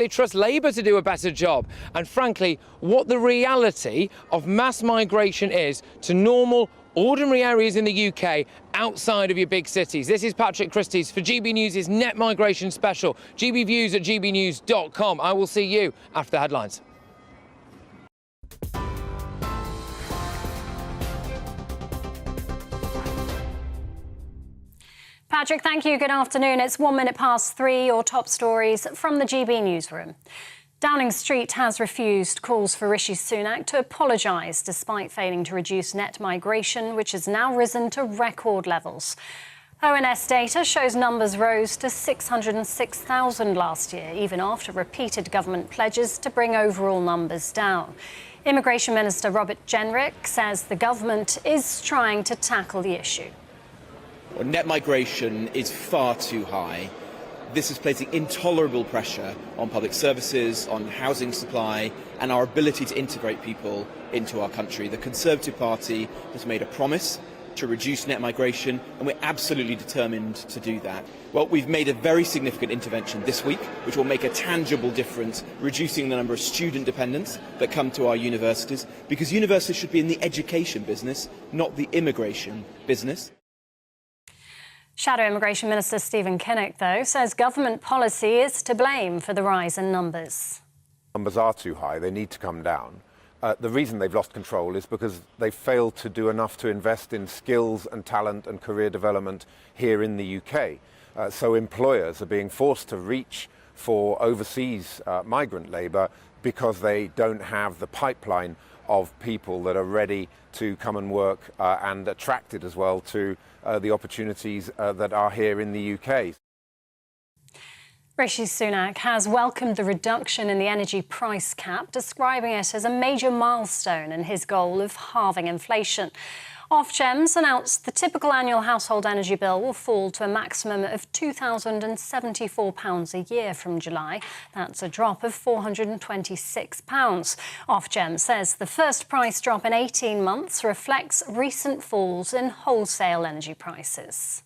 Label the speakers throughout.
Speaker 1: They trust Labour to do a better job. And frankly, what the reality of mass migration is to normal, ordinary areas in the UK outside of your big cities. This is Patrick Christys for GB News' Net Migration Special. GB Views at gbnews.com. I will see you after the headlines.
Speaker 2: Patrick, thank you. Good afternoon. It's 1 minute past 3. Your top stories from the GB newsroom. Downing Street has refused calls for Rishi Sunak to apologise despite failing to reduce net migration, which has now risen to record levels. ONS data shows numbers rose to 606,000 last year, even after repeated government pledges to bring overall numbers down. Immigration Minister Robert Jenrick says the government is trying to tackle the issue.
Speaker 3: Net migration is far too high. This is placing intolerable pressure on public services, on housing supply, and our ability to integrate people into our country. The Conservative Party has made a promise to reduce net migration, and we're absolutely determined to do that. Well, we've made a very significant intervention this week, which will make a tangible difference, reducing the number of student dependents that come to our universities, because universities should be in the education business, not the immigration business.
Speaker 2: Shadow Immigration Minister Stephen Kinnock, though, says government policy is to blame for the rise in numbers.
Speaker 4: Numbers are too high. They need to come down. The reason they've lost control is because they failed to do enough to invest in skills and talent and career development here in the UK. So employers are being forced to reach for overseas migrant labour because they don't have the pipeline of people that are ready to come and work and attracted as well to the opportunities that are here in the UK.
Speaker 2: Rishi Sunak has welcomed the reduction in the energy price cap, describing it as a major milestone in his goal of halving inflation. Ofgem's announced the typical annual household energy bill will fall to a maximum of £2,074 a year from July. That's a drop of £426. Ofgem says the first price drop in 18 months reflects recent falls in wholesale energy prices.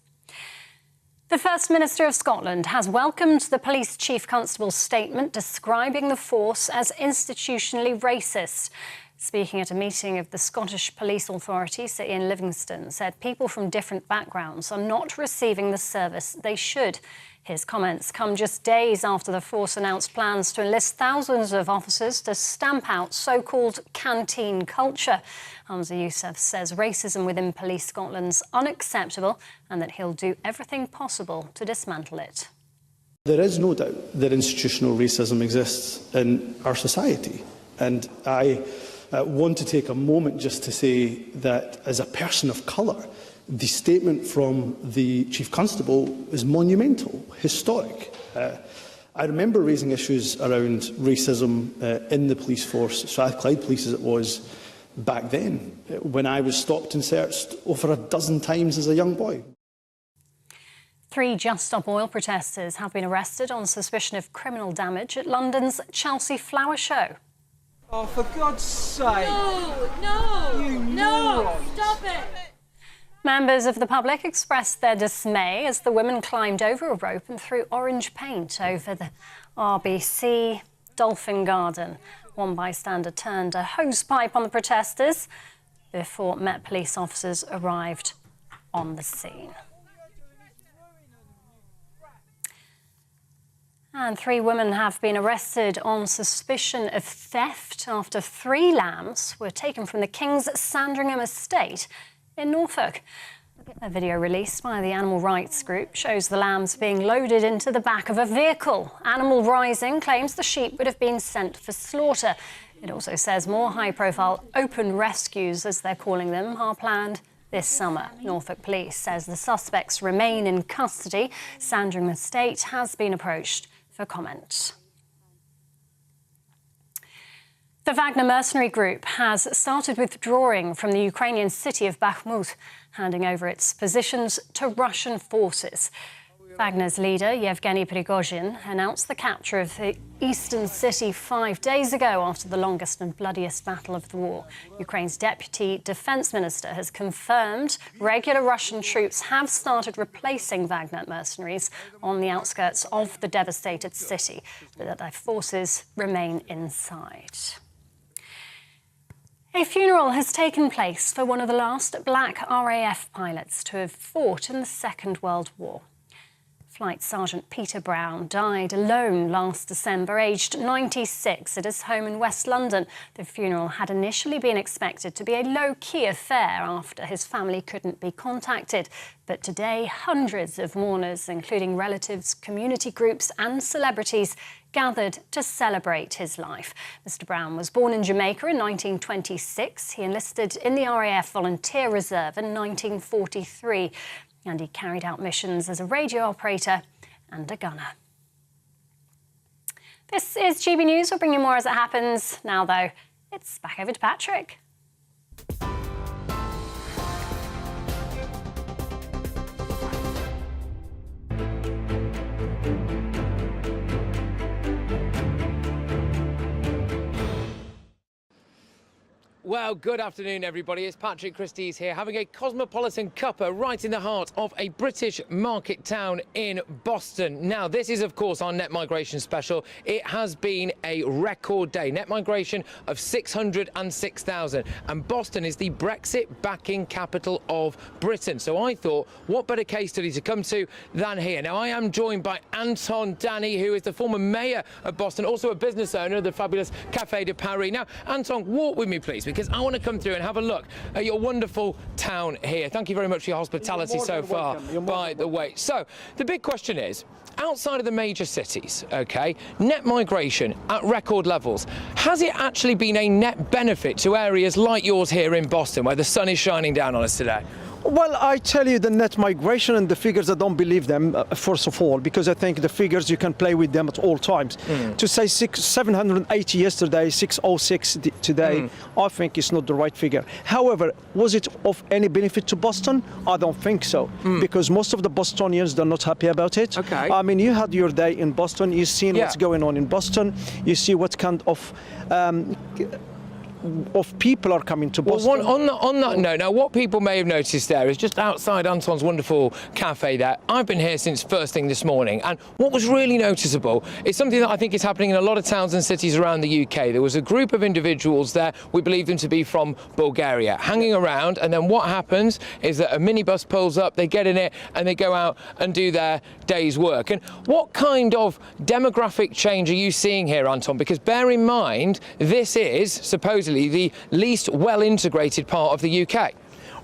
Speaker 2: The First Minister of Scotland has welcomed the Police Chief Constable's statement describing the force as institutionally racist. Speaking at a meeting of the Scottish Police Authority, Sir Ian Livingstone said people from different backgrounds are not receiving the service they should. His comments come just days after the force announced plans to enlist thousands of officers to stamp out so-called canteen culture. Hamza Youssef says racism within Police Scotland's unacceptable and that he'll do everything possible to dismantle it.
Speaker 5: There is no doubt that institutional racism exists in our society, and I want to take a moment just to say that as a person of colour, the statement from the Chief Constable is monumental, historic. I remember raising issues around racism in the police force, Strathclyde Police as it was back then, when I was stopped and searched over a dozen times as a young boy.
Speaker 2: 3 Just Stop Oil protesters have been arrested on suspicion of criminal damage at London's Chelsea Flower Show.
Speaker 6: Oh, for God's sake!
Speaker 7: No! Stop it!
Speaker 2: Members of the public expressed their dismay as the women climbed over a rope and threw orange paint over the RBC Dolphin Garden. One bystander turned a hose pipe on the protesters before Met Police officers arrived on the scene. And 3 women have been arrested on suspicion of theft after 3 lambs were taken from the King's Sandringham estate in Norfolk. A video released by the animal rights group shows the lambs being loaded into the back of a vehicle. Animal Rising claims the sheep would have been sent for slaughter. It also says more high-profile open rescues, as they're calling them, are planned this summer. Norfolk Police says the suspects remain in custody. Sandringham estate has been approached for comment. The Wagner mercenary group has started withdrawing from the Ukrainian city of Bakhmut, handing over its positions to Russian forces. Wagner's leader, Yevgeny Prigozhin, announced the capture of the eastern city 5 days ago after the longest and bloodiest battle of the war. Ukraine's deputy defense minister has confirmed regular Russian troops have started replacing Wagner mercenaries on the outskirts of the devastated city, but that their forces remain inside. A funeral has taken place for one of the last black RAF pilots to have fought in the Second World War. Flight Sergeant Peter Brown died alone last December, aged 96, at his home in West London. The funeral had initially been expected to be a low-key affair after his family couldn't be contacted. But today, hundreds of mourners, including relatives, community groups and celebrities, gathered to celebrate his life. Mr. Brown was born in Jamaica in 1926. He enlisted in the RAF Volunteer Reserve in 1943. And he carried out missions as a radio operator and a gunner. This is GB News. We'll bring you more as it happens. Now, though, it's back over to Patrick.
Speaker 1: Well, good afternoon, everybody. It's Patrick Christys here, having a cosmopolitan cuppa right in the heart of a British market town in Boston. Now, this is, of course, our net migration special. It has been a record day. Net migration of 606,000. And Boston is the Brexit backing capital of Britain. So I thought, what better case study to come to than here? Now, I am joined by Anton Danny, who is the former mayor of Boston, also a business owner of the fabulous Café de Paris. Now, Anton, walk with me, please, because I want to come through and have a look at your wonderful town here. Thank you very much for your hospitality so far, by the way. So, the big question is, outside of the major cities, OK, net migration at record levels, has it actually been a net benefit to areas like yours here in Boston, where the sun is shining down on us today?
Speaker 7: Well, I tell you, the net migration and the figures, I don't believe them, first of all, because I think the figures, you can play with them at all times. To say 780 yesterday, 606 today, I think it's not the right figure. However, was it of any benefit to Boston? I don't think so, because most of the Bostonians are not happy about it.
Speaker 1: Okay.
Speaker 7: I mean, you had your day in Boston, you've seen what's going on in Boston, you see what kind of people are coming to Boston.
Speaker 1: Well, on that note, now what people may have noticed there is just outside Anton's wonderful cafe there, I've been here since first thing this morning, and what was really noticeable is something that I think is happening in a lot of towns and cities around the UK. There was a group of individuals there, we believe them to be from Bulgaria, hanging around, and then what happens is that a minibus pulls up, they get in it, and they go out and do their day's work. And what kind of demographic change are you seeing here, Anton? Because bear in mind, this is supposedly the least well-integrated part of the UK.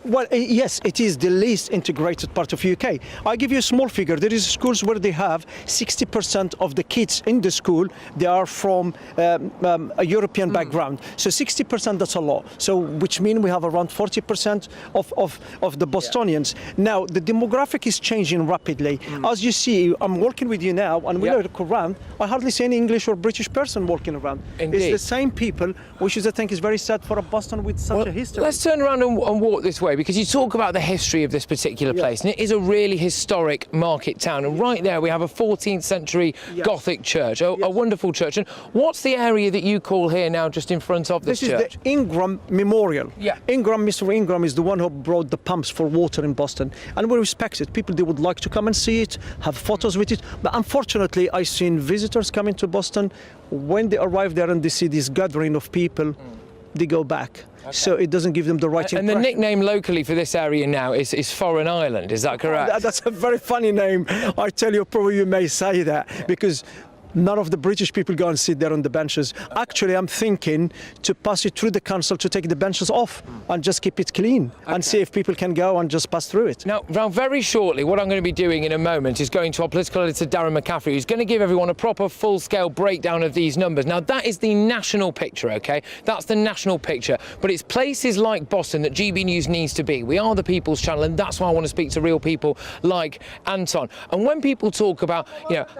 Speaker 7: Well, yes, it is the least integrated part of UK. I'll give you a small figure. There is schools where they have 60% of the kids in the school, they are from a European background. So 60%, that's a lot. So which means we have around 40% of the Bostonians. Now, the demographic is changing rapidly. As you see, I'm walking with you now, and we look around, I hardly see any English or British person walking around.
Speaker 1: Indeed.
Speaker 7: It's the same people, which is, I think, is very sad for a Boston with such a history.
Speaker 1: Let's turn around and walk this way, because you talk about the history of this particular place, and it is a really historic market town. And right there we have a 14th century Gothic church, a wonderful church. And what's the area that you call here now just in front of this church?
Speaker 7: This is the Ingram Memorial.
Speaker 1: Yeah.
Speaker 7: Mr. Ingram is the one who brought the pumps for water in Boston, and we respect it. People, they would like to come and see it, have photos with it, but unfortunately I've seen visitors coming to Boston. When they arrive there and they see this gathering of people, they go back. Okay. So it doesn't give them the right impression.
Speaker 1: And the nickname locally for this area now is Foreign Island, is that correct?
Speaker 7: That's a very funny name. I tell you, probably you may say that, because none of the British people go and sit there on the benches. Actually, I'm thinking to pass it through the council to take the benches off and just keep it clean and see if people can go and just pass through it.
Speaker 1: Now, very shortly, what I'm going to be doing in a moment is going to our political editor, Darren McCaffrey, who's going to give everyone a proper full-scale breakdown of these numbers. Now, that is the national picture, OK? That's the national picture. But it's places like Boston that GB News needs to be. We are the People's Channel, and that's why I want to speak to real people like Anton. And when people talk about,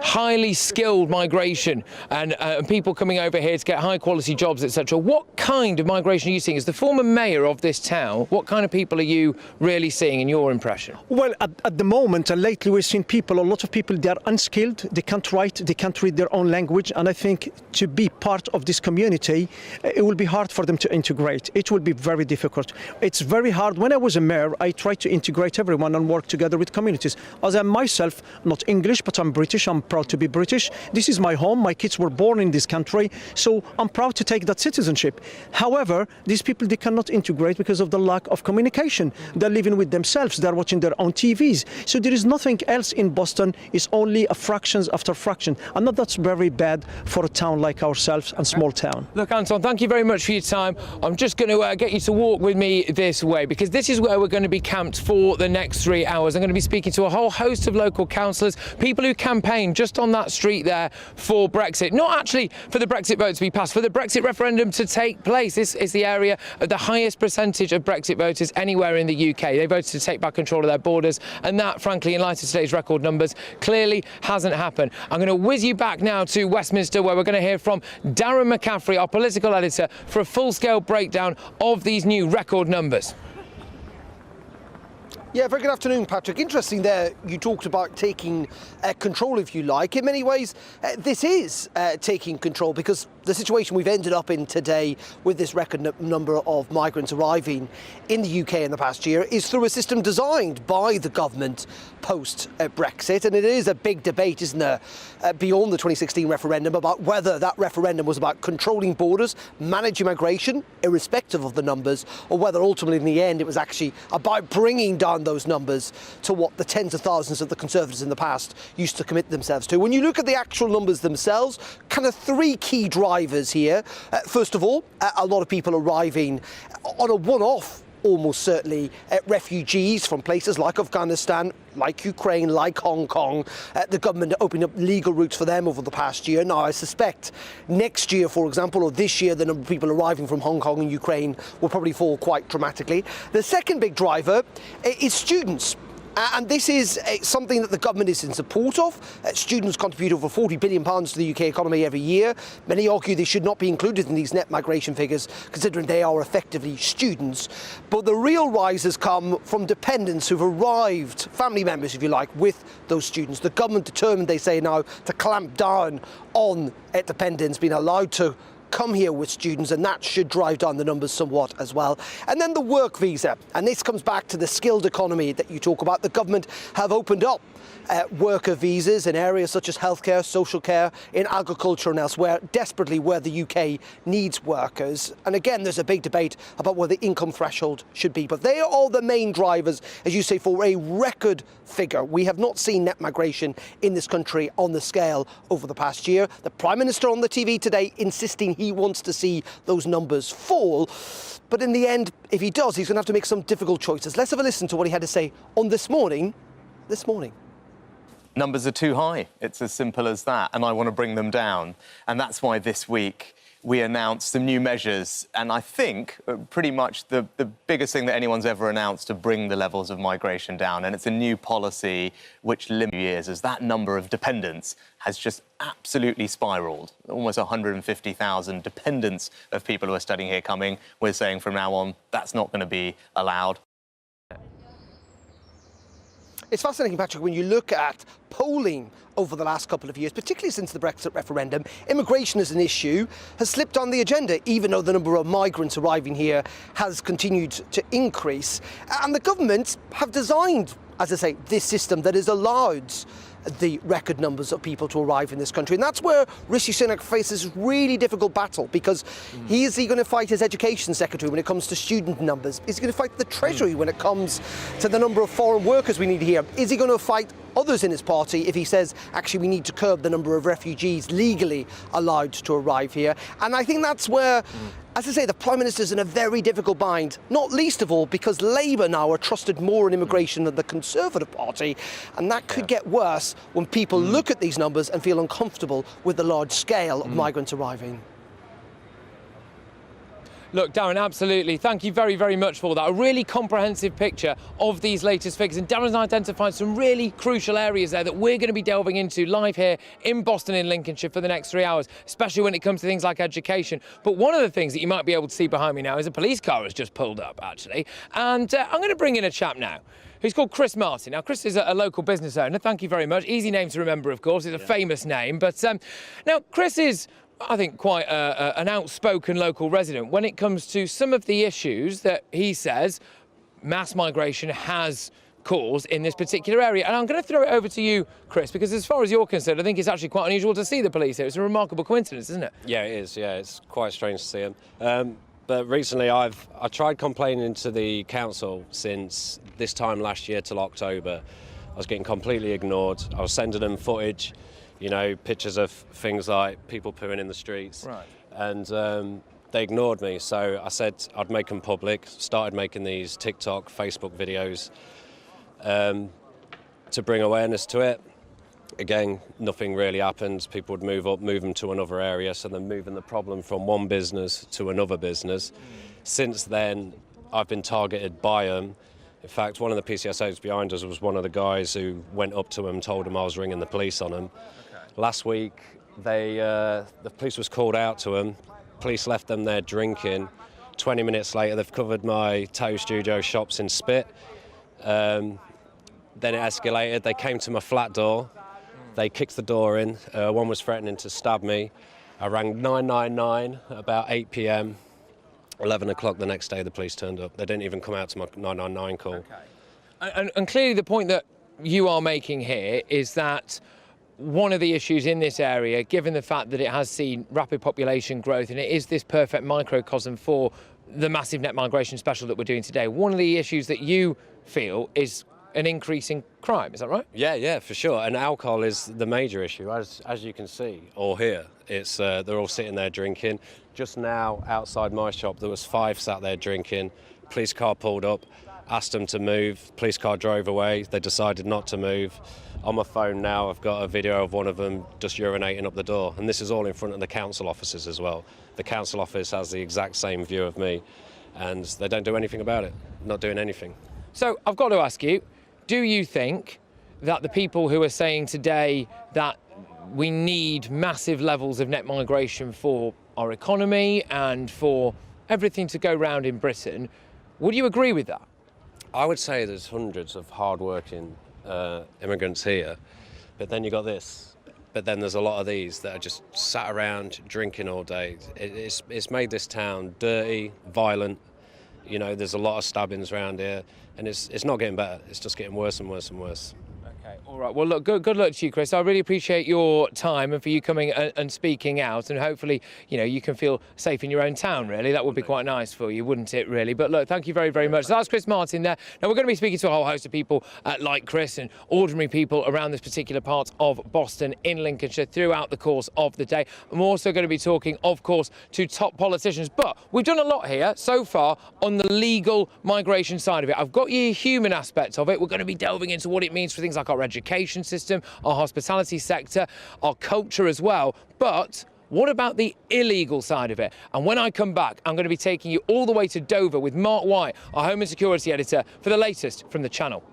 Speaker 1: highly skilled migration and people coming over here to get high quality jobs, etc. What kind of migration are you seeing? As the former mayor of this town, what kind of people are you really seeing in your impression?
Speaker 7: Well, at the moment, and lately we've seen people, a lot of people, they are unskilled, they can't write, they can't read their own language, and I think to be part of this community, it will be hard for them to integrate. It will be very difficult. It's very hard. When I was a mayor, I tried to integrate everyone and work together with communities. As I'm myself, not English, but I'm British, I'm proud to be British. This is my home, my kids were born in this country, so I'm proud to take that citizenship. However, these people, they cannot integrate because of the lack of communication. They're living with themselves, they're watching their own TVs. So there is nothing else in Boston, it's only a fractions after fraction. And that's very bad for a town like ourselves and small town.
Speaker 1: Look, Anton, thank you very much for your time. I'm just going to get you to walk with me this way, because this is where we're going to be camped for the next 3 hours. I'm going to be speaking to a whole host of local councillors, people who campaign just on that street there for Brexit. Not actually for the Brexit vote to be passed, for the Brexit referendum to take place. This is the area of the highest percentage of Brexit voters anywhere in the UK. They voted to take back control of their borders, and that, frankly, in light of today's record numbers, clearly hasn't happened. I'm going to whiz you back now to Westminster, where we're going to hear from Darren McCaffrey, our political editor, for a full-scale breakdown of these new record numbers.
Speaker 8: Yeah, very good afternoon, Patrick. Interesting there, you talked about taking control, if you like. In many ways, this is taking control, because the situation we've ended up in today with this record number of migrants arriving in the UK in the past year is through a system designed by the government post-Brexit. And it is a big debate, isn't there, beyond the 2016 referendum, about whether that referendum was about controlling borders, managing migration, irrespective of the numbers, or whether ultimately in the end it was actually about bringing down those numbers to what the tens of thousands of the Conservatives in the past used to commit themselves to. When you look at the actual numbers themselves, kind of three key drivers here. First of all, a lot of people arriving on a one-off, almost certainly, refugees from places like Afghanistan, like Ukraine, like Hong Kong. The government opened up legal routes for them over the past year. Now, I suspect next year, for example, or this year, the number of people arriving from Hong Kong and Ukraine will probably fall quite dramatically. The second big driver is students. And this is something that the government is in support of. Students contribute over £40 billion to the UK economy every year. Many argue they should not be included in these net migration figures, considering they are effectively students. But the real rises come from dependents who've arrived, family members, if you like, with those students. The government determined, they say now, to clamp down on dependents being allowed to come here with students, and that should drive down the numbers somewhat as well. And then the work visa, and this comes back to the skilled economy that you talk about. The government have opened up worker visas in areas such as healthcare, social care, in agriculture and elsewhere, desperately where the UK needs workers. And again, there's a big debate about where the income threshold should be. But they are all the main drivers, as you say, for a record figure. We have not seen net migration in this country on the scale over the past year. The Prime Minister on the TV today insisting he wants to see those numbers fall. But in the end, if he does, he's going to have to make some difficult choices. Let's have a listen to what he had to say on This Morning.
Speaker 9: Numbers are too high. It's as simple as that, and I want to bring them down. And that's why this week we announced some new measures, and I think pretty much the biggest thing that anyone's ever announced to bring the levels of migration down. And it's a new policy which limits years, as that number of dependents has just absolutely spiralled. Almost 150,000 dependents of people who are studying here coming. We're saying from now on, that's not going to be allowed.
Speaker 8: It's fascinating, Patrick, when you look at polling over the last couple of years, particularly since the Brexit referendum, immigration as an issue has slipped on the agenda, even though the number of migrants arriving here has continued to increase. And the government have designed, as I say, this system that has allowed the record numbers of people to arrive in this country. And that's where Rishi Sunak faces a really difficult battle, because is he going to fight his education secretary when it comes to student numbers? Is he going to fight the Treasury when it comes to the number of foreign workers we need here? Is he going to fight others in his party if he says, actually, we need to curb the number of refugees legally allowed to arrive here? And I think that's where, as I say, the Prime Minister's in a very difficult bind, not least of all because Labour now are trusted more in immigration than the Conservative Party, and that could get worse when people look at these numbers and feel uncomfortable with the large scale of migrants arriving.
Speaker 1: Look, Darren, absolutely. Thank you very, very much for that. A really comprehensive picture of these latest figures. And Darren's identified some really crucial areas there that we're going to be delving into live here in Boston in Lincolnshire for the next 3 hours, especially when it comes to things like education. But one of the things that you might be able to see behind me now is a police car has just pulled up, actually. And I'm going to bring in a chap now who's called Chris Martin. Now, Chris is a local business owner. Thank you very much. Easy name to remember, of course. It's a famous name. But now, Chris is, I think, quite an outspoken local resident when it comes to some of the issues that he says mass migration has caused in this particular area. And I'm going to throw it over to you, Chris, because as far as you're concerned, I think it's actually quite unusual to see the police here. It's a remarkable coincidence, isn't it?
Speaker 10: Yeah, it is. Yeah, it's quite strange to see them. But recently I tried complaining to the council since this time last year till October. I was getting completely ignored. I was sending them footage, you know, pictures of things like people pooing in the streets.
Speaker 1: Right.
Speaker 10: And they ignored me. So I said I'd make them public, started making these TikTok, Facebook videos to bring awareness to it. Again, nothing really happened. People would move them to another area, so they're moving the problem from one business to another business. Since then, I've been targeted by them. In fact, one of the PCSOs behind us was one of the guys who went up to him and told him I was ringing the police on him. Okay. Last week, the police was called out to him. Police left them there drinking. 20 minutes later, they've covered my Tattoo Studio shops in spit. Then it escalated. They came to my flat door. They kicked the door in. One was threatening to stab me. I rang 999 about 8 p.m. 11 o'clock the next day, the police turned up. They didn't even come out to my 999 call.
Speaker 1: Okay. And clearly the point that you are making here is that one of the issues in this area, given the fact that it has seen rapid population growth and it is this perfect microcosm for the massive net migration special that we're doing today, one of the issues that you feel is an increase in crime, is that right?
Speaker 10: Yeah, for sure. And alcohol is the major issue, as you can see or hear. It's they're all sitting there drinking. Just now, outside my shop, there was 5 sat there drinking. Police car pulled up, asked them to move. Police car drove away. They decided not to move. On my phone now, I've got a video of one of them just urinating up the door. And this is all in front of the council offices as well. The council office has the exact same view of me, and they don't do anything about it. Not doing anything.
Speaker 1: So I've got to ask you, do you think that the people who are saying today that we need massive levels of net migration for our economy and for everything to go round in Britain, would you agree with that?
Speaker 10: I would say there's hundreds of hard-working immigrants here, but then you got this. But then there's a lot of these that are just sat around drinking all day. It's made this town dirty, violent. You know, there's a lot of stabbings around here, and it's not getting better. It's just getting worse and worse and worse.
Speaker 1: Okay, all right. Well, look, good luck to you, Chris. I really appreciate your time and for you coming and speaking out, and hopefully, you know, you can feel safe in your own town, really. That would be quite nice for you, wouldn't it, really? But look, thank you very, very much. So that's Chris Martin there. Now, we're going to be speaking to a whole host of people like Chris and ordinary people around this particular part of Boston in Lincolnshire throughout the course of the day. I'm also going to be talking, of course, to top politicians. But we've done a lot here so far on the legal migration side of it. I've got you a human aspect of it. We're going to be delving into what it means for things like our education system, our hospitality sector, our culture as well. But what about the illegal side of it? And when I come back, I'm going to be taking you all the way to Dover with Mark White, our Home and Security Editor, for the latest from the channel.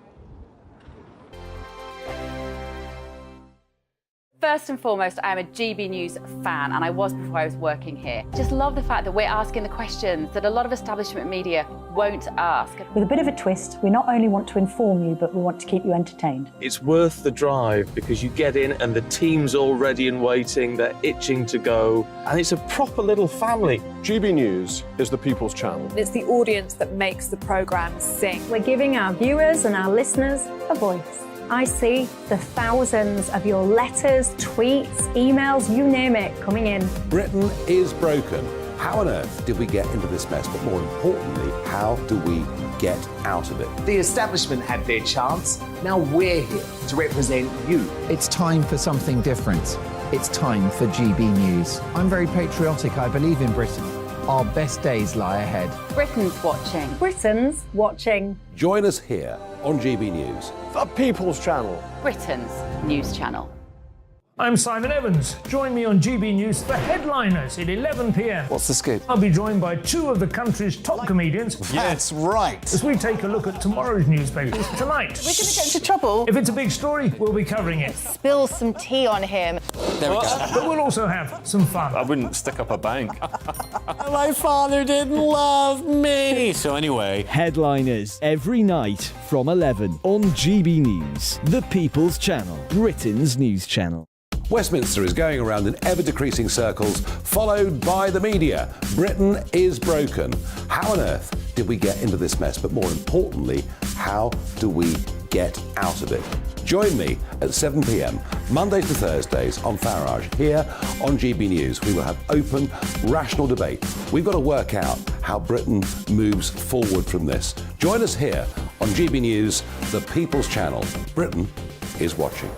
Speaker 11: First and foremost, I am a GB News fan, and I was before I was working here. Just love the fact that we're asking the questions that a lot of establishment media won't ask.
Speaker 12: With a bit of a twist, we not only want to inform you, but we want to keep you entertained.
Speaker 13: It's worth the drive because you get in and the team's all ready and waiting, they're itching to go, and it's a proper little family.
Speaker 14: GB News is the people's channel.
Speaker 15: It's the audience that makes the programme sing.
Speaker 12: We're giving our viewers and our listeners a voice. I see the thousands of your letters, tweets, emails, you name it, coming in.
Speaker 16: Britain is broken. How on earth did we get into this mess? But more importantly, how do we get out of it?
Speaker 17: The establishment had their chance. Now we're here to represent you.
Speaker 18: It's time for something different. It's time for GB News. I'm very patriotic. I believe in Britain. Our best days lie ahead.
Speaker 11: Britain's watching.
Speaker 12: Britain's watching.
Speaker 16: Join us here on GB News.
Speaker 14: The people's channel.
Speaker 11: Britain's news channel.
Speaker 19: I'm Simon Evans. Join me on GB News for Headliners at 11 p.m.
Speaker 16: What's the scoop?
Speaker 19: I'll be joined by two of the country's top comedians.
Speaker 16: That's right.
Speaker 19: As we take a look at tomorrow's newspapers tonight.
Speaker 20: We're going to get into trouble.
Speaker 19: If it's a big story, we'll be covering it.
Speaker 20: Spill some tea on him.
Speaker 16: There we go.
Speaker 19: But we'll also have some fun.
Speaker 14: I wouldn't stick up a bank.
Speaker 16: My father didn't love me. So anyway.
Speaker 21: Headliners every night from 11 on GB News, the People's Channel, Britain's news channel.
Speaker 16: Westminster is going around in ever-decreasing circles, followed by the media. Britain is broken. How on earth did we get into this mess? But more importantly, how do we get out of it? Join me at 7 p.m, Mondays to Thursdays on Farage. Here on GB News, we will have open, rational debate. We've got to work out how Britain moves forward from this. Join us here on GB News, the People's Channel. Britain is watching.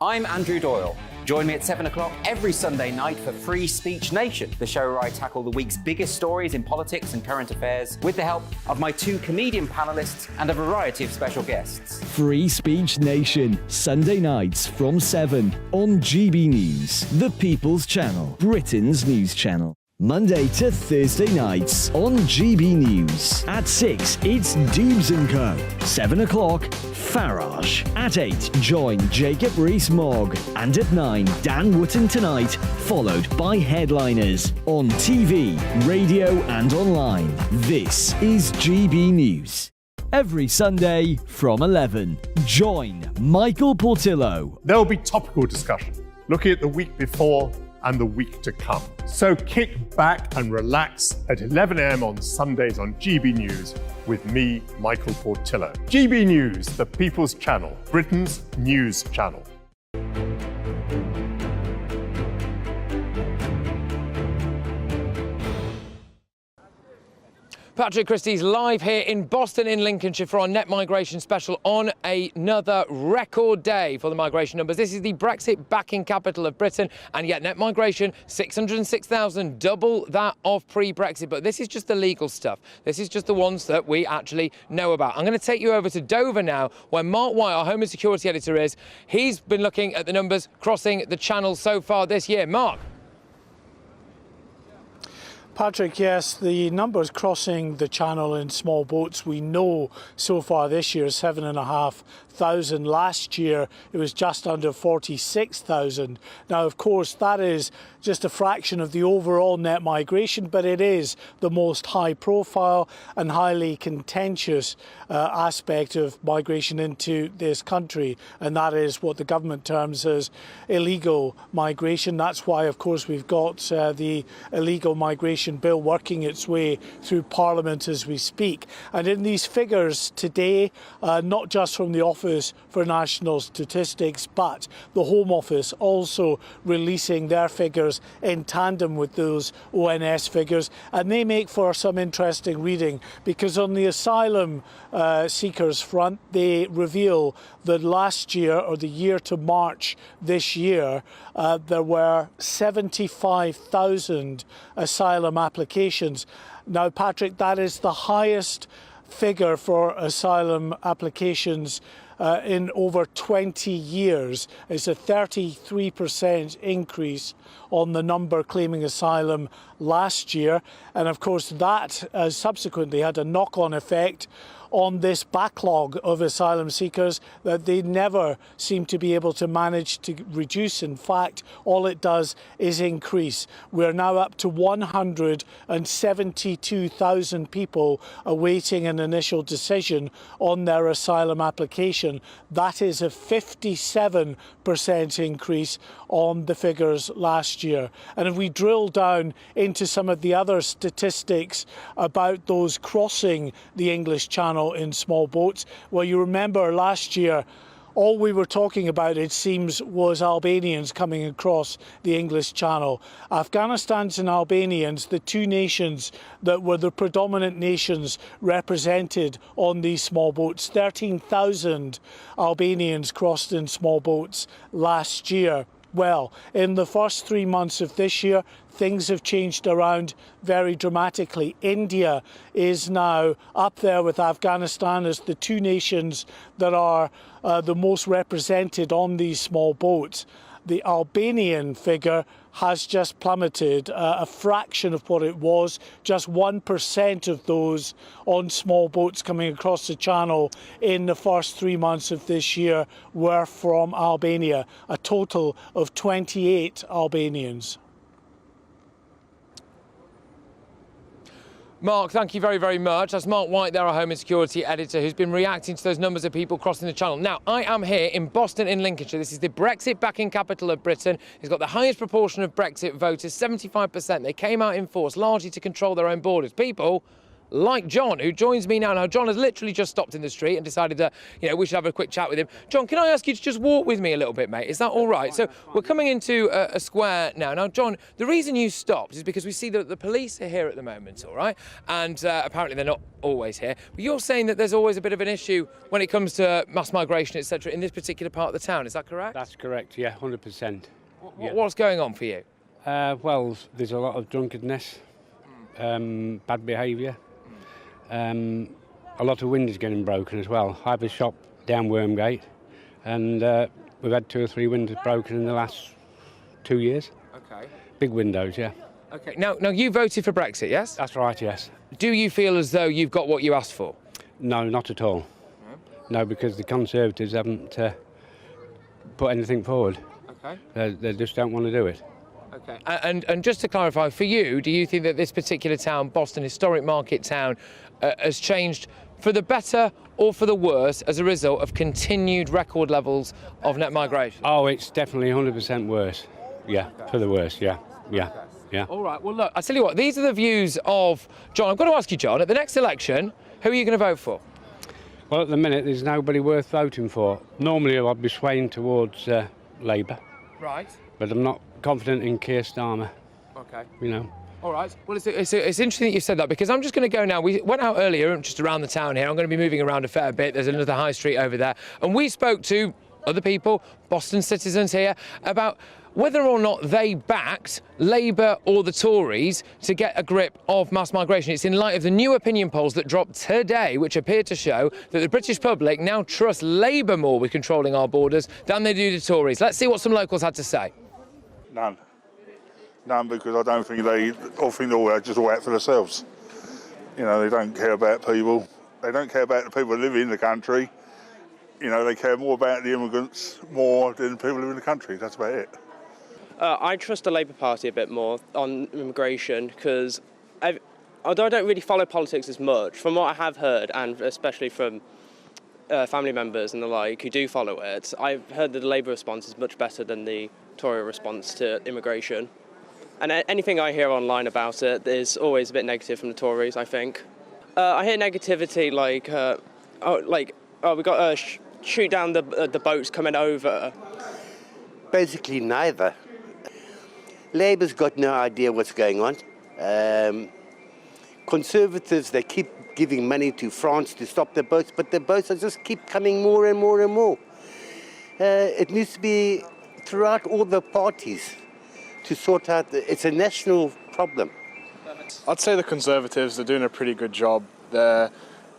Speaker 22: I'm Andrew Doyle. Join me at 7 o'clock every Sunday night for Free Speech Nation, the show where I tackle the week's biggest stories in politics and current affairs with the help of my two comedian panellists and a variety of special guests.
Speaker 21: Free Speech Nation, Sunday nights from 7 on GB News, the People's Channel, Britain's news channel. Monday to Thursday nights on GB News. At 6, it's Dubes & Co. 7 o'clock, Farage. At 8, join Jacob Rees-Mogg. And at 9, Dan Wootton Tonight, followed by Headliners. On TV, radio and online. This is GB News. Every Sunday from 11, join Michael Portillo.
Speaker 14: There will be topical discussion, looking at the week before and the week to come. So kick back and relax at 11 a.m. on Sundays on GB News with me, Michael Portillo. GB News, the People's Channel, Britain's news channel.
Speaker 1: Patrick Christys live here in Boston in Lincolnshire for our net migration special on another record day for the migration numbers. This is the Brexit backing capital of Britain, and yet net migration 606,000, double that of pre-Brexit. But this is just the legal stuff. This is just the ones that we actually know about. I'm going to take you over to Dover now, where Mark White, our Home and Security editor, is. He's been looking at the numbers crossing the channel so far this year. Mark.
Speaker 5: Patrick, yes, the numbers crossing the channel in small boats we know so far this year, 7,500. Last year it was just under 46,000. Now, of course, that is just a fraction of the overall net migration, but it is the most high profile and highly contentious aspect of migration into this country, and that is what the government terms as illegal migration. That's why, of course, we've got the illegal migration bill working its way through Parliament as we speak. And in these figures today, not just from the Office for National Statistics, but the Home Office also releasing their figures in tandem with those ONS figures, and they make for some interesting reading, because on the asylum seekers front, they reveal that last year, or the year to March this year, there were 75,000 asylum applications. Now, Patrick, that is the highest figure for asylum applications in over 20 years. It's a 33% increase on the number claiming asylum last year. And of course, that subsequently had a knock-on effect on this backlog of asylum seekers that they never seem to be able to manage to reduce. In fact, all it does is increase. We're now up to 172,000 people awaiting an initial decision on their asylum application. That is a 57% increase on the figures last year. And if we drill down into some of the other statistics about those crossing the English Channel in small boats, well, you remember last year all we were talking about, it seems, was Albanians coming across the English Channel. Afghanistans and Albanians, the two nations that were the predominant nations represented on these small boats. 13,000 Albanians crossed in small boats last year.
Speaker 3: well. In the first 3 months of this year, things have changed around very dramatically. India is now up there with Afghanistan as the two nations that are the most represented on these small boats. The Albanian figure has just plummeted, a fraction of what it was. Just 1% of those on small boats coming across the channel in the first 3 months of this year were from Albania, a total of 28 Albanians.
Speaker 1: Mark, thank you very, very much. That's Mark White there, our Home and Security editor, who's been reacting to those numbers of people crossing the channel. Now, I am here in Boston in Lincolnshire. This is the Brexit-backing capital of Britain. It's got the highest proportion of Brexit voters, 75%. They came out in force, largely to control their own borders. People like John, who joins me now. Now, John has literally just stopped in the street and decided that, we should have a quick chat with him. John, can I ask you to just walk with me a little bit, mate? Is that all right? So we're coming into a square now. Now, John, the reason you stopped is because we see that the police are here at the moment, all right? And apparently they're not always here. But you're saying that there's always a bit of an issue when it comes to mass migration, etc., in this particular part of the town. Is that correct?
Speaker 4: That's correct, yeah, 100%.
Speaker 1: What's going on for you?
Speaker 4: Well, there's a lot of drunkenness, bad behaviour. A lot of windows getting broken as well. I have a shop down Wormgate, and we've had 2 or 3 windows broken in the last 2 years. Okay. Big windows, yeah.
Speaker 1: Okay. Now you voted for Brexit, yes?
Speaker 4: That's right, yes.
Speaker 1: Do you feel as though you've got what you asked for?
Speaker 4: No, not at all. No, because the Conservatives haven't put anything forward. Okay. They just don't want to do it.
Speaker 1: Okay. And just to clarify, for you, do you think that this particular town, Boston, historic market town, has changed for the better or for the worse as a result of continued record levels of net migration?
Speaker 4: Oh, it's definitely 100% worse. Yeah, okay. For the worse, yeah.
Speaker 1: All right, well, look, I tell you what, these are the views of John. I've got to ask you, John, at the next election, who are you going to vote for?
Speaker 4: Well, at the minute, there's nobody worth voting for. Normally, I'd be swaying towards Labour.
Speaker 1: Right.
Speaker 4: But I'm not confident in Keir Starmer.
Speaker 1: Okay.
Speaker 4: All
Speaker 1: right. Well, it's interesting that you said that, because I'm just going to go now. We went out earlier just around the town here. I'm going to be moving around a fair bit. There's another high street over there. And we spoke to other people, Boston citizens here, about whether or not they backed Labour or the Tories to get a grip of mass migration. It's in light of the new opinion polls that dropped today, which appear to show that the British public now trust Labour more with controlling our borders than they do the Tories. Let's see what some locals had to say.
Speaker 23: None, because I don't think they're just all out for themselves. They don't care about people. They don't care about the people who live in the country. They care more about the immigrants more than people who live in the country. That's about it.
Speaker 24: I trust the Labour Party a bit more on immigration because, although I don't really follow politics as much, from what I have heard, and especially from family members and the like who do follow it, I've heard that the Labour response is much better than the Tory response to immigration. And anything I hear online about it is always a bit negative from the Tories, I think. I hear negativity like, we got to shoot down the boats coming over.
Speaker 25: Basically neither. Labour's got no idea what's going on. Conservatives, they keep giving money to France to stop the boats, but the boats are just keep coming more and more and more. It needs to be throughout all the parties to sort out, it's a national problem.
Speaker 26: I'd say the Conservatives are doing a pretty good job. They're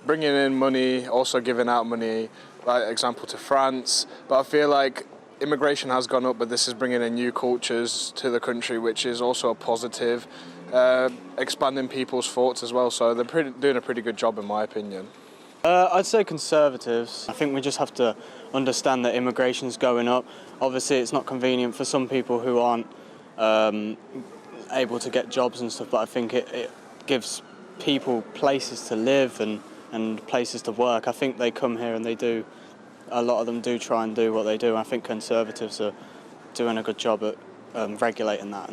Speaker 26: bringing in money, also giving out money, like example to France, but I feel like immigration has gone up, but this is bringing in new cultures to the country, which is also a positive, expanding people's thoughts as well, so they're doing a pretty good job in my opinion.
Speaker 27: I'd say Conservatives. I think we just have to understand that immigration's going up. Obviously it's not convenient for some people who aren't able to get jobs and stuff, but I think it gives people places to live and places to work. I think they come here and a lot of them do try and do what they do. I think Conservatives are doing a good job at regulating that.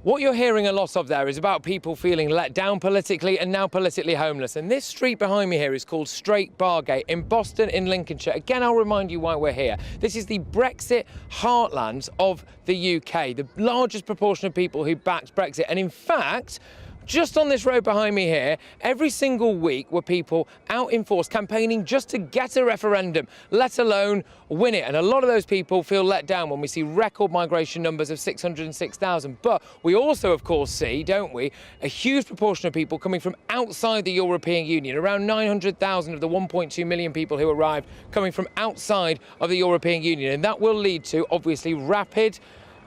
Speaker 1: What you're hearing a lot of there is about people feeling let down politically and now politically homeless. And this street behind me here is called Straight Bargate in Boston in Lincolnshire. Again, I'll remind you why we're here. This is the Brexit heartland of the UK, the largest proportion of people who backed Brexit. And in fact, just on this road behind me here, every single week were people out in force campaigning just to get a referendum, let alone win it. And a lot of those people feel let down when we see record migration numbers of 606,000. But we also, of course, see, don't we, a huge proportion of people coming from outside the European Union, around 900,000 of the 1.2 million people who arrived coming from outside of the European Union. And that will lead to, obviously, rapid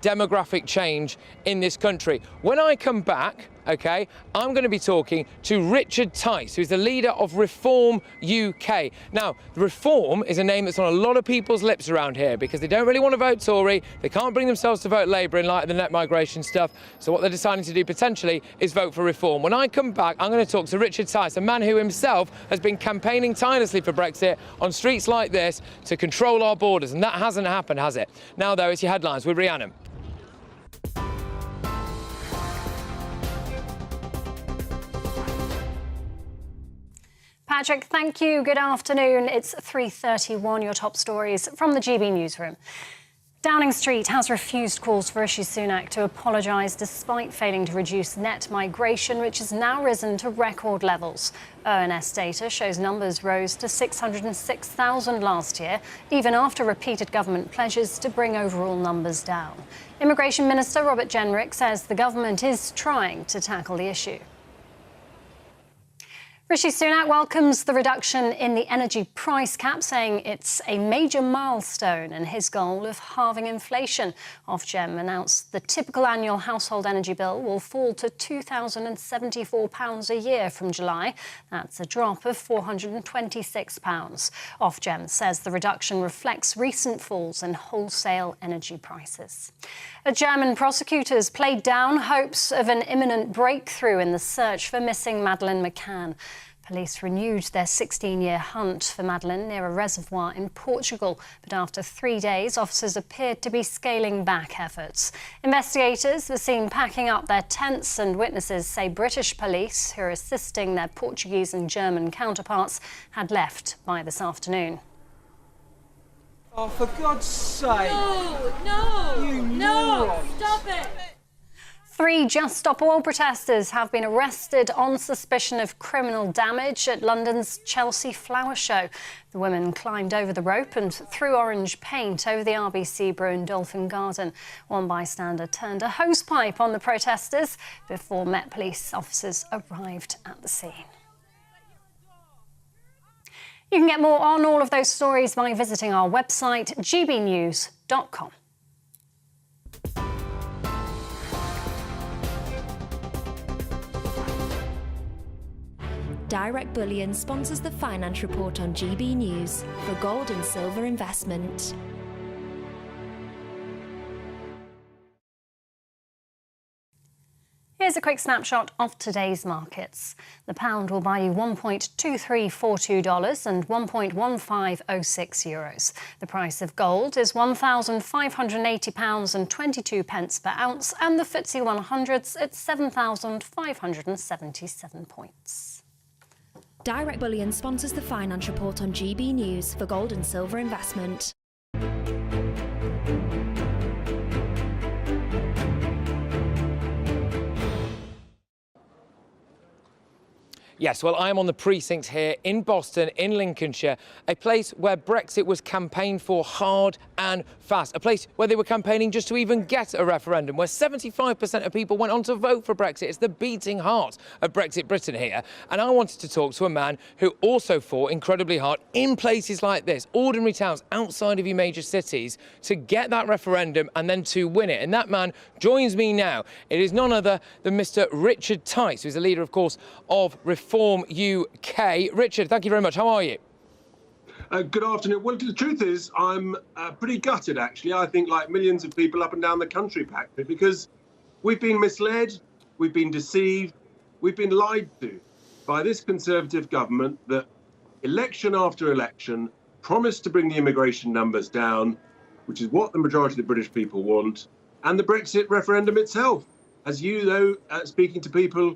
Speaker 1: demographic change in this country. When I come back, okay, I'm going to be talking to Richard Tice, who's the leader of Reform UK. Now, Reform is a name that's on a lot of people's lips around here because they don't really want to vote Tory, they can't bring themselves to vote Labour in light of the net migration stuff, so what they're deciding to do potentially is vote for Reform. When I come back, I'm going to talk to Richard Tice, a man who himself has been campaigning tirelessly for Brexit on streets like this to control our borders, and that hasn't happened, has it? Now, though, it's your headlines with Rhiannon.
Speaker 12: Patrick, thank you. Good afternoon. It's 3:31. Your top stories from the GB newsroom. Downing Street has refused calls for Rishi Sunak to apologise despite failing to reduce net migration, which has now risen to record levels. ONS data shows numbers rose to 606,000 last year, even after repeated government pledges to bring overall numbers down. Immigration Minister Robert Jenrick says the government is trying to tackle the issue. Rishi Sunak welcomes the reduction in the energy price cap, saying it's a major milestone in his goal of halving inflation. Ofgem announced the typical annual household energy bill will fall to £2,074 a year from July. That's a drop of £426. Ofgem says the reduction reflects recent falls in wholesale energy prices. German prosecutors played down hopes of an imminent breakthrough in the search for missing Madeleine McCann. Police renewed their 16-year hunt for Madeleine near a reservoir in Portugal, but after 3 days, officers appeared to be scaling back efforts. Investigators were seen packing up their tents, and witnesses say British police, who are assisting their Portuguese and German counterparts, had left by this afternoon.
Speaker 2: Oh, for God's sake! No! Stop it!
Speaker 12: 3 Just Stop Oil protesters have been arrested on suspicion of criminal damage at London's Chelsea Flower Show. The women climbed over the rope and threw orange paint over the RBC Brew and Dolphin Garden. One bystander turned a hosepipe on the protesters before Met Police officers arrived at the scene. You can get more on all of those stories by visiting our website, gbnews.com.
Speaker 6: Direct Bullion sponsors the Finance Report on GB News for gold and silver investment.
Speaker 12: Here's a quick snapshot of today's markets. The pound will buy you $1.2342 and €1.1506. The price of gold is £1,580 and 22 pence per ounce, and the FTSE 100's at 7,577 points.
Speaker 6: Direct Bullion sponsors the Finance Report on GB News for gold and silver investment.
Speaker 1: Yes, well, I am on the precinct here in Boston, in Lincolnshire, a place where Brexit was campaigned for hard and fast, a place where they were campaigning just to even get a referendum, where 75% of people went on to vote for Brexit. It's the beating heart of Brexit Britain here. And I wanted to talk to a man who also fought incredibly hard in places like this, ordinary towns outside of your major cities, to get that referendum and then to win it. And that man joins me now. It is none other than Mr. Richard Tice, who's the leader, of course, of Reform UK. Richard, thank you very much. How are you?
Speaker 7: Good afternoon. Well, the truth is, I'm pretty gutted, actually. I think like millions of people up and down the country, Patrick, because we've been misled, we've been deceived, we've been lied to by this Conservative government that election after election promised to bring the immigration numbers down, which is what the majority of the British people want, and the Brexit referendum itself. As you, though, speaking to people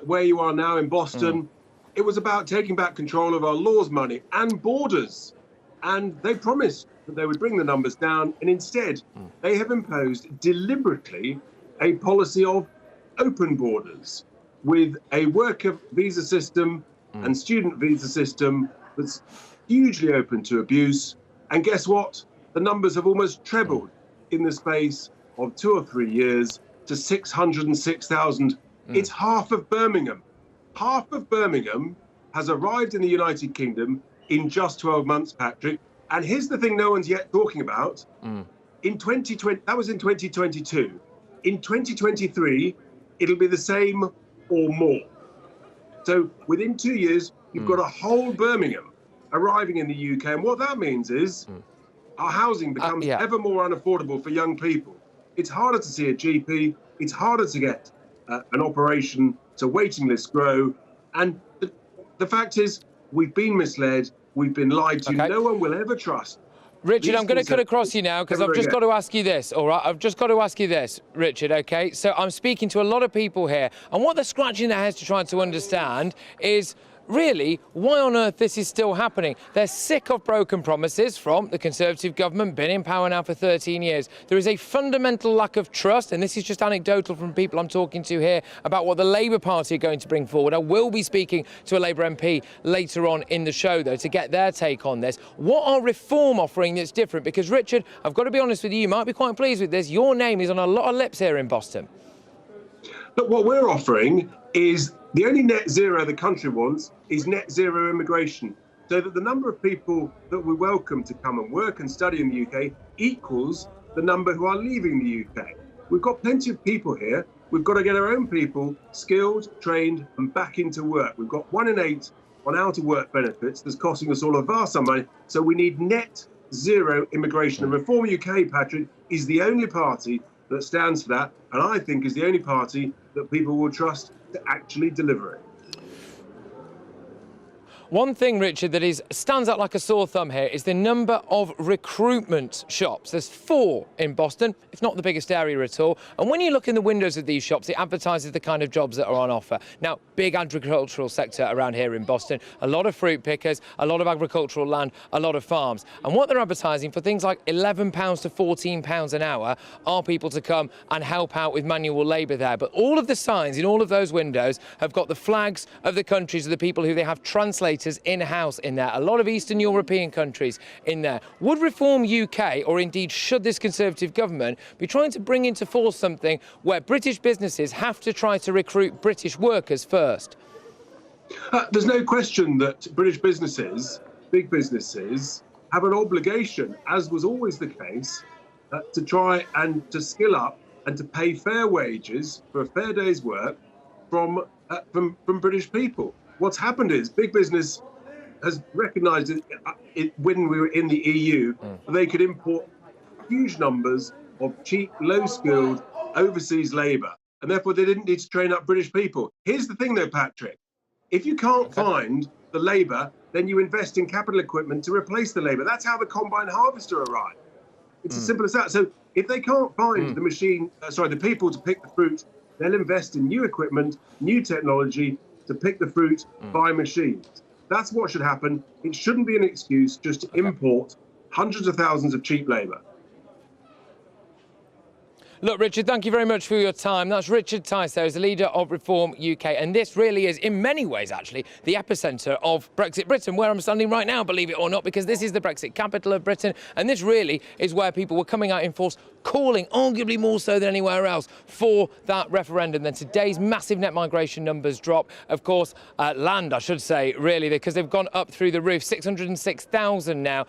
Speaker 7: where you are now in Boston, it was about taking back control of our laws, money and borders. And they promised that they would bring the numbers down. And instead, they have imposed deliberately a policy of open borders. with a worker visa system and student visa system that's hugely open to abuse. And guess what? The numbers have almost trebled in the space of 2 or 3 years to 606,000. It's half of Birmingham. Half of Birmingham has arrived in the United Kingdom in just 12 months, Patrick. And here's the thing no one's yet talking about. In 2020, that was in 2022. In 2023, it'll be the same or more. So within 2 years, you've got a whole Birmingham arriving in the UK. And what that means is our housing becomes ever more unaffordable for young people. It's harder to see a GP. It's harder to get an operation. So waiting lists grow. And the fact is, we've been misled. We've been lied to. No one will ever trust.
Speaker 1: Richard, I'm going to cut across you now because I've just got to ask you this, all right? I've just got to ask you this, Richard, OK? So I'm speaking to a lot of people here, and what they're scratching their heads to try to understand is really why on earth this is still happening. They're sick of broken promises from the Conservative government, been in power now for 13 years. There is a fundamental lack of trust, and this is just anecdotal from people I'm talking to here, about what the Labour Party are going to bring forward. I will be speaking to a Labour MP later on in the show, though, to get their take on this. What are Reform offering that's different? Because, Richard, I've got to be honest with you, you might be quite pleased with this. Your name is on a lot of lips here in Boston.
Speaker 7: But what we're offering is the only net zero the country wants is net zero immigration, so that the number of people that we welcome to come and work and study in the UK equals the number who are leaving the UK. We've got plenty of people here. We've got to get our own people skilled, trained and back into work. We've got 1 in 8 on out of work benefits that's costing us all a vast sum of money. So we need net zero immigration. And Reform UK, Patrick, is the only party that stands for that, and I think is the only party that people will trust to actually deliver it.
Speaker 1: One thing, Richard, that stands out like a sore thumb here is the number of recruitment shops. There's 4 in Boston. It's not the biggest area at all. And when you look in the windows of these shops, it advertises the kind of jobs that are on offer. Now, big agricultural sector around here in Boston. A lot of fruit pickers, a lot of agricultural land, a lot of farms. And what they're advertising for things like £11 to £14 an hour are people to come and help out with manual labour there. But all of the signs in all of those windows have got the flags of the countries of the people who they have translated in-house in there. A lot of Eastern European countries in there. Would Reform UK, or indeed should this Conservative government, be trying to bring into force something where British businesses have to try to recruit British workers first?
Speaker 7: There's no question that British businesses, big businesses, have an obligation, as was always the case, to try and to skill up and to pay fair wages for a fair day's work from British people. What's happened is big business has recognised it when we were in the EU, they could import huge numbers of cheap, low-skilled, overseas labour, and therefore they didn't need to train up British people. Here's the thing, though, Patrick. If you can't find the labour, then you invest in capital equipment to replace the labour. That's how the combine harvester arrived. It's as simple as that. So if they can't find the people to pick the fruit, they'll invest in new equipment, new technology, to pick the fruit by machines. That's what should happen. It shouldn't be an excuse just to import hundreds of thousands of cheap labour.
Speaker 1: Look, Richard, thank you very much for your time. That's Richard Tice there, as the leader of Reform UK. And this really is, in many ways, actually, the epicentre of Brexit Britain, where I'm standing right now, believe it or not, because this is the Brexit capital of Britain. And this really is where people were coming out in force, calling, arguably more so than anywhere else, for that referendum. Then today's massive net migration numbers drop. Of course, land, I should say, really, because they've gone up through the roof. 606,000 now,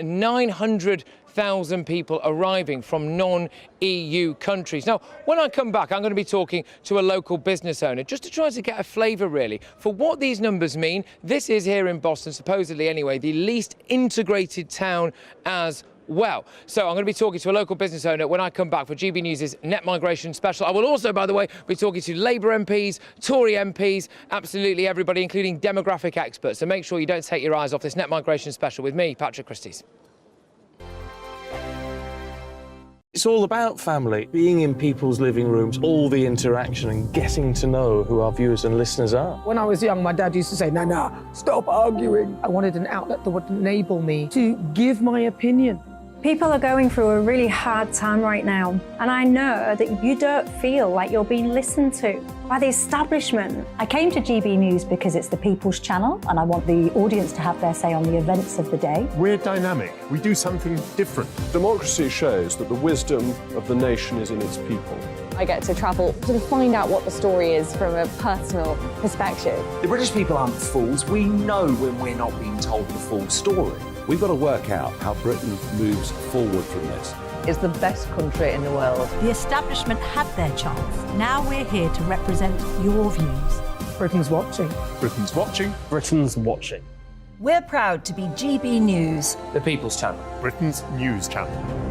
Speaker 1: 900,000 people arriving from non-EU countries. Now, when I come back, I'm going to be talking to a local business owner just to try to get a flavour, really, for what these numbers mean. This is here in Boston, supposedly anyway, the least integrated town as well. So I'm going to be talking to a local business owner when I come back for GB News' Net Migration Special. I will also, by the way, be talking to Labour MPs, Tory MPs, absolutely everybody, including demographic experts. So make sure you don't take your eyes off this Net Migration Special with me, Patrick Christys.
Speaker 8: It's all about family, being in people's living rooms, all the interaction and getting to know who our viewers and listeners are.
Speaker 9: When I was young, my dad used to say, Nana, stop arguing. I wanted an outlet that would enable me to give my opinion. People are going through a really hard time right now, and I know that you don't feel like you're being listened to by the establishment.
Speaker 10: I came to GB News because it's the People's Channel, and I want the audience to have their say on the events of the day.
Speaker 14: We're dynamic. We do something different.
Speaker 11: Democracy shows that the wisdom of the nation is in its people.
Speaker 13: I get to travel to find out what the story is from a personal perspective.
Speaker 15: The British people aren't fools. We know when we're not being told the full story.
Speaker 16: We've got to work out how Britain moves forward from this.
Speaker 17: It's the best country in the world.
Speaker 10: The establishment had their chance. Now we're here to represent your views.
Speaker 19: Britain's watching.
Speaker 14: Britain's watching.
Speaker 8: Britain's watching.
Speaker 10: We're proud to be GB News,
Speaker 1: The People's Channel.
Speaker 14: Britain's news channel.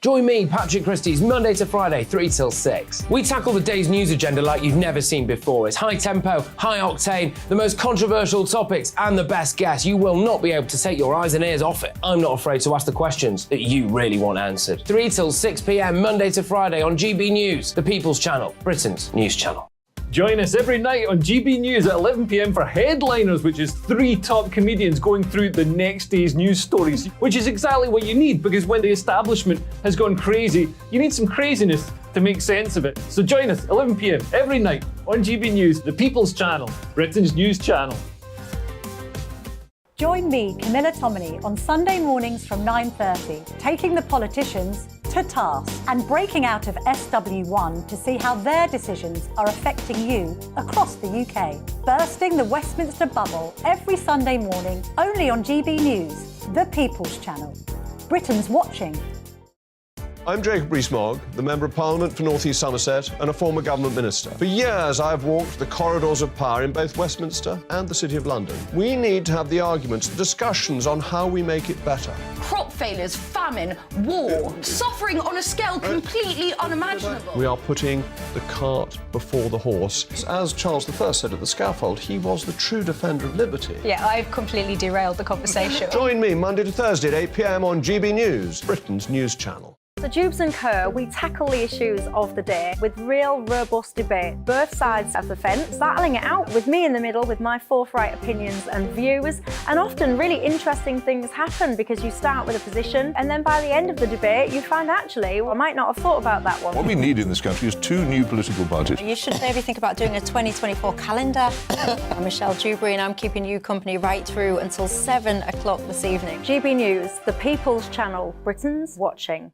Speaker 1: Join me, Patrick Christys, Monday to Friday, 3 till 6. We tackle the day's news agenda like you've never seen before. It's high tempo, high octane, the most controversial topics, and the best guests. You will not be able to take your eyes and ears off it. I'm not afraid to ask the questions that you really want answered. 3 till 6 p.m, Monday to Friday on GB News, The People's Channel, Britain's news channel.
Speaker 19: Join us every night on GB News at 11 p.m. for Headliners, which is 3 top comedians going through the next day's news stories, which is exactly what you need, because when the establishment has gone crazy, you need some craziness to make sense of it. So join us 11 p.m. every night on GB News, The People's Channel, Britain's news channel.
Speaker 10: Join me, Camilla Tominey, on Sunday mornings from 9:30, taking the politicians to task and breaking out of SW1 to see how their decisions are affecting you across the UK. Bursting the Westminster bubble every Sunday morning, only on GB News, The People's Channel. Britain's watching.
Speaker 11: I'm Jacob Rees-Mogg, the Member of Parliament for North East Somerset and a former government minister. For years, I've walked the corridors of power in both Westminster and the City of London. We need to have the arguments, the discussions on how we make it better.
Speaker 18: Crop failures, famine, war, suffering on a scale completely unimaginable.
Speaker 11: We are putting the cart before the horse. As Charles I said at the scaffold, he was the true defender of liberty.
Speaker 10: Yeah, I've completely derailed the conversation.
Speaker 11: Join me Monday to Thursday at 8 p.m. on GB News, Britain's news channel.
Speaker 10: So Jubes & Co, we tackle the issues of the day with real, robust debate, both sides of the fence, battling it out with me in the middle with my forthright opinions and views. And often really interesting things happen because you start with a position and then by the end of the debate you find actually, well, I might not have thought about that one.
Speaker 28: What we need in this country is 2 new political parties.
Speaker 10: You should maybe think about doing a 2024 calendar. I'm Michelle Dewberry and I'm keeping you company right through until 7 o'clock this evening. GB News, The People's Channel, Britain's watching.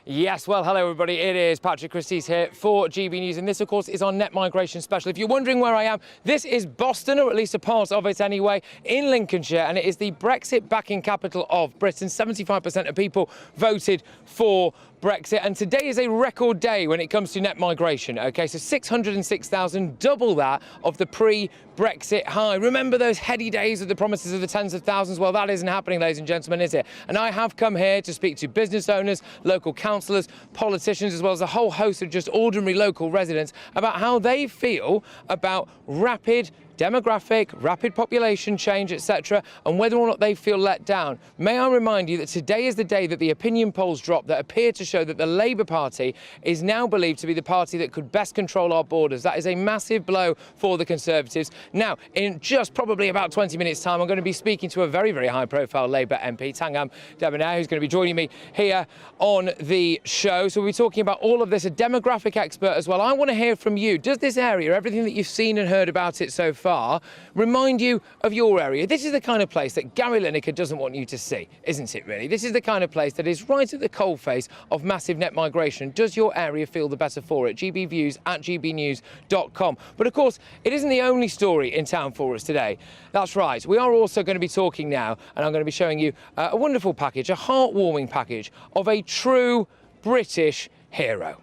Speaker 1: Yes, well, hello everybody. It is Patrick Christys here for GB News, and this, of course, is our net migration special. If you're wondering where I am, this is Boston, or at least a part of it anyway, in Lincolnshire, and it is the Brexit backing capital of Britain. 75% of people voted for Brexit, and today is a record day when it comes to net migration. Okay, so 606,000, double that of the pre-Brexit high. Remember those heady days of the promises of the tens of thousands? Well, that isn't happening, ladies and gentlemen, is it? And I have come here to speak to business owners, local councillors, politicians, as well as a whole host of just ordinary local residents about how they feel about rapid demographic, rapid population change, etc., and whether or not they feel let down. May I remind you that today is the day that the opinion polls dropped that appear to show that the Labour Party is now believed to be the party that could best control our borders. That is a massive blow for the Conservatives. Now, in just probably about 20 minutes' time, I'm going to be speaking to a very, very high-profile Labour MP, Tangam Debonair, who's going to be joining me here on the show. So we'll be talking about all of this, a demographic expert as well. I want to hear from you. Does this area, everything that you've seen and heard about it so far, remind you of your area? This is the kind of place that Gary Lineker doesn't want you to see, isn't it really? This is the kind of place that is right at the coalface of massive net migration. Does your area feel the better for it? GBviews at gbnews.com. But of course, it isn't the only story in town for us today. That's right. We are also going to be talking now, and I'm going to be showing you a wonderful package, a heartwarming package of a true British hero.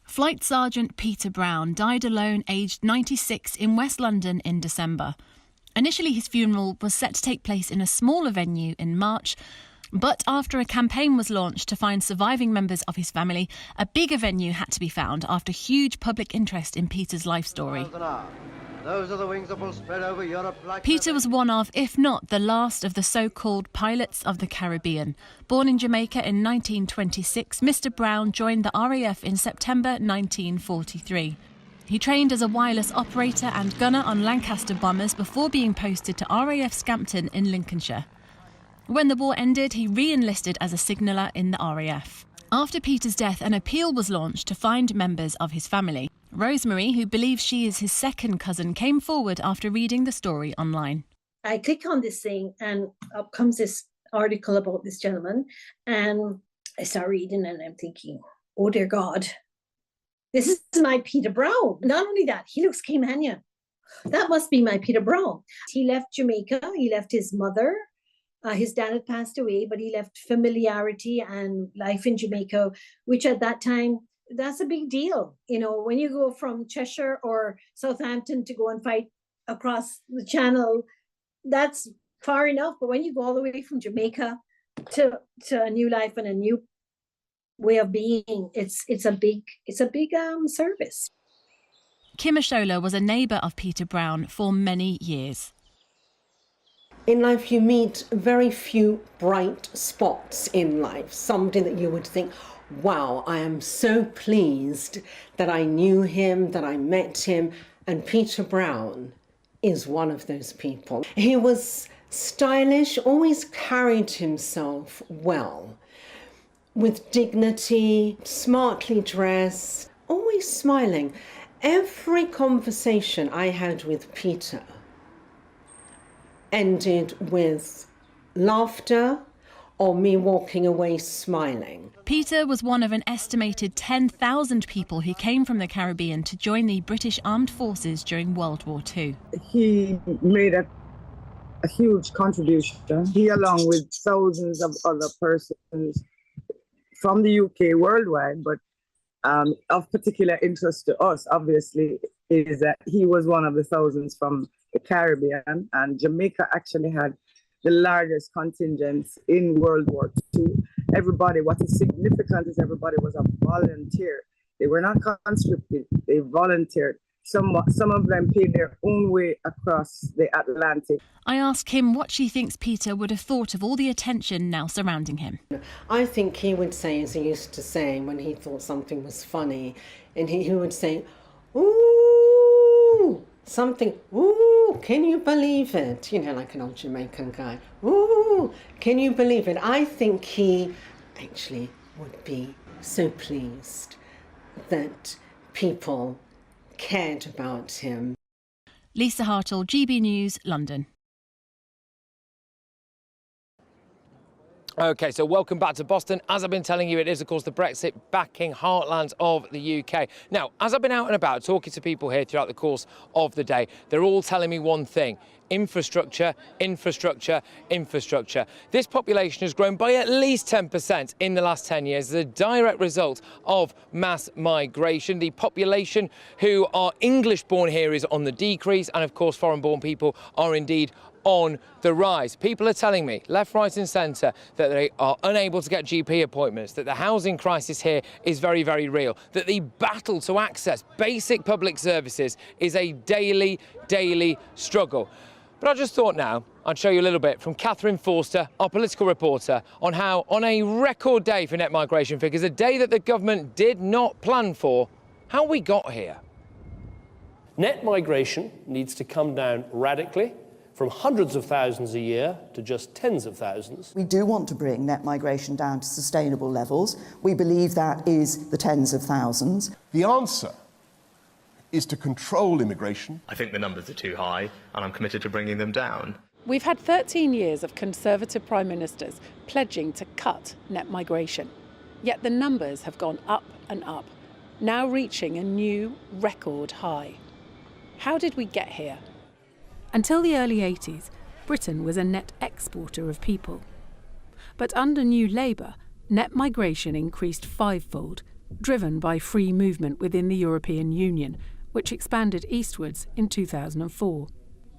Speaker 29: Flight Sergeant Peter Brown died alone, aged 96, in West London in December. Initially, his funeral was set to take place in a smaller venue in March, but after a campaign was launched to find surviving members of his family, a bigger venue had to be found after huge public interest in Peter's life story.
Speaker 3: Those are the wings that will spread over Europe like...
Speaker 29: Peter was one of, if not the last of the so-called pilots of the Caribbean. Born in Jamaica in 1926, Mr. Brown joined the RAF in September 1943. He trained as a wireless operator and gunner on Lancaster bombers before being posted to RAF Scampton in Lincolnshire. When the war ended, he re-enlisted as a signaller in the RAF. After Peter's death, an appeal was launched to find members of his family. Rosemary, who believes she is his second cousin, came forward after reading the story online.
Speaker 4: I click on this thing and up comes this article about this gentleman, and I start reading and I'm thinking, oh dear God, this is my Peter Brown. Not only that, he looks Caymanian. That must be my Peter Brown. He left Jamaica, he left his mother. His dad had passed away, but he left familiarity and life in Jamaica, which at that time, that's a big deal. You know, when you go from Cheshire or Southampton to go and fight across the channel, that's far enough. But when you go all the way from Jamaica to a new life and a new way of being, it's a big service.
Speaker 29: Kim Ashola was a neighbour of Peter Brown for many years.
Speaker 5: In life, you meet very few bright spots in life. Somebody that you would think, wow, I am so pleased that I knew him, that I met him. And Peter Brown is one of those people. He was stylish, always carried himself well, with dignity, smartly dressed, always smiling. Every conversation I had with Peter ended with laughter or me walking away smiling.
Speaker 29: Peter was one of an estimated 10,000 people who came from the Caribbean to join the British Armed Forces during World War II.
Speaker 20: He made a huge contribution. He, along with thousands of other persons from the UK worldwide, but of particular interest to us, obviously, is that he was one of the thousands from the Caribbean, and Jamaica actually had the largest contingents in World War II. Everybody, what is significant is everybody was a volunteer. They were not conscripted, they volunteered. Some of them paid their own way across the Atlantic.
Speaker 29: I asked Kim what she thinks Peter would have thought of all the attention now surrounding him.
Speaker 5: I think he would say, as he used to say when he thought something was funny, and he would say, ooh, something, ooh, can you believe it? You know, like an old Jamaican guy. Ooh, can you believe it? I think he actually would be so pleased that people cared about him.
Speaker 29: Lisa Hartle, GB News, London.
Speaker 1: OK, so welcome back to Boston. As I've been telling you, it is, of course, the Brexit-backing heartland of the UK. Now, as I've been out and about talking to people here throughout the course of the day, they're all telling me one thing: infrastructure, infrastructure, infrastructure. This population has grown by at least 10% in the last 10 years as a direct result of mass migration. The population who are English-born here is on the decrease, and, of course, foreign-born people are indeed on the rise. People are telling me, left, right and centre, that they are unable to get GP appointments, that the housing crisis here is very, very real, that the battle to access basic public services is a daily struggle. But I just thought now I'd show you a little bit from Catherine Forster, our political reporter, on how, on a record day for net migration figures, a day that the government did not plan for, how we got here.
Speaker 21: Net migration needs to come down radically, from hundreds of thousands a year to just tens of thousands.
Speaker 22: We do want to bring net migration down to sustainable levels. We believe that is the tens of thousands.
Speaker 28: The answer is to control immigration.
Speaker 23: I think the numbers are too high, and I'm committed to bringing them down.
Speaker 24: We've had 13 years of Conservative Prime Ministers pledging to cut net migration. Yet the numbers have gone up and up, now reaching a new record high. How did we get here?
Speaker 25: Until the early 80s, Britain was a net exporter of people. But under New Labour, net migration increased fivefold, driven by free movement within the European Union, which expanded eastwards in 2004.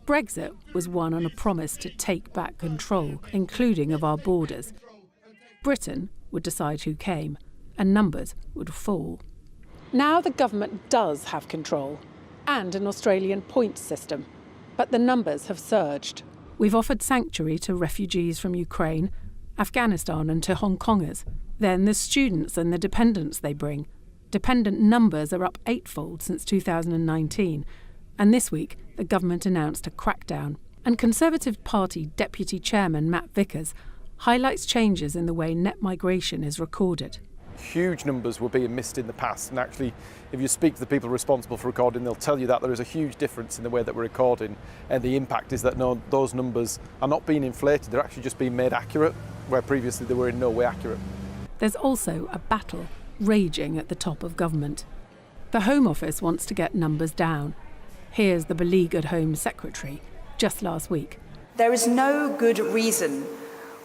Speaker 25: Brexit was won on a promise to take back control, including of our borders. Britain would decide who came, and numbers would fall.
Speaker 24: Now the government does have control. and an Australian points system. But the numbers have surged.
Speaker 25: We've offered sanctuary to refugees from Ukraine, Afghanistan and to Hong Kongers. Then there's students and the dependents they bring. Dependent numbers are up 8-fold since 2019. And this week, the government announced a crackdown. And Conservative Party Deputy Chairman Matt Vickers highlights changes in the way net migration is recorded.
Speaker 2: Huge numbers were being missed in the past, and actually if you speak to the people responsible for recording, they'll tell you that there is a huge difference in the way that we're recording, and the impact is that those numbers are not being inflated, they're actually just being made accurate, where previously they were in no way accurate.
Speaker 25: There's also a battle raging at the top of government. The Home Office wants to get numbers down. Here's the beleaguered Home Secretary just last week.
Speaker 6: There is no good reason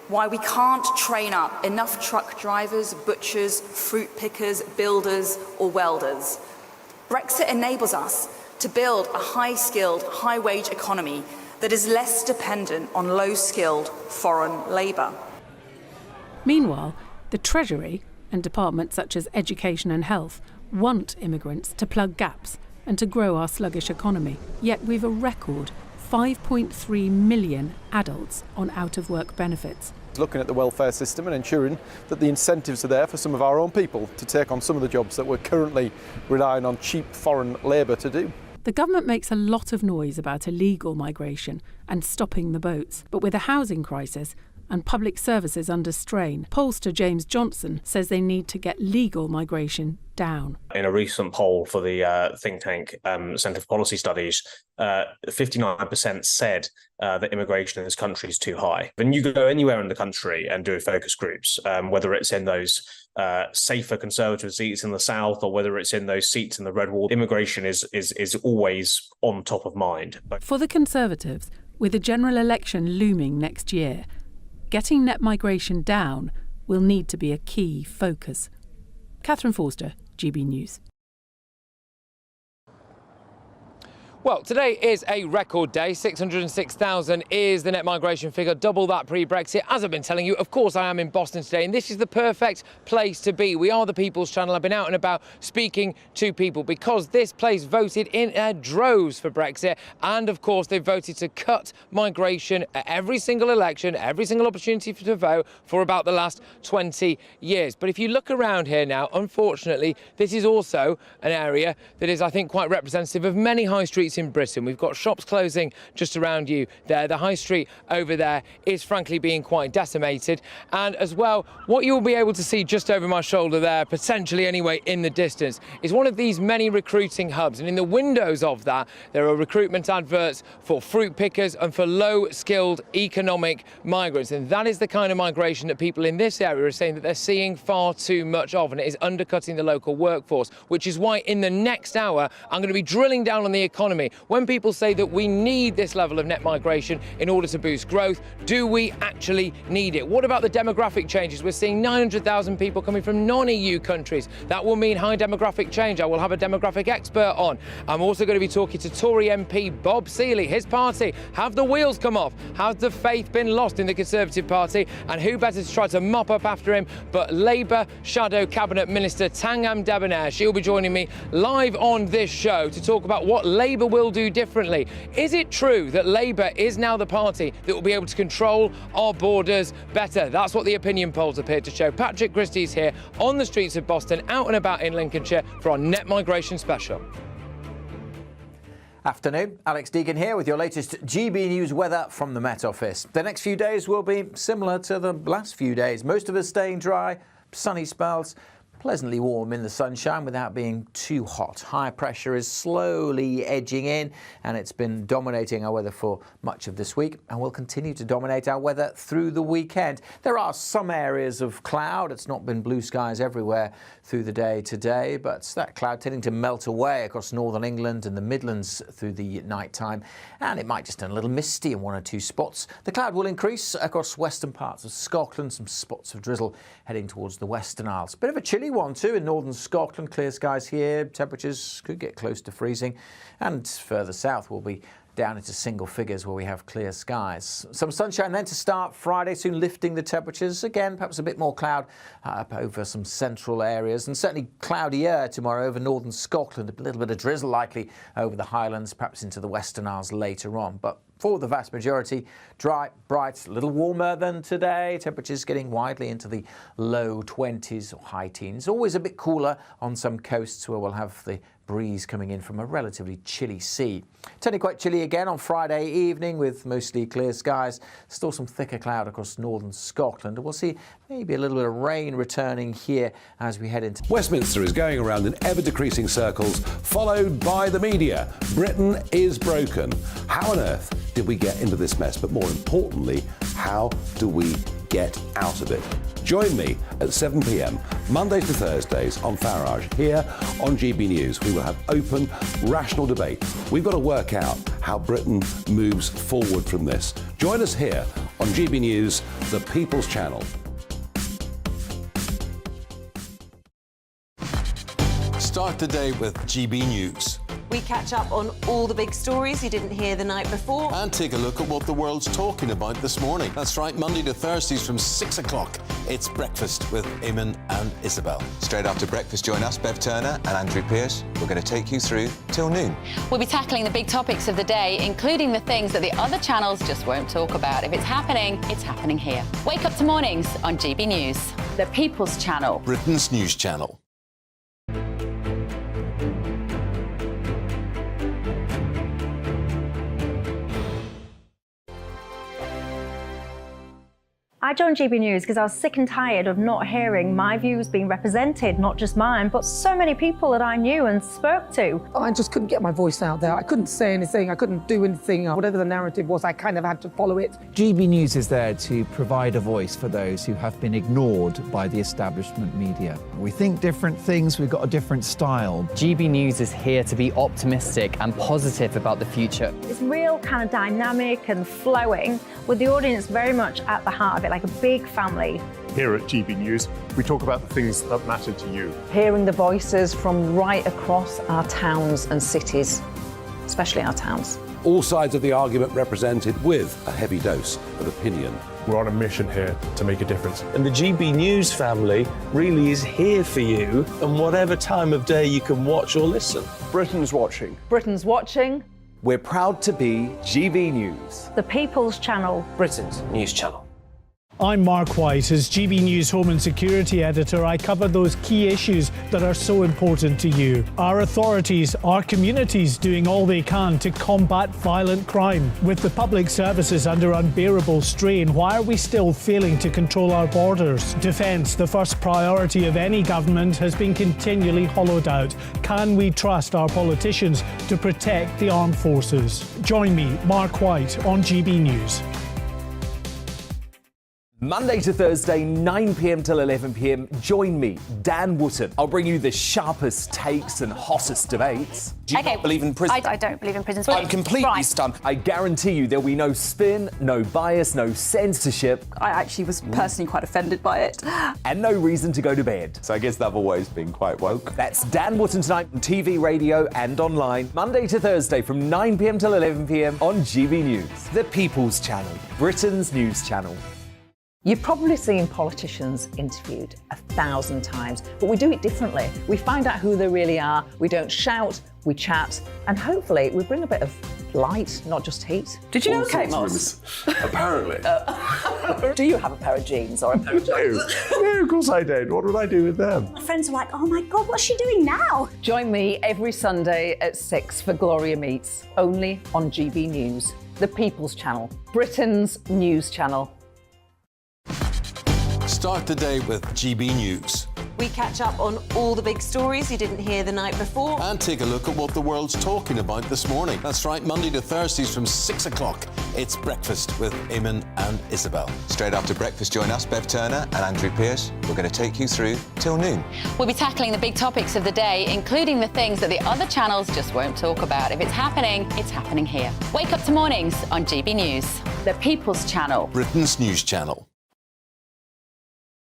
Speaker 6: why we can't train up enough truck drivers, butchers, fruit pickers, builders or welders. Brexit enables us to build a high-skilled, high-wage economy that is less dependent on low-skilled foreign labour.
Speaker 25: Meanwhile, the Treasury and departments such as Education and Health want immigrants to plug gaps and to grow our sluggish economy. Yet we've a record 5.3 million adults on out-of-work benefits.
Speaker 2: Looking at the welfare system and ensuring that the incentives are there for some of our own people to take on some of the jobs that we're currently relying on cheap foreign labour to do.
Speaker 25: The government makes a lot of noise about illegal migration and stopping the boats, but with a housing crisis and public services under strain, pollster James Johnson says they need to get legal migration down.
Speaker 7: In a recent poll for the think tank Centre for Policy Studies, 59% said that immigration in this country is too high. When you go anywhere in the country and do focus groups, whether it's in those safer Conservative seats in the south or whether it's in those seats in the red wall, immigration is always on top of mind.
Speaker 25: For the Conservatives, with the general election looming next year, getting net migration down will need to be a key focus. Catherine Forster, GB News.
Speaker 1: Well, today is a record day. 606,000 is the net migration figure, double that pre-Brexit. As I've been telling you, of course, I am in Boston today, and this is the perfect place to be. We are the People's Channel. I've been out and about speaking to people because this place voted in droves for Brexit, and of course, they've voted to cut migration at every single election, every single opportunity to vote for about the last 20 years. But if you look around here now, unfortunately, this is also an area that is, I think, quite representative of many high streets in Britain. We've got shops closing just around you there. The high street over there is frankly being quite decimated. And as well, what you'll be able to see just over my shoulder there, potentially anyway in the distance, is one of these many recruiting hubs. And in the windows of that, there are recruitment adverts for fruit pickers and for low-skilled economic migrants. And that is the kind of migration that people in this area are saying that they're seeing far too much of, and it is undercutting the local workforce, which is why in the next hour, I'm going to be drilling down on the economy. When people say that we need this level of net migration in order to boost growth, do we actually need it? What about the demographic changes? We're seeing 900,000 people coming from non-EU countries. That will mean high demographic change. I will have a demographic expert on. I'm also going to be talking to Tory MP Bob Seeley. His party, have the wheels come off? Has the faith been lost in the Conservative Party? And who better to try to mop up after him but Labour Shadow Cabinet Minister Tangam Debonair. She'll be joining me live on this show to talk about what Labour will do differently. Is it true that Labour is now the party that will be able to control our borders better? That's what the opinion polls appear to show. Patrick Christys here on the streets of Boston, out and about in Lincolnshire for our net migration special.
Speaker 9: Afternoon, Alex Deegan here with your latest GB News weather from the Met Office. The next few days will be similar to the last few days. Most of us staying dry, sunny spells, pleasantly warm in the sunshine without being too hot. High pressure is slowly edging in, and it's been dominating our weather for much of this week and will continue to dominate our weather through the weekend. There are some areas of cloud. It's not been blue skies everywhere through the day today, but that cloud tending to melt away across northern England and the Midlands through the night time, and it might just turn a little misty in one or two spots. The cloud will increase across western parts of Scotland, some spots of drizzle heading towards the Western Isles. Bit of a chilly one too in northern Scotland. Clear skies here. Temperatures could get close to freezing, and further south will be down into single figures where we have clear skies. Some sunshine then to start Friday, soon lifting the temperatures. Again, perhaps a bit more cloud up over some central areas, and certainly cloudier tomorrow over northern Scotland. A little bit of drizzle likely over the Highlands, perhaps into the Western Isles later on. But for the vast majority, dry, bright, a little warmer than today. Temperatures getting widely into the low 20s or high teens. Always a bit cooler on some coasts where we'll have the breeze coming in from a relatively chilly sea. Turning quite chilly again on Friday evening with mostly clear skies. Still some thicker cloud across northern Scotland. We'll see maybe a little bit of rain returning here as we head into...
Speaker 8: Westminster is going around in ever-decreasing circles, followed by the media. Britain is broken. How on earth did we get into this mess? But more importantly, how do we get out of it? Join me at 7 p.m, Mondays to Thursdays on Farage, here on GB News. We will have open, rational debate. We've got to work out how Britain moves forward from this. Join us here on GB News, the People's Channel.
Speaker 12: Start the day with GB News.
Speaker 13: We catch up on all the big stories you didn't hear the night before.
Speaker 12: And take a look at what the world's talking about this morning. That's right, Monday to Thursdays from 6 o'clock. It's Breakfast with Eamon and Isabel.
Speaker 14: Straight after breakfast, join us, Bev Turner and Andrew Pearce. We're going to take you through till noon.
Speaker 15: We'll be tackling the big topics of the day, including the things that the other channels just won't talk about. If it's happening here. Wake up to mornings on GB News, the People's Channel.
Speaker 12: Britain's news channel.
Speaker 16: I joined GB News because I was sick and tired of not hearing my views being represented, not just mine, but so many people that I knew and spoke to.
Speaker 17: I just couldn't get my voice out there. I couldn't say anything, I couldn't do anything. Whatever the narrative was, I kind of had to follow it.
Speaker 26: GB News is there to provide a voice for those who have been ignored by the establishment media. We think different things, we've got a different style.
Speaker 27: GB News is here to be optimistic and positive about the future.
Speaker 16: It's real kind of dynamic and flowing, with the audience very much at the heart of it, like a big family.
Speaker 30: Here at GB News, we talk about the things that matter to you.
Speaker 31: Hearing the voices from right across our towns and cities, especially our towns.
Speaker 8: All sides of the argument represented with a heavy dose of opinion.
Speaker 30: We're on a mission here to make a difference.
Speaker 32: And the GB News family really is here for you, and whatever time of day you can watch or listen.
Speaker 30: Britain's watching.
Speaker 31: Britain's watching.
Speaker 33: We're proud to be GB News,
Speaker 16: the People's Channel.
Speaker 33: Britain's news channel.
Speaker 34: I'm Mark White. As GB News Home and Security Editor, I cover those key issues that are so important to you. Our authorities, our communities doing all they can to combat violent crime. With the public services under unbearable strain, why are we still failing to control our borders? Defence, the first priority of any government, has been continually hollowed out. Can we trust our politicians to protect the armed forces? Join me, Mark White, on GB News.
Speaker 33: Monday to Thursday, 9 p.m. till 11 p.m. Join me, Dan Wootton. I'll bring you the sharpest takes and hottest debates. Do you not believe in prison?
Speaker 16: I don't believe in prison.
Speaker 33: I'm completely stunned. I guarantee you there'll be no spin, no bias, no censorship.
Speaker 6: I actually was personally quite offended by it.
Speaker 33: And no reason to go to bed.
Speaker 35: So I guess they've always been quite woke.
Speaker 33: That's Dan Wootton tonight on TV, radio and online. Monday to Thursday from 9 p.m. till 11 p.m. on GB News. The People's Channel, Britain's news channel.
Speaker 31: You've probably seen politicians interviewed 1,000 times, but we do it differently. We find out who they really are, we don't shout, we chat, and hopefully we bring a bit of light, not just heat.
Speaker 6: Did you know Kate Moss?
Speaker 35: Apparently.
Speaker 31: Do you have a pair of jeans or a pair of jeans?
Speaker 30: No, of course I don't. What would I do with them?
Speaker 36: My friends are like, oh my God, what's she doing now?
Speaker 31: Join me every Sunday at 6 for Gloria Meets, only on GB News, the People's Channel, Britain's news channel.
Speaker 12: Start the day with GB News.
Speaker 13: We catch up on all the big stories you didn't hear the night before.
Speaker 12: And take a look at what the world's talking about this morning. That's right, Monday to Thursdays from 6 o'clock. It's Breakfast with Eamon and Isabel.
Speaker 14: Straight after breakfast, join us, Bev Turner and Andrew Pearce. We're going to take you through till noon.
Speaker 15: We'll be tackling the big topics of the day, including the things that the other channels just won't talk about. If it's happening here. Wake up to mornings on GB News, the People's Channel.
Speaker 12: Britain's news channel.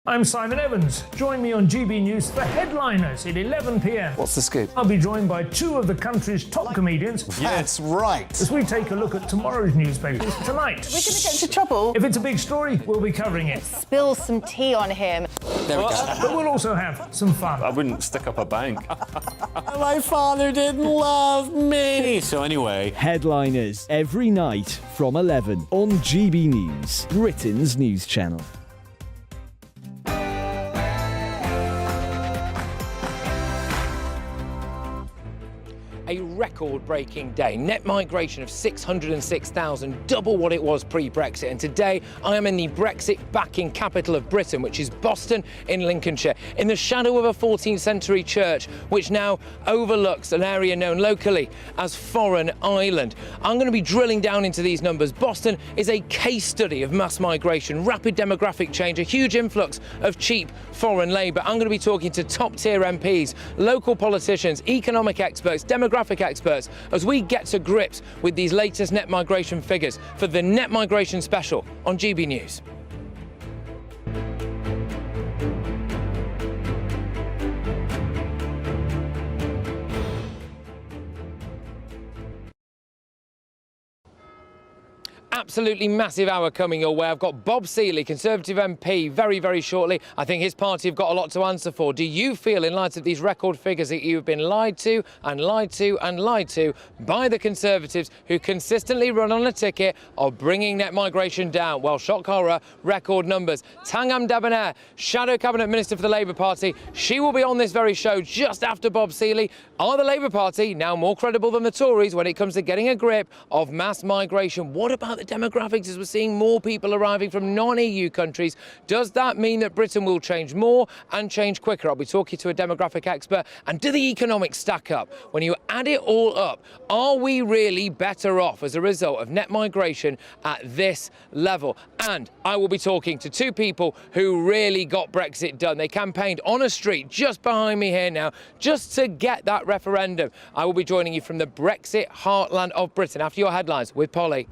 Speaker 34: I'm Simon Evans. Join me on GB News for Headliners at 11 p.m.
Speaker 14: What's the scoop?
Speaker 34: I'll be joined by two of the country's top comedians.
Speaker 12: That's right.
Speaker 34: As we take a look at tomorrow's newspapers tonight.
Speaker 13: We're going to get into trouble.
Speaker 34: If it's a big story, we'll be covering it.
Speaker 15: Spill some tea on him.
Speaker 12: There we go.
Speaker 34: But we'll also have some fun.
Speaker 30: I wouldn't stick up a bank.
Speaker 12: My father didn't love me. So anyway.
Speaker 2: Headliners every night from 11 on GB News, Britain's news channel.
Speaker 1: A record-breaking day. Net migration of 606,000, double what it was pre-Brexit. And today, I am in the Brexit-backing capital of Britain, which is Boston in Lincolnshire, in the shadow of a 14th century church, which now overlooks an area known locally as Foreign Island. I'm going to be drilling down into these numbers. Boston is a case study of mass migration, rapid demographic change, a huge influx of cheap foreign labour. I'm going to be talking to top-tier MPs, local politicians, economic experts, demographic experts, as we get to grips with these latest net migration figures for the Net Migration Special on GB News. Absolutely massive hour coming your way. I've got Bob Seeley, Conservative MP, very, very shortly. I think his party have got a lot to answer for. Do you feel, in light of these record figures, that you've been lied to and lied to and lied to by the Conservatives, who consistently run on a ticket of bringing net migration down? Well, shock horror, record numbers. Tangam Debonair, Shadow Cabinet Minister for the Labour Party, she will be on this very show just after Bob Seeley. Are the Labour Party now more credible than the Tories when it comes to getting a grip of mass migration? What about the demographics, as we're seeing more people arriving from non-EU countries? Does that mean that Britain will change more and change quicker? I'll be talking to a demographic expert. And do the economics stack up? When you add it all up, are we really better off as a result of net migration at this level? And I will be talking to two people who really got Brexit done. They campaigned on a street just behind me here now, just to get that referendum. I will be joining you from the Brexit heartland of Britain after your headlines with Polly.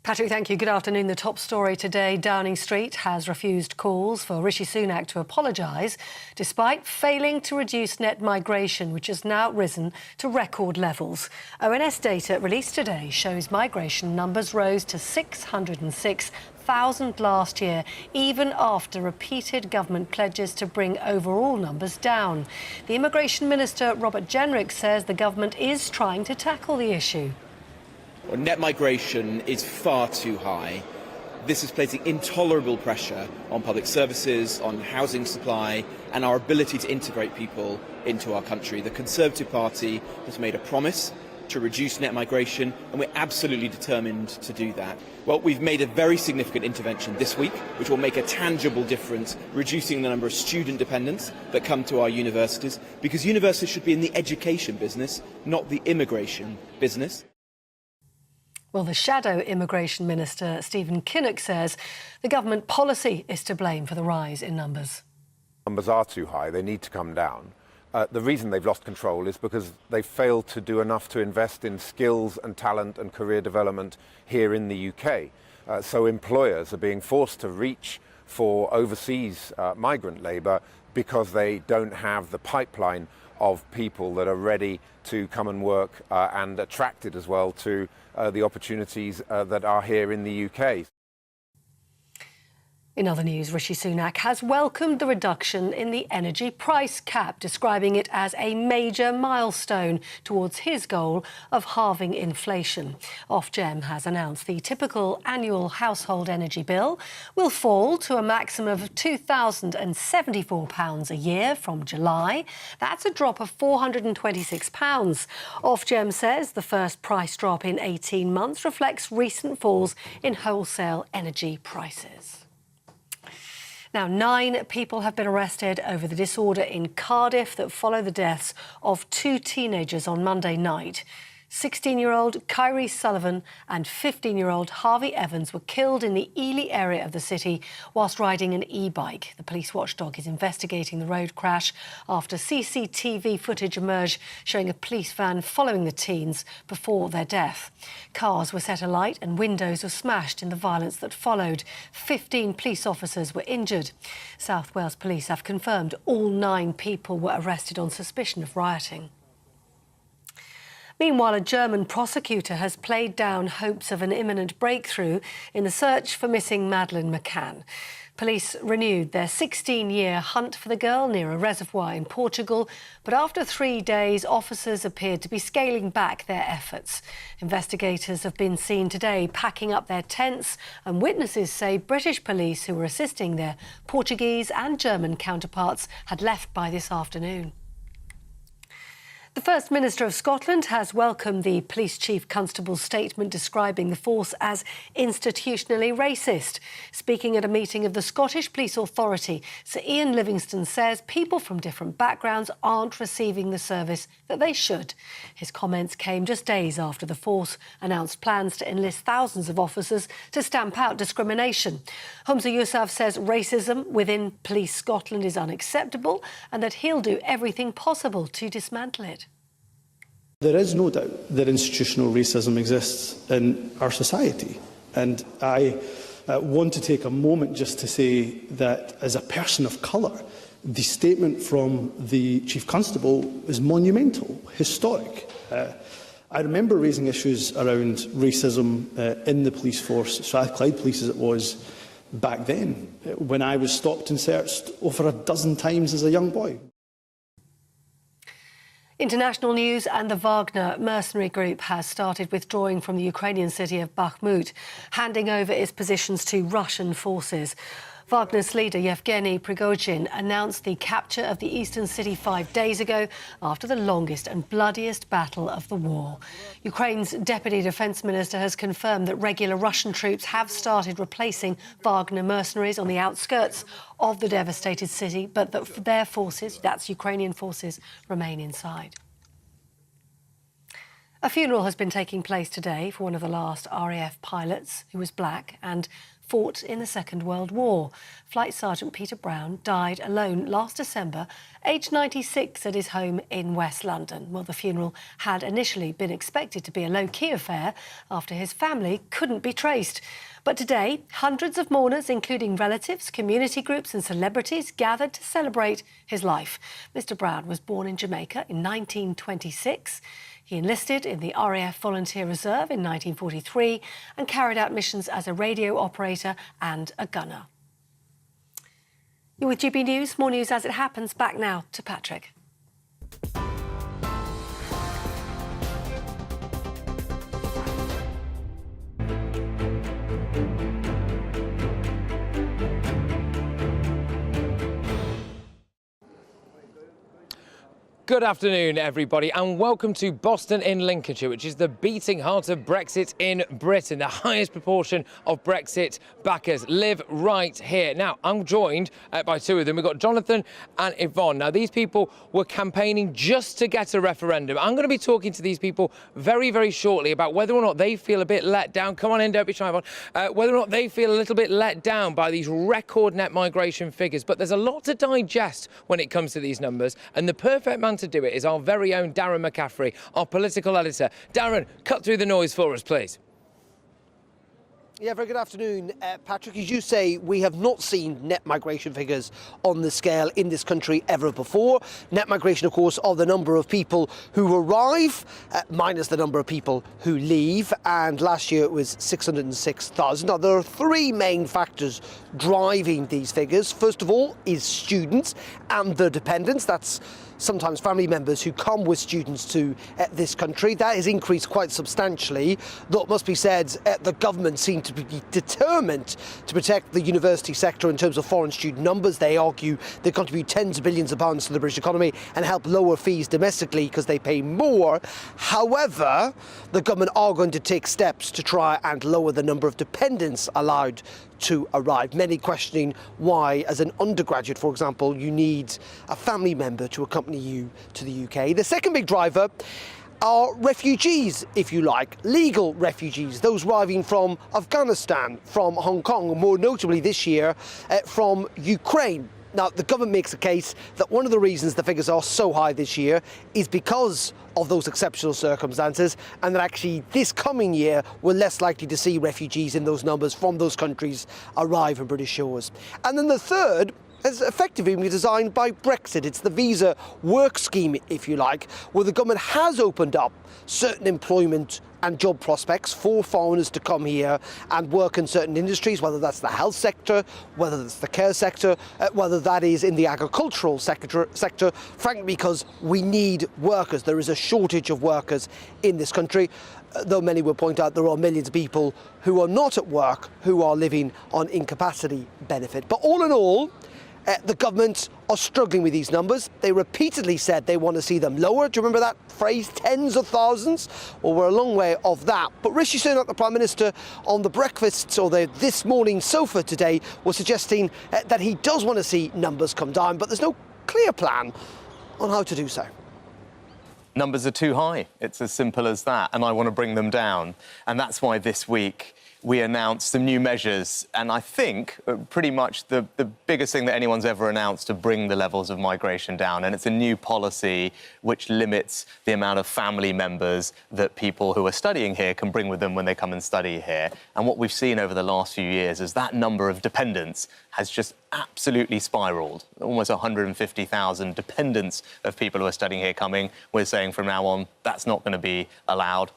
Speaker 3: Patrick, thank you. Good afternoon. The top story today, Downing Street has refused calls for Rishi Sunak to apologise, despite failing to reduce net migration, which has now risen to record levels. ONS data released today shows migration numbers rose to 606,000 last year, even after repeated government pledges to bring overall numbers down. The Immigration Minister, Robert Jenrick, says the government is trying to tackle the issue.
Speaker 4: Well, net migration is far too high. This is placing intolerable pressure on public services, on housing supply, and our ability to integrate people into our country. The Conservative Party has made a promise to reduce net migration, and we're absolutely determined to do that. Well, we've made a very significant intervention this week, which will make a tangible difference, reducing the number of student dependents that come to our universities, because universities should be in the education business, not the immigration business.
Speaker 3: Well, the Shadow Immigration Minister, Stephen Kinnock, says the government policy is to blame for the rise in numbers.
Speaker 5: Numbers are too high. They need to come down. The reason they've lost control is because they've failed to do enough to invest in skills and talent and career development here in the UK. So employers are being forced to reach for overseas migrant labour because they don't have the pipeline of people that are ready to come and work and attracted as well to the opportunities that are here in the UK.
Speaker 3: In other news, Rishi Sunak has welcomed the reduction in the energy price cap, describing it as a major milestone towards his goal of halving inflation. Ofgem has announced the typical annual household energy bill will fall to a maximum of £2,074 a year from July. That's a drop of £426. Ofgem says the first price drop in 18 months reflects recent falls in wholesale energy prices. Now, 9 people have been arrested over the disorder in Cardiff that followed the deaths of 2 teenagers on Monday night. 16-year-old Kyrie Sullivan and 15-year-old Harvey Evans were killed in the Ely area of the city whilst riding an e-bike. The police watchdog is investigating the road crash after CCTV footage emerged showing a police van following the teens before their death. Cars were set alight and windows were smashed in the violence that followed. 15 police officers were injured. South Wales Police have confirmed all 9 people were arrested on suspicion of rioting. Meanwhile, a German prosecutor has played down hopes of an imminent breakthrough in the search for missing Madeleine McCann. Police renewed their 16-year hunt for the girl near a reservoir in Portugal, but after 3 days, officers appeared to be scaling back their efforts. Investigators have been seen today packing up their tents, and witnesses say British police who were assisting their Portuguese and German counterparts had left by this afternoon. The First Minister of Scotland has welcomed the Police Chief Constable's statement describing the force as institutionally racist. Speaking at a meeting of the Scottish Police Authority, Sir Ian Livingstone says people from different backgrounds aren't receiving the service that they should. His comments came just days after the force announced plans to enlist thousands of officers to stamp out discrimination. Humza Yousaf says racism within Police Scotland is unacceptable and that he'll do everything possible to dismantle it.
Speaker 7: There is no doubt that institutional racism exists in our society, and I want to take a moment just to say that as a person of colour, the statement from the Chief Constable is monumental, historic. I remember raising issues around racism in the police force, Strathclyde Police as it was back then, when I was stopped and searched over a dozen times as a young boy.
Speaker 3: International news, and the Wagner mercenary group has started withdrawing from the Ukrainian city of Bakhmut, handing over its positions to Russian forces. Wagner's leader, Yevgeny Prigozhin, announced the capture of the eastern city 5 days ago after the longest and bloodiest battle of the war. Ukraine's Deputy Defence Minister has confirmed that regular Russian troops have started replacing Wagner mercenaries on the outskirts of the devastated city, but that their forces, that's Ukrainian forces, remain inside. A funeral has been taking place today for one of the last RAF pilots who was black and fought in the Second World War. Flight Sergeant Peter Brown died alone last December, aged 96, at his home in West London. Well, the funeral had initially been expected to be a low-key affair after his family couldn't be traced. But today, hundreds of mourners, including relatives, community groups and celebrities, gathered to celebrate his life. Mr. Brown was born in Jamaica in 1926. He enlisted in the RAF Volunteer Reserve in 1943 and carried out missions as a radio operator and a gunner. You're with GB News. More news as it happens. Back now to Patrick.
Speaker 1: Good afternoon, everybody, and welcome to Boston in Lincolnshire, which is the beating heart of Brexit in Britain. The highest proportion of Brexit backers live right here. Now, I'm joined by 2 of them. We've got Jonathan and Yvonne. Now, these people were campaigning just to get a referendum. I'm going to be talking to these people very, very shortly about whether or not they feel a bit let down. Come on in, don't be shy, Yvonne. Whether or not they feel a little bit let down by these record net migration figures. But there's a lot to digest when it comes to these numbers, and the perfect man to do it is our very own Darren McCaffrey, our political editor. Darren, cut through the noise for us, please.
Speaker 9: Yeah, very good afternoon, Patrick. As you say, we have not seen net migration figures on the scale in this country ever before. Net migration, of course, are the number of people who arrive minus the number of people who leave. And last year it was 606,000. Now, there are 3 main factors driving these figures. First of all is students and their dependents. That's sometimes family members who come with students to this country. That has increased quite substantially, though it must be said the government seem to be determined to protect the university sector in terms of foreign student numbers. They argue they contribute tens of billions of pounds to the British economy and help lower fees domestically because they pay more. However, the government are going to take steps to try and lower the number of dependents allowed to arrive. Many questioning why, as an undergraduate, for example, you need a family member to accompany you to the UK. The second big driver, are refugees, if you like, legal refugees, those arriving from Afghanistan, from Hong Kong, and more notably this year from Ukraine. Now, the government makes a case that one of the reasons the figures are so high this year is because of those exceptional circumstances, and that actually this coming year we're less likely to see refugees in those numbers from those countries arrive on British shores. And then the third has effectively been designed by Brexit. It's the visa work scheme, if you like, where the government has opened up certain employment and job prospects for foreigners to come here and work in certain industries, whether that's the health sector, whether that's the care sector, whether that is in the agricultural sector, frankly, because we need workers. There is a shortage of workers in this country, though many will point out there are millions of people who are not at work, who are living on incapacity benefit. But all in all, the government are struggling with these numbers. They repeatedly said they want to see them lower. Do you remember that phrase, tens of thousands? Well, we're a long way off that. But Rishi Sunak, the Prime Minister, on the breakfast or the This Morning sofa today, was suggesting that he does want to see numbers come down, but there's no clear plan on how to do so.
Speaker 8: Numbers are too high. It's as simple as that, and I want to bring them down. And that's why this week we announced some new measures, and I think pretty much the biggest thing that anyone's ever announced to bring the levels of migration down. And it's a new policy which limits the amount of family members that people who are studying here can bring with them when they come and study here. And what we've seen over the last few years is that number of dependents has just absolutely spiralled. Almost 150,000 dependents of people who are studying here coming. We're saying from now on, that's not going to be allowed.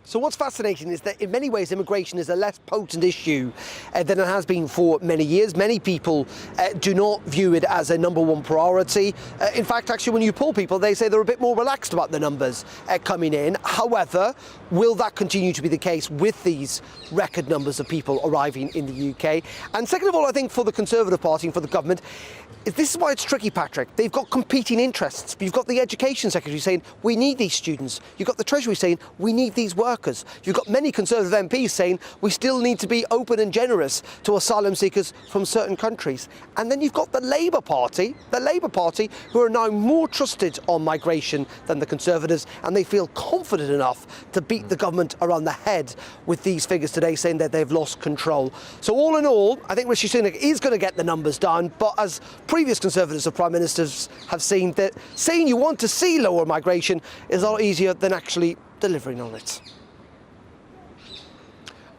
Speaker 9: So what's fascinating is that in many ways immigration is a less potent issue than it has been for many years. Many people do not view it as a number one priority. In fact, actually, when you poll people, they say they're a bit more relaxed about the numbers coming in. However, will that continue to be the case with these record numbers of people arriving in the UK? And second of all, I think for the Conservative Party and for the government, this is why it's tricky, Patrick. They've got competing interests. You've got the Education Secretary saying, we need these students. You've got the Treasury saying, we need these workers. You've got many Conservative MPs saying, we still need to be open and generous to asylum seekers from certain countries. And then you've got the Labour Party, who are now more trusted on migration than the Conservatives, and they feel confident enough to beat the government around the head with these figures today, saying that they've lost control. So all in all, I think Rishi Sunak is going to get the numbers down, but as previous Conservatives or Prime Ministers have seen, that saying you want to see lower migration is a lot easier than actually delivering on it.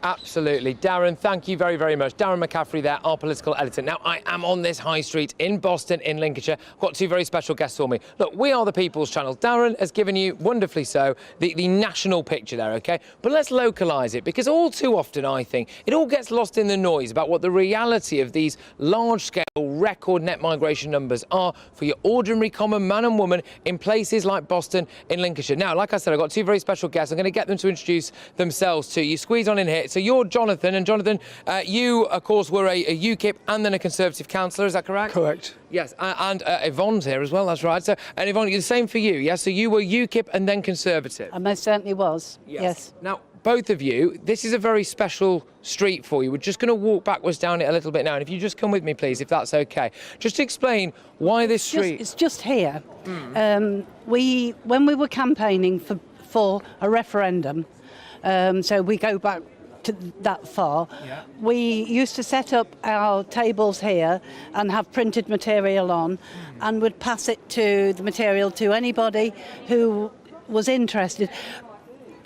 Speaker 1: Absolutely. Darren, thank you very, very much. Darren McCaffrey there, our political editor. Now, I am on this high street in Boston, in Lincolnshire. I've got two very special guests for me. Look, we are the People's Channel. Darren has given you, wonderfully so, the national picture there, OK? But let's localise it, because all too often, I think, it all gets lost in the noise about what the reality of these large-scale record net migration numbers are for your ordinary common man and woman in places like Boston, in Lincolnshire. Now, like I said, I've got two very special guests. I'm going to get them to introduce themselves to you. Squeeze on in here. So you're Jonathan, and Jonathan, you, of course, were a UKIP and then a Conservative councillor, is that correct?
Speaker 10: Correct.
Speaker 1: Yes, and Yvonne's here as well, that's right. So, and Yvonne, the same for you, yes? So you were UKIP and then Conservative?
Speaker 11: I most certainly was, yes.
Speaker 1: Now, both of you, this is a very special street for you. We're just going to walk backwards down it a little bit now, and if you just come with me, please, if that's OK. Just to explain why this street...
Speaker 11: It's just here. When we were campaigning for a referendum, so we go back to that far, we used to set up our tables here and have printed material on, and would pass it to the material to anybody who was interested.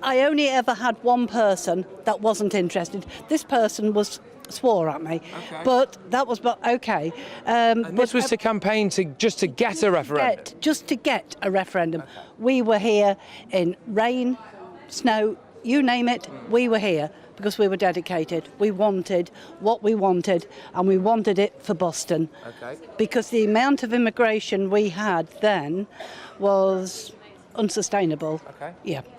Speaker 11: I only ever had one person that wasn't interested. This person swore at me, but that was OK.
Speaker 1: And this was to campaign just to get a referendum?
Speaker 11: Just to get a referendum. We were here in rain, snow, you name it, we were here. Because we were dedicated. We wanted what we wanted, and we wanted it for Boston. Because the amount of immigration we had then was unsustainable.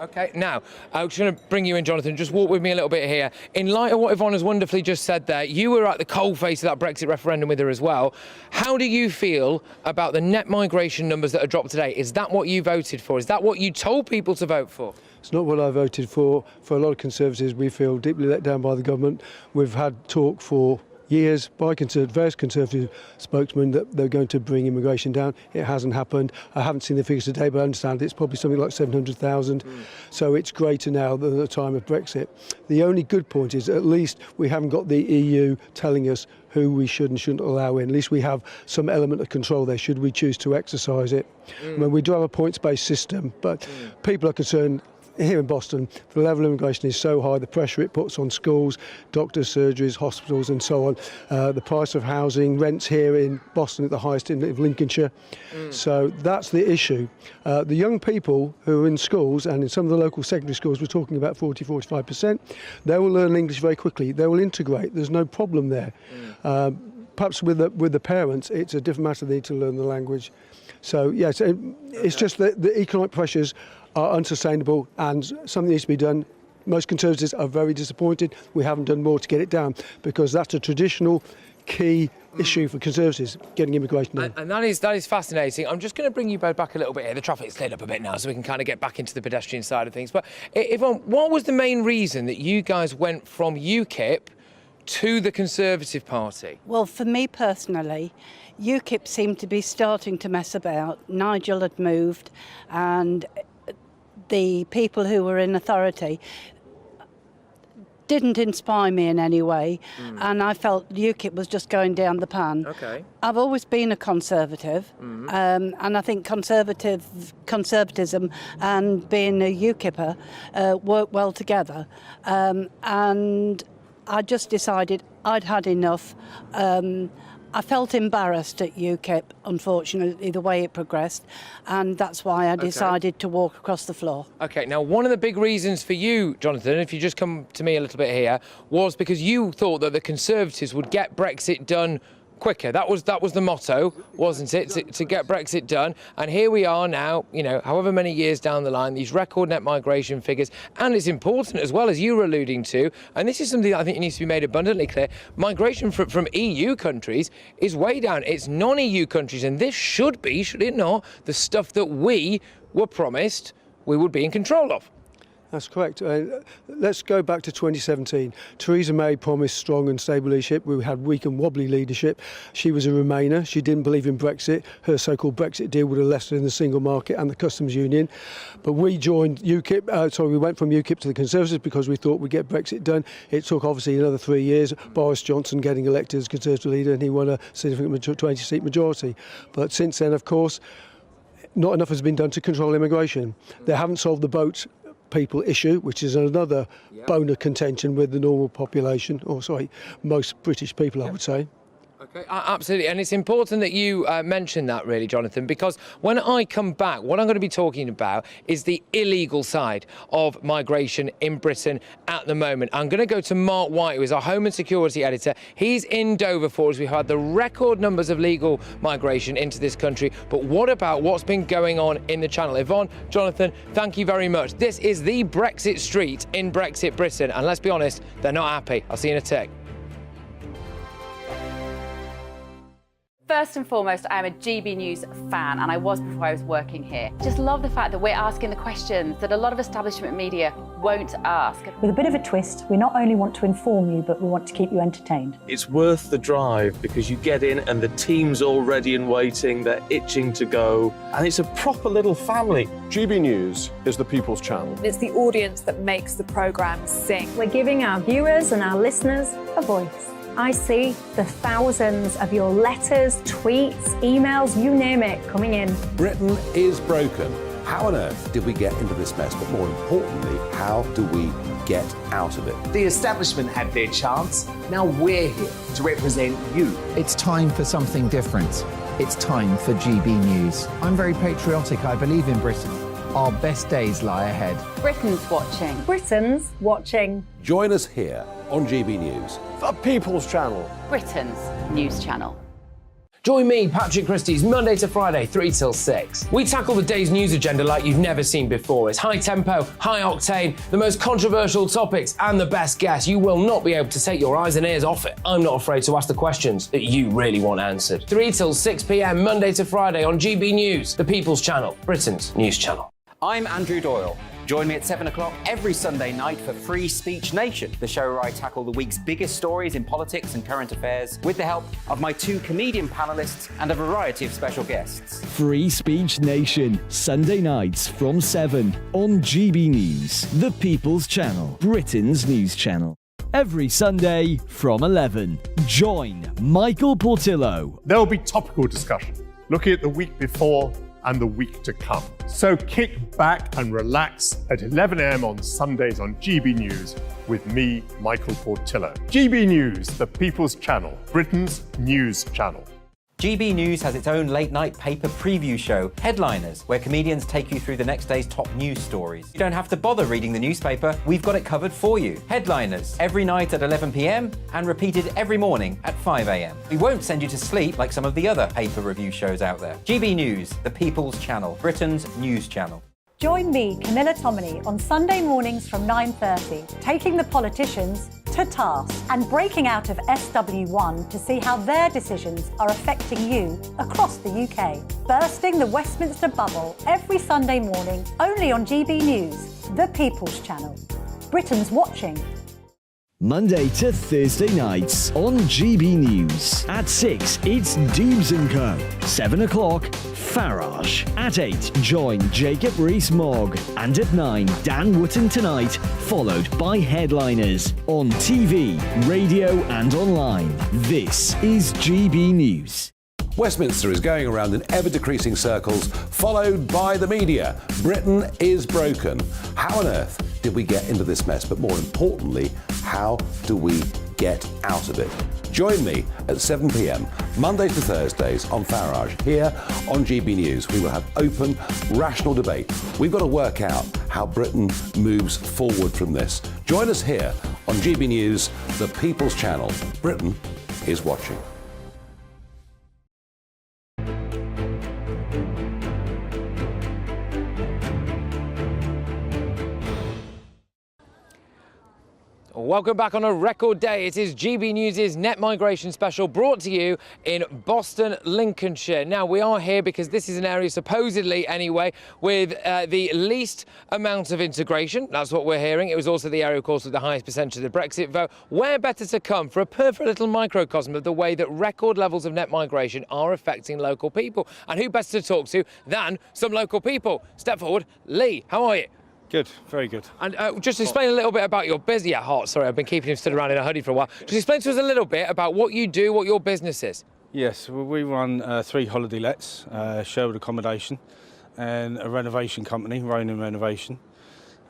Speaker 1: OK, now, I'm just going to bring you in, Jonathan. Just walk with me a little bit here. In light of what Yvonne has wonderfully just said there, you were at the coalface of that Brexit referendum with her as well. How do you feel about the net migration numbers that are dropped today? Is that what you voted for? Is that what you told people to vote for?
Speaker 10: It's not what I voted for. For a lot of Conservatives, we feel deeply let down by the government. We've had talk for years by various Conservative spokesmen that they're going to bring immigration down. It hasn't happened. I haven't seen the figures today, but I understand it's probably something like 700,000. So it's greater now than at the time of Brexit. The only good point is at least we haven't got the EU telling us who we should and shouldn't allow in. At least we have some element of control there should we choose to exercise it. I mean, we do have a points-based system, but people are concerned. Here in Boston, the level of immigration is so high, the pressure it puts on schools, doctors, surgeries, hospitals and so on. The price of housing, rents here in Boston at the highest in Lincolnshire. So that's the issue. The young people who are in schools and in some of the local secondary schools, we're talking about 40-45%, they will learn English very quickly. They will integrate. There's no problem there. Perhaps with the parents, it's a different matter. They need to learn the language. So, yes, it's just that the economic pressures are unsustainable and something needs to be done. Most Conservatives are very disappointed we haven't done more to get it down, because that's a traditional key issue for Conservatives, getting immigration down.
Speaker 1: And that is fascinating. I'm just going to bring you both back a little bit here. The traffic's cleared up a bit now, so we can kind of get back into the pedestrian side of things. But Yvonne, what was the main reason that you guys went from UKIP to the Conservative Party?
Speaker 11: Well, for me personally, UKIP seemed to be starting to mess about. Nigel had moved and the people who were in authority didn't inspire me in any way, and I felt UKIP was just going down the pan.
Speaker 1: Okay.
Speaker 11: I've always been a Conservative, and I think conservatism and being a UKIPper work well together. And I just decided I'd had enough. I felt embarrassed at UKIP, unfortunately, the way it progressed, and that's why I decided to walk across the floor.
Speaker 1: OK, now one of the big reasons for you, Jonathan, if you just come to me a little bit here, was because you thought that the Conservatives would get Brexit done quicker. That was the motto, wasn't it, to get Brexit done? And here we are now, you know, however many years down the line, these record net migration figures. And it's important as well, as you were alluding to, and this is something that I think needs to be made abundantly clear, migration from EU countries is way down. It's non-EU countries, and this should be, should it not, the stuff that we were promised we would be in control of.
Speaker 10: That's correct. Let's go back to 2017. Theresa May promised strong and stable leadership. We had weak and wobbly leadership. She was a Remainer. She didn't believe in Brexit. Her so-called Brexit deal would have left her in the single market and the customs union. But we joined UKIP. We went from UKIP to the Conservatives because we thought we'd get Brexit done. It took obviously another 3 years. Boris Johnson getting elected as Conservative leader, and he won a significant 20-seat majority. But since then, of course, not enough has been done to control immigration. They haven't solved the boat people issue, which is another bone of contention with the normal population, or most British people, I would say.
Speaker 1: Okay, absolutely, and it's important that you mention that, really, Jonathan, because when I come back, what I'm going to be talking about is the illegal side of migration in Britain at the moment. I'm going to go to Mark White, who is our Home and Security Editor. He's in Dover for us. We've had the record numbers of legal migration into this country, but what about what's been going on in the Channel? Yvonne, Jonathan, thank you very much. This is the Brexit Street in Brexit Britain, and let's be honest, they're not happy. I'll see you in a tick.
Speaker 15: First and foremost, I am a GB News fan, and I was before I was working here. Just love the fact that we're asking the questions that a lot of establishment media won't ask.
Speaker 36: With a bit of a twist, we not only want to inform you, but we want to keep you entertained.
Speaker 16: It's worth the drive because you get in and the team's all ready and waiting, they're itching to go, and it's a proper little family.
Speaker 30: GB News is the People's Channel.
Speaker 17: It's the audience that makes the programme sing.
Speaker 36: We're giving our viewers and our listeners a voice. I see the thousands of your letters, tweets, emails, you name it, coming in.
Speaker 18: Britain is broken. How on earth did we get into this mess? But more importantly, how do we get out of it?
Speaker 19: The establishment had their chance. Now we're here to represent you.
Speaker 20: It's time for something different. It's time for GB News. I'm very patriotic. I believe in Britain. Our best days lie ahead.
Speaker 15: Britain's watching.
Speaker 36: Britain's watching.
Speaker 18: Join us here on GB News.
Speaker 9: The People's Channel.
Speaker 15: Britain's news channel.
Speaker 1: Join me, Patrick Christys, Monday to Friday, 3 till 6. We tackle the day's news agenda like you've never seen before. It's high tempo, high octane, the most controversial topics, and the best guests. You will not be able to take your eyes and ears off it. I'm not afraid to ask the questions that you really want answered. 3 till 6 p.m, Monday to Friday on GB News, the People's Channel, Britain's news channel.
Speaker 21: I'm Andrew Doyle.
Speaker 6: Join me at 7 o'clock every Sunday night for Free Speech Nation, the show where I tackle the week's biggest stories in politics and current affairs with the help of my 2 comedian panellists and a variety of special guests.
Speaker 2: Free Speech Nation, Sunday nights from 7 on GB News, the People's Channel, Britain's news channel. Every Sunday from 11. Join Michael Portillo.
Speaker 30: There will be topical discussion, looking at the week before and the week to come. So kick back and relax at 11 a.m. on Sundays on GB News with me, Michael Portillo. GB News, the People's Channel, Britain's news channel.
Speaker 6: GB News has its own late-night paper preview show, Headliners, where comedians take you through the next day's top news stories. You don't have to bother reading the newspaper, we've got it covered for you. Headliners, every night at 11 p.m. and repeated every morning at 5 a.m. We won't send you to sleep like some of the other paper review shows out there. GB News, the People's Channel, Britain's news channel.
Speaker 36: Join me, Camilla Tominey, on Sunday mornings from 9:30, taking the politicians to task and breaking out of SW1 to see how their decisions are affecting you across the UK. Bursting the Westminster bubble every Sunday morning, only on GB News, the People's Channel. Britain's watching.
Speaker 2: Monday to Thursday nights on GB News. At 6, it's Dubes & Co. 7 o'clock, Farage. At 8, join Jacob Rees-Mogg. And at 9, Dan Wootton Tonight, followed by Headliners. On TV, radio and online. This is GB News.
Speaker 18: Westminster is going around in ever-decreasing circles, followed by the media. Britain is broken. How on earth did we get into this mess? But more importantly, how do we get out of it? Join me at 7 p.m, Mondays to Thursdays on Farage. Here on GB News, we will have open, rational debate. We've got to work out how Britain moves forward from this. Join us here on GB News, the People's Channel. Britain is watching.
Speaker 1: Welcome back on a record day. It is GB News' Net Migration Special, brought to you in Boston, Lincolnshire. Now, we are here because this is an area, supposedly anyway, with the least amount of integration. That's what we're hearing. It was also the area, of course, with the highest percentage of the Brexit vote. Where better to come for a perfect little microcosm of the way that record levels of net migration are affecting local people? And who better to talk to than some local people? Step forward. Lee, how are you?
Speaker 13: Good, very good.
Speaker 1: And just explain a little bit about your business. Yeah, hot. Sorry, I've been keeping him stood around in a hoodie for a while. Just explain to us a little bit about what you do, what your business is.
Speaker 13: Yes, well, we run 3 holiday lets, shared accommodation, and a renovation company, Ronan Renovation.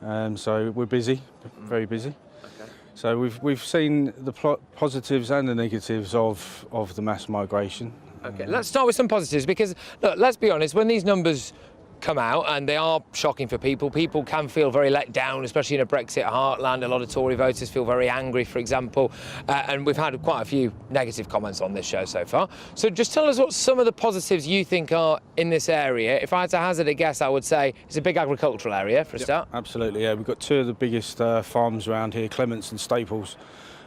Speaker 13: So we're busy, very busy. Okay. So we've seen the positives and the negatives of the mass migration.
Speaker 1: Okay, let's start with some positives because, look, let's be honest, when these numbers come out, and they are shocking for people. People can feel very let down, especially in a Brexit heartland. A lot of Tory voters feel very angry, for example, and we've had quite a few negative comments on this show so far. So just tell us what some of the positives you think are in this area. If I had to hazard a guess, I would say it's a big agricultural area for a start.
Speaker 13: Absolutely, yeah. We've got 2 of the biggest farms around here, Clements and Staples,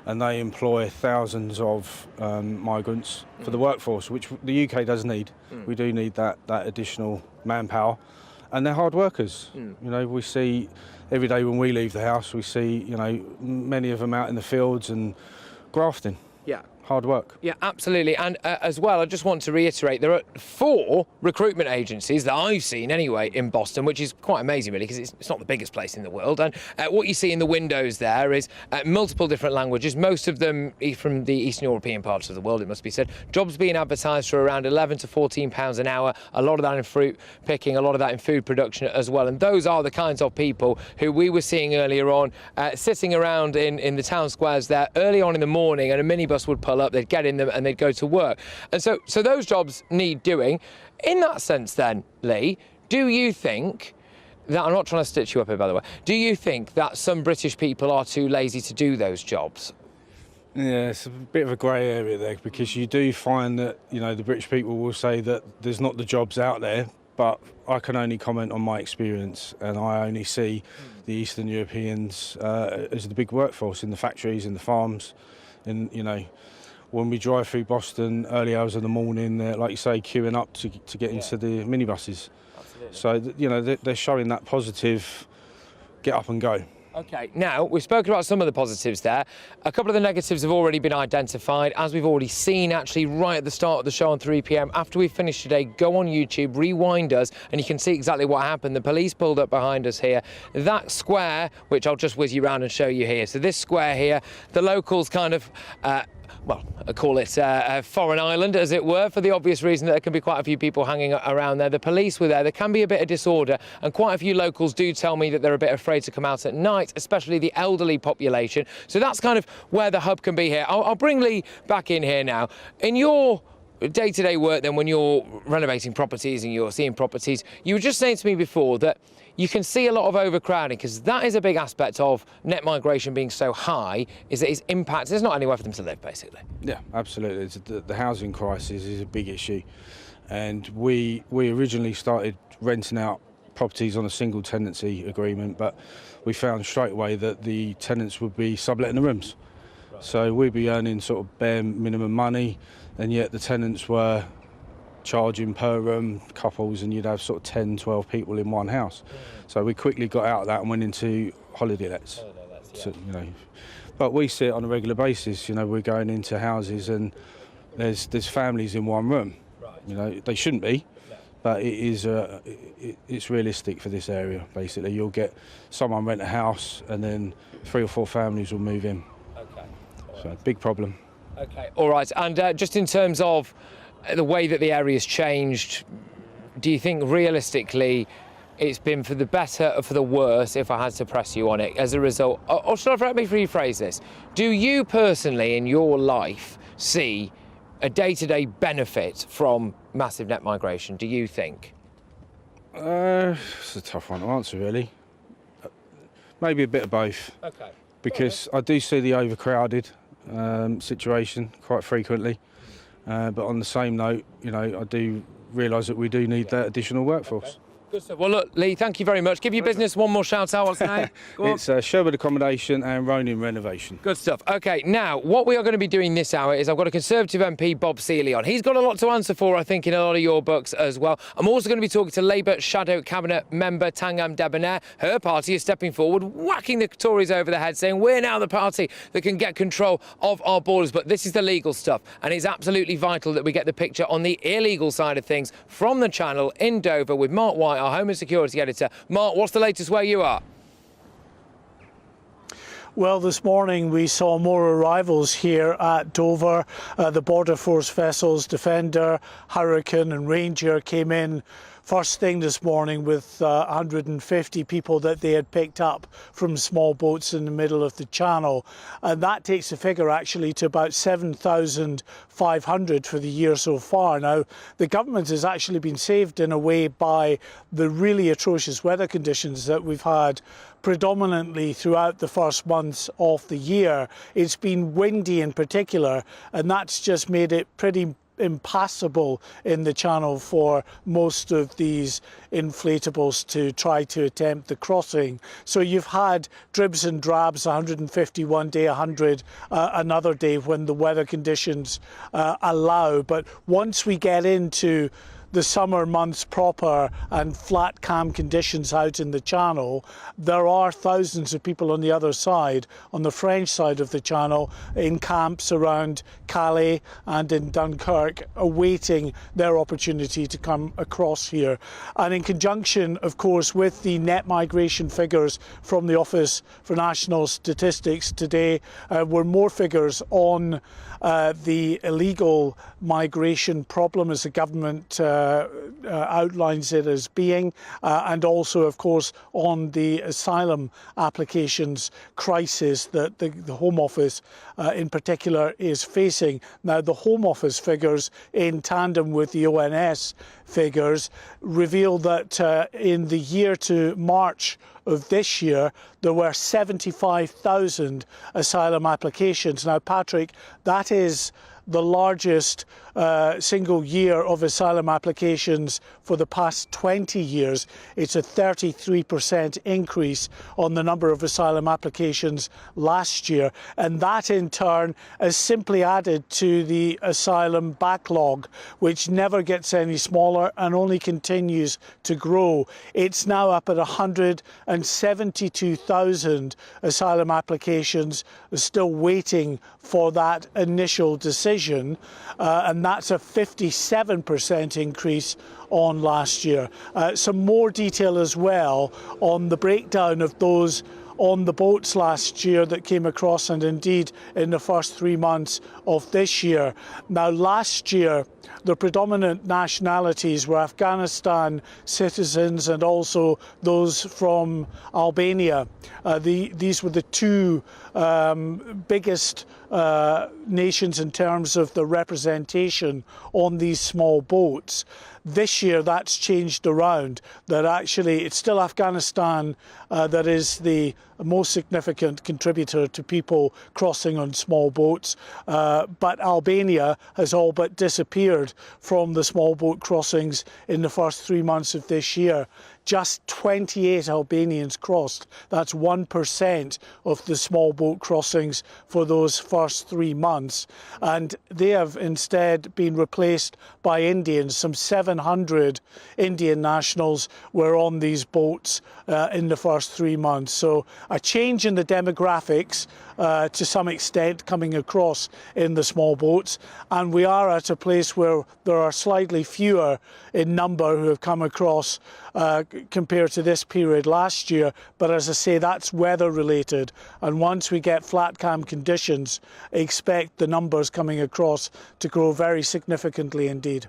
Speaker 13: and they employ thousands of migrants for the workforce, which the UK does need. We do need that additional manpower, and they're hard workers. You know, we see every day when we leave the house, we see, you know, many of them out in the fields and grafting.
Speaker 1: Yeah.
Speaker 13: Hard work.
Speaker 1: Yeah, absolutely. And as well, I just want to reiterate, there are 4 recruitment agencies that I've seen anyway in Boston, which is quite amazing really, because it's not the biggest place in the world. And what you see in the windows there is multiple different languages, most of them from the Eastern European parts of the world, it must be said. Jobs being advertised for around £11 to £14 an hour, a lot of that in fruit picking, a lot of that in food production as well. And those are the kinds of people who we were seeing earlier on, sitting around in the town squares there early on in the morning, and a minibus would pull up, they'd get in them and they'd go to work. And so those jobs need doing. In that sense then, Lee, do you think that, I'm not trying to stitch you up here by the way, do you think that some British people are too lazy to do those jobs?
Speaker 13: Yeah, it's a bit of a grey area there, because you do find that, you know, the British people will say that there's not the jobs out there, but I can only comment on my experience, and I only see the Eastern Europeans as the big workforce in the factories, in the farms, and, you know, when we drive through Boston early hours of the morning, they're, like you say, queuing up to get into the minibuses. Absolutely. So, you know, they're showing that positive get up and go.
Speaker 1: OK, now, we've spoken about some of the positives there. A couple of the negatives have already been identified, as we've already seen, actually, right at the start of the show on 3 p.m. After we finish today, go on YouTube, rewind us, and you can see exactly what happened. The police pulled up behind us here. That square, which I'll just whiz you around and show you here. So this square here, the locals kind of... well, I call it a foreign island, as it were, for the obvious reason that there can be quite a few people hanging around there. The police were there. There can be a bit of disorder, and quite a few locals do tell me that they're a bit afraid to come out at night, especially the elderly population. So that's kind of where the hub can be here. I'll bring Lee back in here now. In your day-to-day work, then, when you're renovating properties and you're seeing properties, you were just saying to me before that you can see a lot of overcrowding, because that is a big aspect of net migration being so high, is that its impact, there's not anywhere for them to live, basically.
Speaker 13: Yeah, absolutely. The housing crisis is a big issue. And we originally started renting out properties on a single tenancy agreement, but we found straight away that the tenants would be subletting the rooms. Right. So we'd be earning sort of bare minimum money, and yet the tenants were charging per room, couples, and you'd have sort of 10, 12 people in one house. So we quickly got out of that and went into holiday lets. So, you know, but we see it on a regular basis. You know, we're going into houses and there's families in one room. You know, they shouldn't be, but it is it's realistic for this area. Basically, you'll get someone rent a house and then 3 or 4 families will move in. Okay. So big problem.
Speaker 1: Okay. All right. And just in terms of the way that the area's changed, do you think realistically it's been for the better or for the worse, if I had to press you on it, as a result? Or should I let me rephrase this? Do you personally in your life see a day-to-day benefit from massive net migration, do you think?
Speaker 13: It's a tough one to answer, really. Maybe a bit of both. Okay. Because I do see the overcrowded situation quite frequently. But on the same note, you know, I do realise that we do need that additional workforce. Okay. Good stuff. Well, look, Lee, thank you very much. Give your business one more shout out. What's the name? It's Sherwood Accommodation and Ronin Renovation. Good stuff. OK, now, what we are going to be doing this hour is I've got a Conservative MP, Bob Seeley, on. He's got a lot to answer for, I think, in a lot of your books as well. I'm also going to be talking to Labour Shadow Cabinet member Tangam Debonair. Her party is stepping forward, whacking the Tories over the head, saying we're now the party that can get control of our borders. But this is the legal stuff, and it's absolutely vital that we get the picture on the illegal side of things from the Channel in Dover with Mark White, our Home and Security Editor. Mark, what's the latest where you are?
Speaker 12: Well, this morning we saw more arrivals here at Dover. The Border Force vessels Defender, Hurricane and Ranger came in first thing this morning with 150 people that they had picked up from small boats in the middle of the channel. And that takes the figure actually to about 7,500 for the year so far. Now, the government has actually been saved in a way by the really atrocious weather conditions that we've had predominantly throughout the first months of the year. It's been windy in particular, and that's just made it pretty impassable in the channel for most of these inflatables to try to attempt the crossing. So you've had dribs and drabs, 150 one day, 100 another day when the weather conditions allow. But once we get into the summer months proper and flat calm conditions out in the channel, there are thousands of people on the other side, on the French side of the channel, in camps around Calais and in Dunkirk, awaiting their opportunity to come across here. And in conjunction, of course, with the net migration figures from the Office for National Statistics today, were more figures on the illegal migration problem as the government outlines it as being, and also, of course, on the asylum applications crisis that the Home Office in particular is facing. Now, the Home Office figures, in tandem with the ONS figures, reveal that in the year to March of this year, there were 75,000 asylum applications. Now, Patrick, that is the largest single year of asylum applications for the past 20 years. It's a 33% increase on the number of asylum applications last year, and that in turn has simply added to the asylum backlog, which never gets any smaller and only continues to grow. It's now up at 172,000 asylum applications, still waiting for that initial decision, and that's a 57% increase on last year. Some more detail as well on the breakdown of those on the boats last year that came across, and indeed in the first 3 months of this year. Now, last year, the predominant nationalities were Afghanistan citizens and also those from Albania. These were the two biggest nations in terms of the representation on these small boats. This year that's changed around, that actually it's still Afghanistan that is the most significant contributor to people crossing on small boats, but Albania has all but disappeared from the small boat crossings in the first 3 months of this year. Just 28 Albanians crossed. That's 1% of the small boat crossings for those first 3 months. And they have instead been replaced by Indians. Some 700 Indian nationals were on these boats in the first 3 months. So a change in the demographics to some extent coming across in the small boats. And we are at a place where there are slightly fewer in number who have come across compared to this period last year. But as I say, that's weather related. And once we get flat cam conditions, expect the numbers coming across to grow very significantly indeed.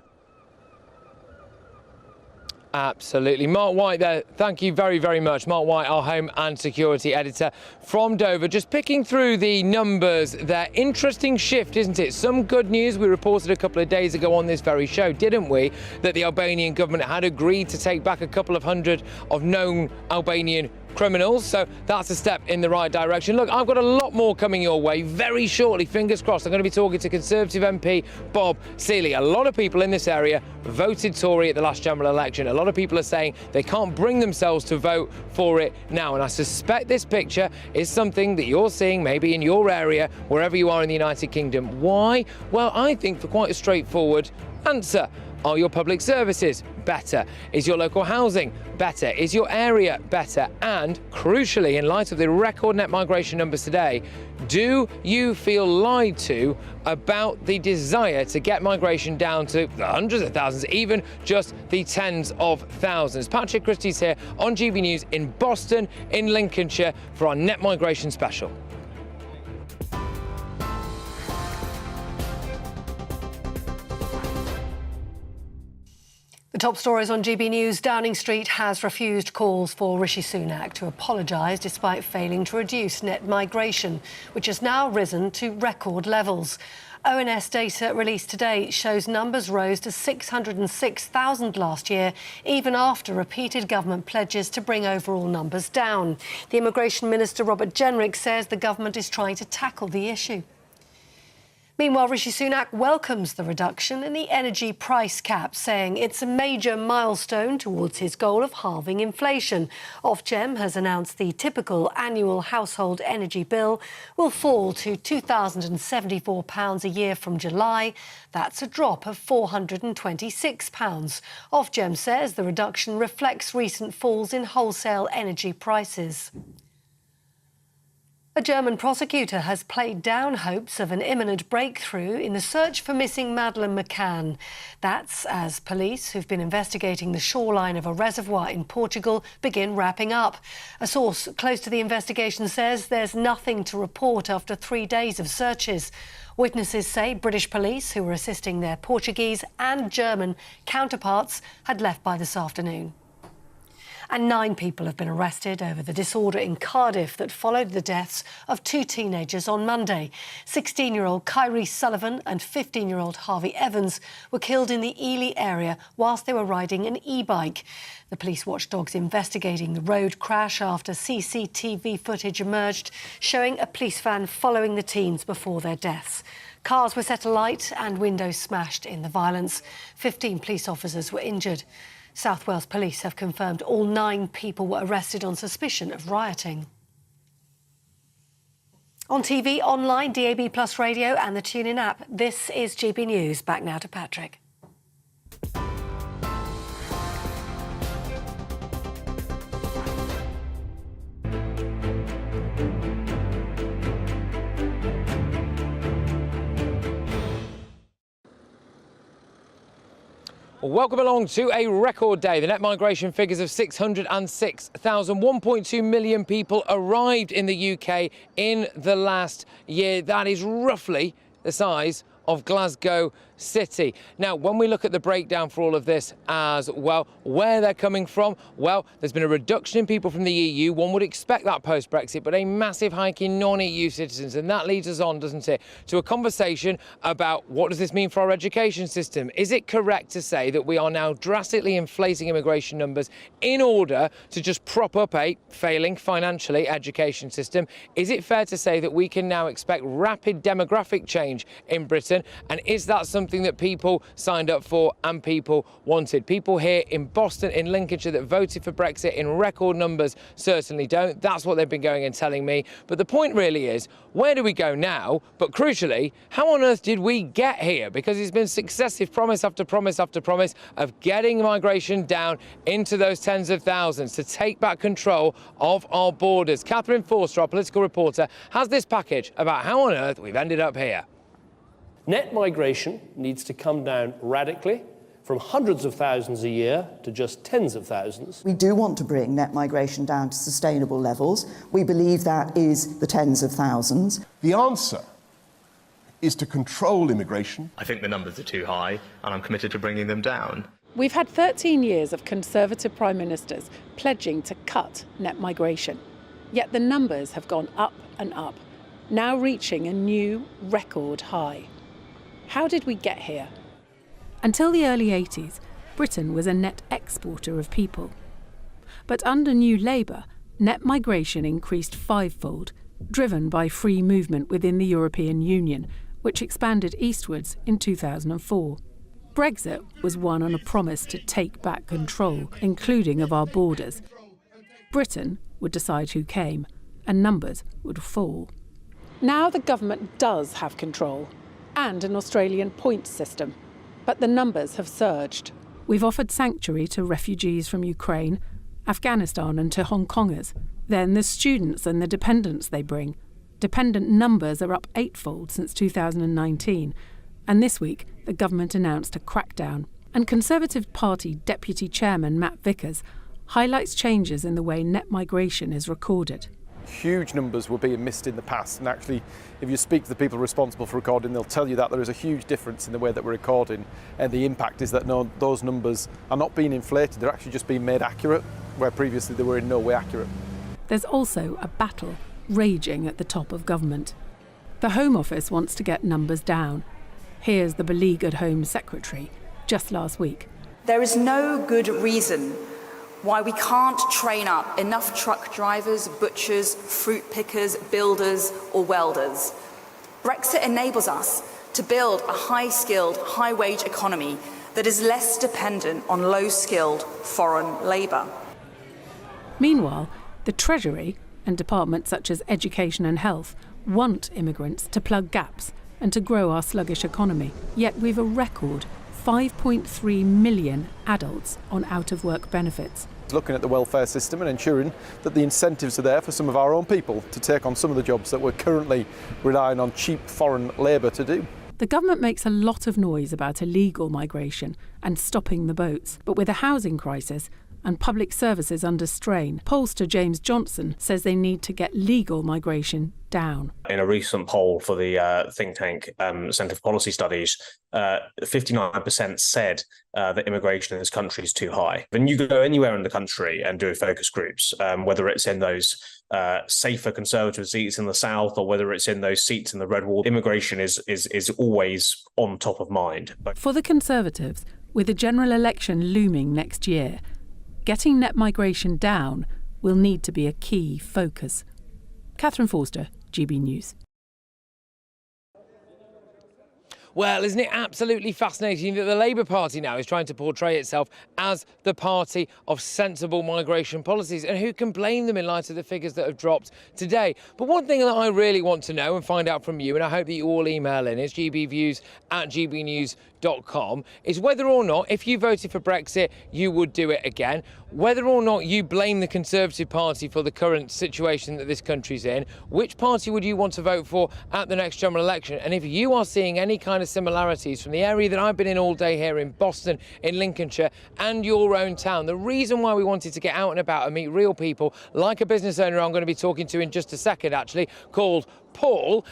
Speaker 1: Absolutely. Mark White there, thank you very, very much. Mark White, our Home and Security Editor from Dover. Just picking through the numbers there. Interesting shift, isn't it? Some good news. We reported a couple of days ago on this very show, didn't we, that the Albanian government had agreed to take back a couple of hundred of known Albanian criminals, so that's a step in the right direction. Look, I've got a lot more coming your way very shortly, fingers crossed. I'm going to be talking to Conservative MP Bob Seeley. A lot of people in this area voted Tory at the last general election. A lot of people are saying they can't bring themselves to vote for it now, and I suspect this picture is something that you're seeing maybe in your area, wherever you are in the United Kingdom. Why? Well, I think for quite a straightforward answer. Are your public services better? Is your local housing better? Is your area better? And crucially, in light of the record net migration numbers today, do you feel lied to about the desire to get migration down to the hundreds of thousands, even just the tens of thousands? Patrick Christys here on GB News in Boston, in Lincolnshire, for our net migration special.
Speaker 3: The top stories on GB News. Downing Street has refused calls for Rishi Sunak to apologise despite failing to reduce net migration, which has now risen to record levels. ONS data released today shows numbers rose to 606,000 last year, even after repeated government pledges to bring overall numbers down. The Immigration Minister, Robert Jenrick, says the government is trying to tackle the issue. Meanwhile, Rishi Sunak welcomes the reduction in the energy price cap, saying it's a major milestone towards his goal of halving inflation. Ofgem has announced the typical annual household energy bill will fall to £2,074 a year from July. That's a drop of £426. Ofgem says the reduction reflects recent falls in wholesale energy prices. A German prosecutor has played down hopes of an imminent breakthrough in the search for missing Madeleine McCann. That's as police who've been investigating the shoreline of a reservoir in Portugal begin wrapping up. A source close to the investigation says there's nothing to report after 3 days of searches. Witnesses say British police, who were assisting their Portuguese and German counterparts, had left by this afternoon. And 9 people have been arrested over the disorder in Cardiff that followed the deaths of 2 teenagers on Monday. 16-year-old Kyrie Sullivan and 15-year-old Harvey Evans were killed in the Ely area whilst they were riding an e-bike. The police watchdog's investigating the road crash after CCTV footage emerged showing a police van following the teens before their deaths. Cars were set alight and windows smashed in the violence. 15 police officers were injured. South Wales Police have confirmed all 9 people were arrested on suspicion of rioting. On TV, online, DAB+ radio and the TuneIn app, this is GB News. Back now to Patrick.
Speaker 1: Welcome along to a record day. The net migration figures of 606,000. 1.2 million people arrived in the UK in the last year. That is roughly the size of Glasgow City. Now, when we look at the breakdown for all of this as well, where they're coming from, well, there's been a reduction in people from the EU. One would expect that post-Brexit, but a massive hike in non-EU citizens. And that leads us on, doesn't it, to a conversation about what does this mean for our education system? Is it correct to say that we are now drastically inflating immigration numbers in order to just prop up a failing financially education system? Is it fair to say that we can now expect rapid demographic change in Britain? And is that something that people signed up for and people wanted? People here in Boston, in Lincolnshire, that voted for Brexit in record numbers certainly don't. That's what they've been going and telling me. But the point really is, where do we go now? But crucially, how on earth did we get here? Because it's been successive promise after promise after promise of getting migration down into those tens of thousands to take back control of our borders. Catherine Forster, our political reporter, has this package about how on earth we've ended up here.
Speaker 4: Net migration needs to come down radically from hundreds of thousands a year to just tens of thousands.
Speaker 14: We do want to bring net migration down to sustainable levels. We believe that is the tens of thousands.
Speaker 21: The answer is to control immigration.
Speaker 8: I think the numbers are too high, and I'm committed to bringing them down.
Speaker 22: We've had 13 years of Conservative Prime Ministers pledging to cut net migration. Yet the numbers have gone up and up, now reaching a new record high. How did we get here?
Speaker 23: Until the early 80s, Britain was a net exporter of people. But under New Labour, net migration increased fivefold, driven by free movement within the European Union, which expanded eastwards in 2004. Brexit was won on a promise to take back control, including of our borders. Britain would decide who came, and numbers would fall.
Speaker 22: Now the government does have control, and an Australian points system, but the numbers have surged.
Speaker 23: We've offered sanctuary to refugees from Ukraine, Afghanistan and to Hong Kongers. Then there's students and the dependents they bring. Dependent numbers are up eightfold since 2019, and this week the government announced a crackdown. And Conservative Party Deputy Chairman Matt Vickers highlights changes in the way net migration is recorded.
Speaker 24: Huge numbers were being missed in the past, and actually if you speak to the people responsible for recording, they'll tell you that there is a huge difference in the way that we're recording, and the impact is that those numbers are not being inflated, they're actually just being made accurate, where previously they were in no way accurate.
Speaker 23: There's also a battle raging at the top of government. The Home Office wants to get numbers down. Here's the beleaguered Home Secretary just last week.
Speaker 25: There is no good reason why we can't train up enough truck drivers, butchers, fruit pickers, builders or welders. Brexit enables us to build a high-skilled, high-wage economy that is less dependent on low-skilled foreign labour.
Speaker 23: Meanwhile, the Treasury and departments such as Education and Health want immigrants to plug gaps and to grow our sluggish economy. Yet we've a record 5.3 million adults on out-of-work benefits.
Speaker 24: Looking at the welfare system and ensuring that the incentives are there for some of our own people to take on some of the jobs that we're currently relying on cheap foreign labour to do.
Speaker 23: The government makes a lot of noise about illegal migration and stopping the boats, but with a housing crisis and public services under strain, pollster James Johnson says they need to get legal migration down.
Speaker 26: In a recent poll for the think tank Centre for Policy Studies, 59% said that immigration in this country is too high. When you go anywhere in the country and do focus groups, whether it's in those safer Conservative seats in the south or whether it's in those seats in the red wall, immigration is always on top of mind.
Speaker 23: For the Conservatives, with the general election looming next year, getting net migration down will need to be a key focus. Catherine Forster, GB News.
Speaker 1: Well, isn't it absolutely fascinating that the Labour Party now is trying to portray itself as the party of sensible migration policies? And who can blame them in light of the figures that have dropped today? But one thing that I really want to know and find out from you, and I hope that you all email in, is gbviews@gbnews.com, is whether or not, if you voted for Brexit, you would do it again. Whether or not you blame the Conservative Party for the current situation that this country's in. Which party would you want to vote for at the next general election? And if you are seeing any kind of similarities from the area that I've been in all day here in Boston, in Lincolnshire, and your own town, the reason why we wanted to get out and about and meet real people, like a business owner I'm going to be talking to in just a second, actually, called Paul,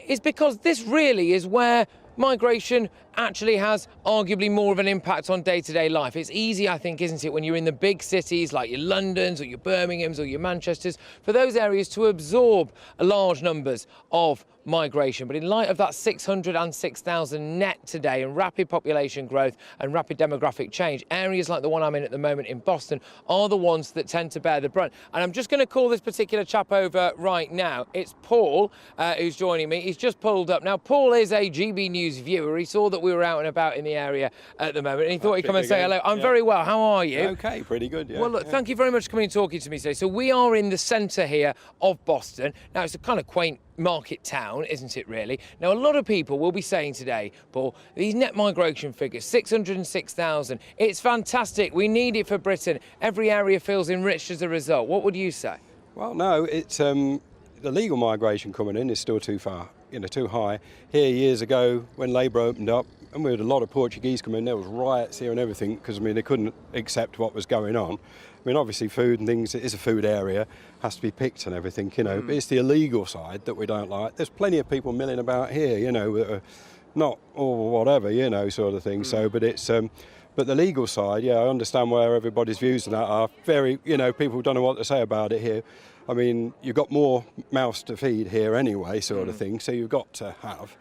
Speaker 1: is because this really is where migration actually has arguably more of an impact on day-to-day life. It's easy, I think, isn't it, when you're in the big cities like your Londons or your Birminghams or your Manchesters, for those areas to absorb large numbers of migration. But in light of that 606,000 net today and rapid population growth and rapid demographic change, areas like the one I'm in at the moment in Boston are the ones that tend to bear the brunt. And I'm just going to call this particular chap over right now. It's Paul who's joining me. He's just pulled up. Now, Paul is a GB News viewer. He saw that we were out and about in the area at the moment and he thought he'd come and say hello. I'm very well. How are you?
Speaker 5: Okay, pretty good, yeah.
Speaker 1: Well, look, thank you very much for coming and talking to me today. So we are in the centre here of Boston. Now, it's a kind of quaint market town, isn't it, really? Now, a lot of people will be saying today, Paul, these net migration figures, 606,000, it's fantastic. We need it for Britain. Every area feels enriched as a result. What would you say?
Speaker 5: Well, no, it's the legal migration coming in is still too far, too high. Here years ago, when Labour opened up, and we had a lot of Portuguese come in, there was riots here and everything, because, they couldn't accept what was going on. Obviously food and things, it is a food area, has to be picked and everything, but it's the illegal side that we don't like. There's plenty of people milling about here, that are not, or whatever, sort of thing. So, but it's, but the legal side, I understand where everybody's views on that are very, people don't know what to say about it here. You've got more mouths to feed here anyway, sort of thing, so you've got to have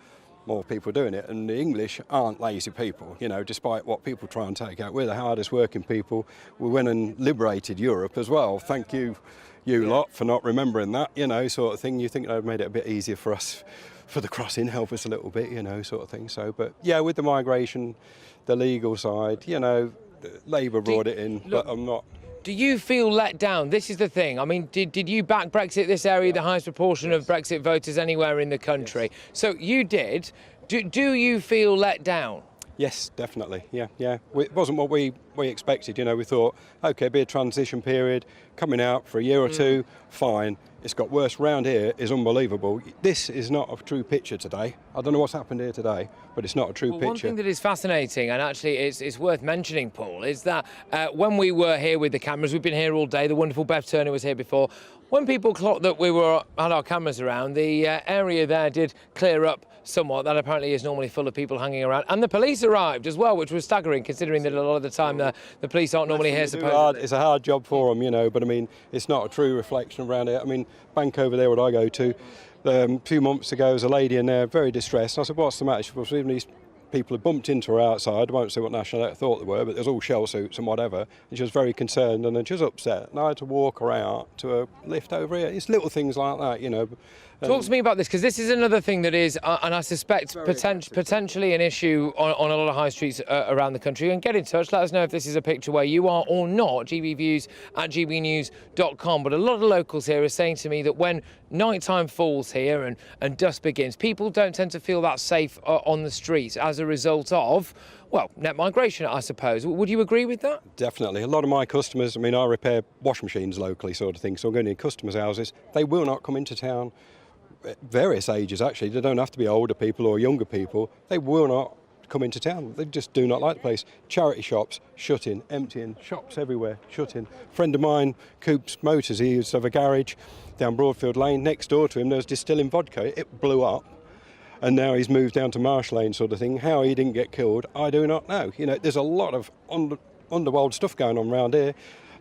Speaker 5: more people doing it, and the English aren't lazy people, despite what people try and take out. We're the hardest working people. We went and liberated Europe as well. Thank you lot for not remembering that, sort of thing. You think they'd made it a bit easier for us for the crossing, help us a little bit, sort of thing. So, but with the migration, the legal side, Labour brought it in, but I'm not.
Speaker 1: Do you feel let down? This is the thing. Did you back Brexit, this area, the highest proportion of Brexit voters anywhere in the country? Yes. So you did. Do you feel let down?
Speaker 5: Yes, definitely. Yeah. It wasn't what we expected. We thought, OK, be a transition period, coming out for a year or two, fine. It's got worse round here, is unbelievable. This is not a true picture today. I don't know what's happened here today, but it's not a true picture.
Speaker 1: One thing that is fascinating, and actually it's worth mentioning, Paul, is that when we were here with the cameras, we've been here all day, the wonderful Bev Turner was here before, when people clocked that we had our cameras around, the area there did clear up somewhat. That apparently is normally full of people hanging around. And the police arrived as well, which was staggering, considering that a lot of the time the police aren't normally here, supposedly.
Speaker 5: It's a hard job for them, but it's not a true reflection around it. Bank over there, what I go to, a few months ago, there was a lady in there, very distressed. And I said, what's the matter? She was, even these people had bumped into her outside. I won't say what nationality I thought they were, but there's all shell suits and whatever. And she was very concerned, and then she was upset. And I had to walk her out to a lift over here. It's little things like that,
Speaker 1: Talk to me about this, because this is another thing that is, and I suspect potentially an issue on a lot of high streets around the country. And get in touch, let us know if this is a picture where you are or not, gbviews@gbnews.com. But a lot of locals here are saying to me that when nighttime falls here and dusk begins, people don't tend to feel that safe on the streets as a result of, well, net migration, I suppose. Would you agree with that?
Speaker 5: Definitely. A lot of my customers, I repair washing machines locally, sort of thing, so I'm going in customers' houses. They will not come into town. Various ages, actually. They don't have to be older people or younger people. They will not come into town. They just do not like the place. Charity shops shutting, emptying, shops everywhere shutting. A friend of mine, Coops Motors, he used to have a garage down Broadfield Lane. Next door to him, there was distilling vodka. It blew up. And now he's moved down to Marsh Lane, sort of thing. How he didn't get killed, I do not know. There's a lot of underworld stuff going on around here.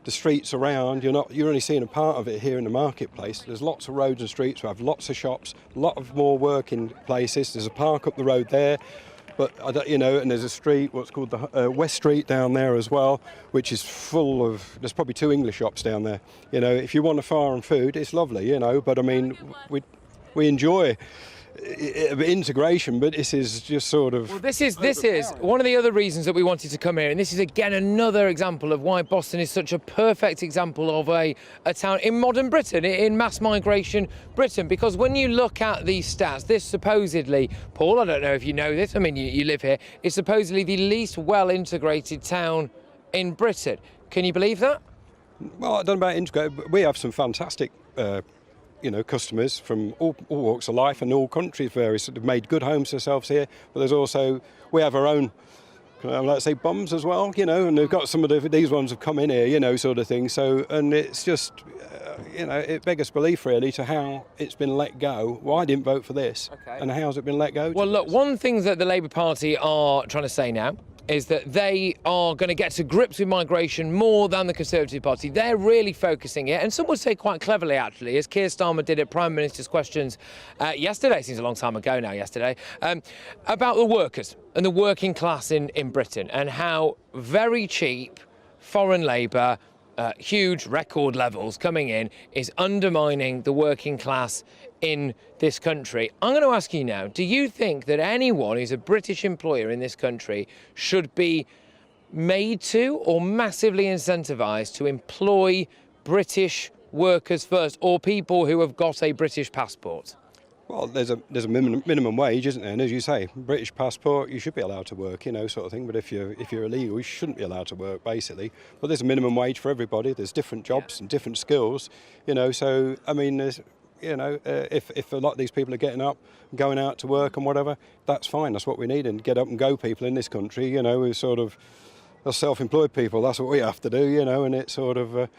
Speaker 5: The streets around, you're only seeing a part of it here in the marketplace. There's lots of roads and streets. We have lots of shops, a lot of more working places. There's a park up the road there, but and there's a street, what's called the West Street down there as well, which is full of. There's probably 2 English shops down there. If you want a foreign food, it's lovely, but we enjoy integration, but this is just sort of...
Speaker 1: Well, this is one of the other reasons that we wanted to come here, and this is again another example of why Boston is such a perfect example of a town in modern Britain, in mass migration Britain, because when you look at these stats, this supposedly, Paul, I don't know if you know this, I mean, you live here, is supposedly the least well-integrated town in Britain. Can you believe that?
Speaker 5: Well, I don't know about integrated, but we have some fantastic customers from all walks of life and all countries, various that have made good homes for themselves here. But there's also, we have our own, let's say, bums as well, and they've got some of these ones have come in here, sort of thing. So, and it's just, it beggars belief really to how it's been let go. Well, I didn't vote for this, and how's it been let go?
Speaker 1: Well, look, one thing that the Labour Party are trying to say now is that they are going to get to grips with migration more than the Conservative Party. They're really focusing it, and some would say quite cleverly, actually, as Keir Starmer did at Prime Minister's Questions yesterday, seems a long time ago now, about the workers and the working class in Britain, and how very cheap foreign labour, huge record levels coming in, is undermining the working class in this country. I'm going to ask you now, do you think that anyone who's a British employer in this country should be made to or massively incentivised to employ British workers first, or people who have got a British passport?
Speaker 5: Well, there's a minimum wage, isn't there? And as you say, British passport, you should be allowed to work, sort of thing. But if you're illegal, you shouldn't be allowed to work, basically. But there's a minimum wage for everybody. There's different jobs and different skills, So I mean, there's, if a lot of these people are getting up, going out to work and whatever, that's fine. That's what we need, and get up and go people in this country. We're sort of self-employed people. That's what we have to do, And it's sort of.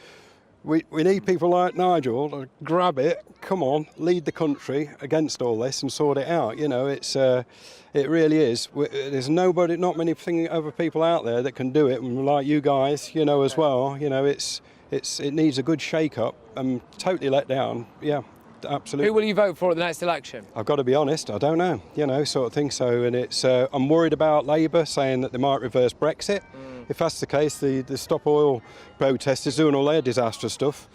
Speaker 5: We need people like Nigel to grab it, come on, lead the country against all this and sort it out. It really is. There's not many other people out there that can do it, like you guys, as well. It needs a good shake-up. I'm totally let down, yeah, absolutely.
Speaker 1: Who will you vote for at the next election?
Speaker 5: I've got to be honest, I don't know, sort of thing. So, and it's, I'm worried about Labour saying that they might reverse Brexit. If that's the case, the Stop Oil protesters doing all their disastrous stuff,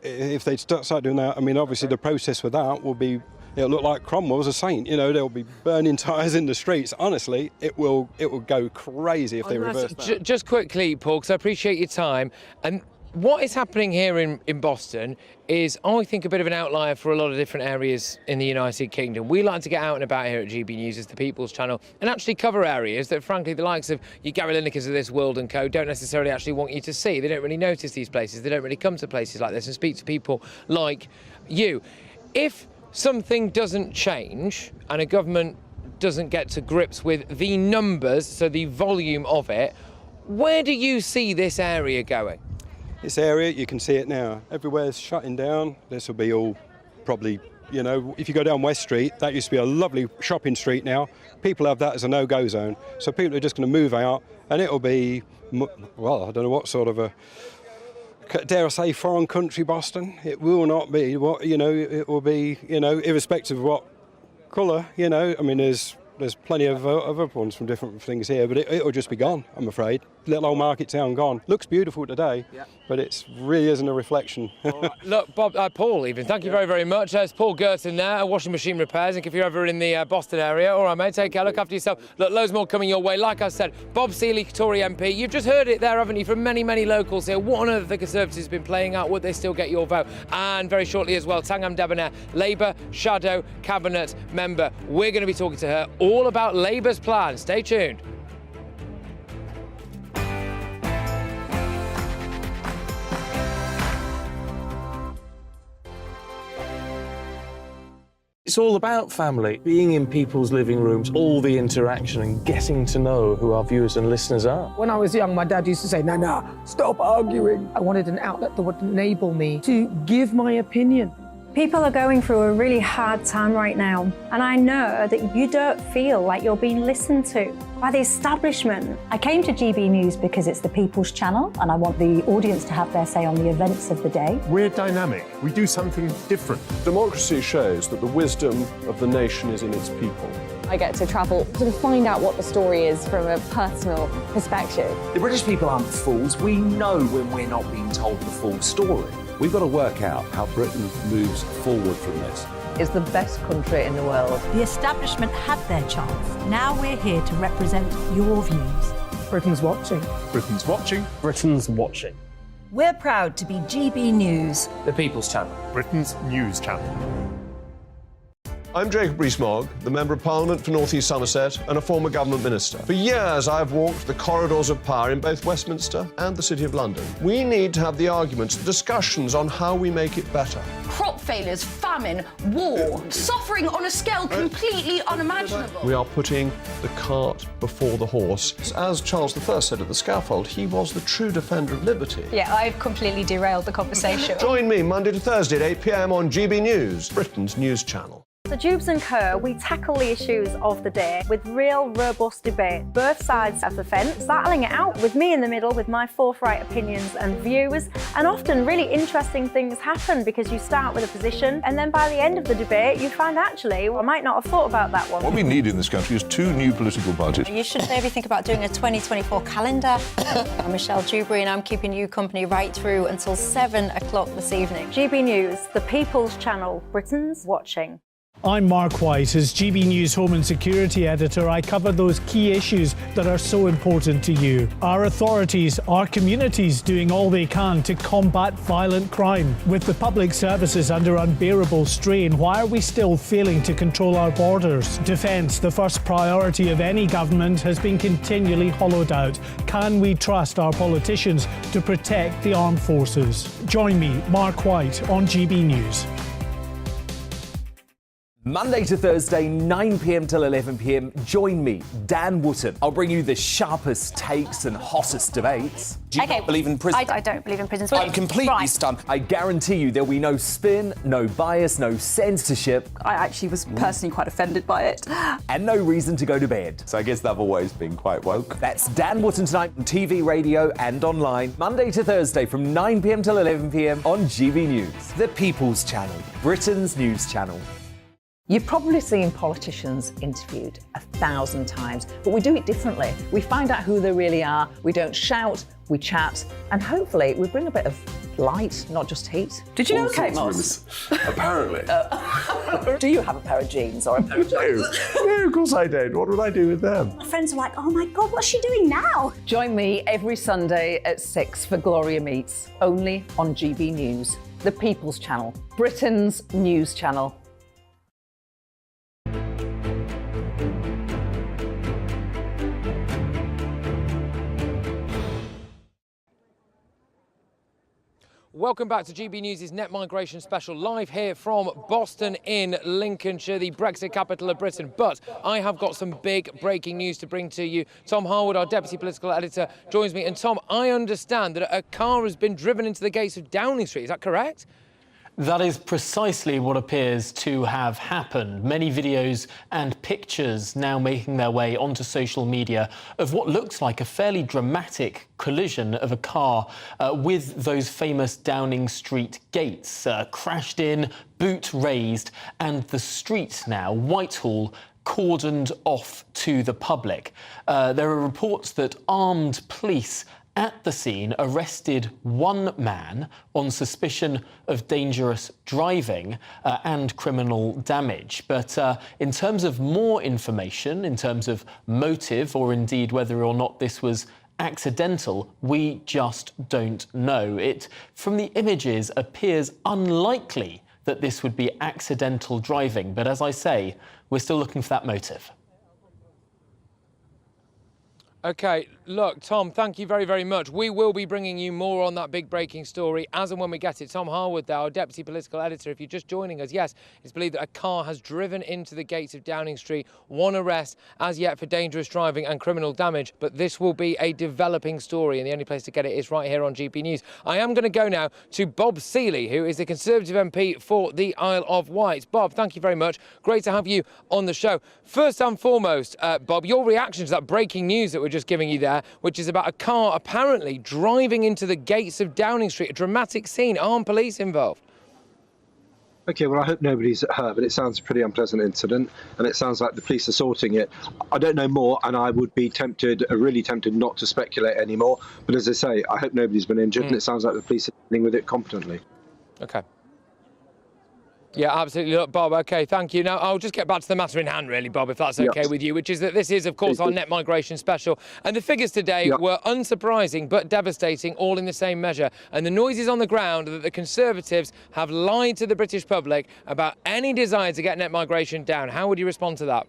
Speaker 5: if they start doing that, I mean, obviously the process for that will be, it'll look like Cromwell's a saint, they'll be burning tyres in the streets. Honestly, it will go crazy if they reverse that.
Speaker 1: Just quickly, Paul, because I appreciate your time, and what is happening here in Boston is, I think, a bit of an outlier for a lot of different areas in the United Kingdom. We like to get out and about here at GB News as the People's Channel and actually cover areas that, frankly, the likes of your Gary Linekers of this world and co don't necessarily actually want you to see. They don't really notice these places. They don't really come to places like this and speak to people like you. If something doesn't change and a government doesn't get to grips with the numbers, so the volume of it, where do you see this area going?
Speaker 5: This area, you can see it now. Everywhere's shutting down. This will be all probably, if you go down West Street, that used to be a lovely shopping street now. People have that as a no-go zone. So people are just going to move out, and it'll be, well, I don't know what sort of a, dare I say, foreign country Boston. It will not be what, it will be, irrespective of what colour, I mean, there's plenty of other ones from different things here, but it'll just be gone, I'm afraid. Little old market town gone. Looks beautiful today, but it really isn't a reflection.
Speaker 1: Right. Look, Bob, Paul even, thank you very, very much. There's Paul Gerton there, washing machine repairs, and if you're ever in the Boston area, all right, mate, take care, look after yourself. Look, loads more coming your way. Like I said, Bob Seeley, Tory MP, you've just heard it there, haven't you, from many, many locals here. What on earth the Conservatives have been playing out? Would they still get your vote? And very shortly as well, Tangam Debonair, Labour Shadow Cabinet member. We're going to be talking to her all about Labour's plan. Stay tuned.
Speaker 7: It's all about family, being in people's living rooms, all the interaction and getting to know who our viewers and listeners are.
Speaker 9: When I was young, my dad used to say, no, stop arguing. I wanted an outlet that would enable me to give my opinion.
Speaker 10: People are going through a really hard time right now, and I know that you don't feel like you're being listened to by the establishment.
Speaker 36: I came to GB News because it's the People's Channel, and I want the audience to have their say on the events of the day.
Speaker 30: We're dynamic. We do something different.
Speaker 21: Democracy shows that the wisdom of the nation is in its people.
Speaker 11: I get to travel to find out what the story is from a personal perspective.
Speaker 16: The British people aren't fools. We know when we're not being told the full story.
Speaker 18: We've got to work out how Britain moves forward from this.
Speaker 2: is the best country in the world.
Speaker 36: The establishment had their chance. Now we're here to represent your views.
Speaker 9: Britain's watching.
Speaker 24: Britain's watching.
Speaker 16: Britain's watching.
Speaker 36: We're proud to be GB News.
Speaker 16: The People's Channel.
Speaker 30: Britain's news channel.
Speaker 21: I'm Jacob Rees-Mogg, the Member of Parliament for North East Somerset and a former government minister. For years, I've walked the corridors of power in both Westminster and the City of London. We need to have the arguments, the discussions on how we make it better.
Speaker 25: Crop failures, famine, war, suffering on a scale completely unimaginable.
Speaker 21: We are putting the cart before the horse. As Charles I said at the scaffold, he was the true defender of liberty.
Speaker 10: Yeah, I've completely derailed the conversation.
Speaker 21: Join me Monday to Thursday at 8 p.m. on GB News, Britain's news channel.
Speaker 10: So Jubes and Kerr, we tackle the issues of the day with real, robust debate, both sides of the fence, battling it out with me in the middle with my forthright opinions and views. And often really interesting things happen because you start with a position and then by the end of the debate you find actually, well, I might not have thought about that one.
Speaker 18: What we need in this country is 2 new political parties.
Speaker 10: You should maybe think about doing a 2024 calendar. I'm Michelle Dewberry and I'm keeping you company right through until 7 o'clock this evening. GB News, the People's Channel, Britain's watching.
Speaker 6: I'm Mark White. As GB News Home and Security Editor, I cover those key issues that are so important to you. Our authorities, our communities doing all they can to combat violent crime. With the public services under unbearable strain, why are we still failing to control our borders? Defence, the first priority of any government, has been continually hollowed out. Can we trust our politicians to protect the armed forces? Join me, Mark White, on GB News.
Speaker 16: Monday to Thursday, 9 p.m. till 11 p.m. Join me, Dan Wootton. I'll bring you the sharpest takes and hottest debates. Do you not believe in prison?
Speaker 10: I don't believe in prisons.
Speaker 16: I'm completely stunned. I guarantee you there'll be no spin, no bias, no censorship.
Speaker 25: I actually was personally quite offended by it.
Speaker 16: And no reason to go to bed.
Speaker 18: So I guess they've always been quite woke.
Speaker 16: That's Dan Wootton tonight on TV, radio and online. Monday to Thursday from 9 p.m. till 11 p.m. on GB News. The People's Channel, Britain's news channel.
Speaker 2: You've probably seen politicians interviewed 1,000 times, but we do it differently. We find out who they really are, we don't shout, we chat, and hopefully we bring a bit of light, not just heat.
Speaker 25: Did you know Kate Moss?
Speaker 18: Apparently.
Speaker 2: Do you have a pair of jeans or a pair of jeans?
Speaker 18: No, of course I don't. What would I do with them?
Speaker 10: My friends are like, oh my God, what's she doing now?
Speaker 2: Join me every Sunday at 6 for Gloria Meets, only on GB News, the People's Channel, Britain's news channel.
Speaker 1: Welcome back to GB News' Net Migration Special, live here from Boston in Lincolnshire, the Brexit capital of Britain. But I have got some big breaking news to bring to you. Tom Harwood, our Deputy Political Editor, joins me. And Tom, I understand that a car has been driven into the gates of Downing Street. Is that correct?
Speaker 12: That is precisely what appears to have happened. Many videos and pictures now making their way onto social media of what looks like a fairly dramatic collision of a car with those famous Downing Street gates. Crashed in, boot raised, and the street now, Whitehall, cordoned off to the public. There are reports that armed police at the scene arrested one man on suspicion of dangerous driving and criminal damage. But in terms of more information, in terms of motive, or indeed whether or not this was accidental, we just don't know. It, from the images, appears unlikely that this would be accidental driving. But as I say, we're still looking for that motive.
Speaker 1: OK, look, Tom, thank you very, very much. We will be bringing you more on that big breaking story as and when we get it. Tom Harwood, our Deputy Political Editor, if you're just joining us, yes, it's believed that a car has driven into the gates of Downing Street. One arrest as yet for dangerous driving and criminal damage, but this will be a developing story, and the only place to get it is right here on GB News. I am going to go now to Bob Seeley, who is the Conservative MP for the Isle of Wight. Bob, thank you very much. Great to have you on the show. First and foremost, Bob, your reaction to that breaking news that we're just giving you there, which is about a car apparently driving into the gates of Downing Street, a dramatic scene, armed police involved.
Speaker 13: OK, well, I hope nobody's hurt, but it sounds a pretty unpleasant incident, and it sounds like the police are sorting it. I don't know more, and I would be tempted, really tempted, not to speculate anymore. But as I say, I hope nobody's been injured, and it sounds like the police are dealing with it competently.
Speaker 1: OK. Yeah, absolutely. Look, Bob, OK, thank you. Now, I'll just get back to the matter in hand, really, Bob, if that's OK with you, which is that this is, of course, our net migration special. And the figures today were unsurprising but devastating, all in the same measure. And the noise is on the ground that the Conservatives have lied to the British public about any desire to get net migration down. How would you respond to that?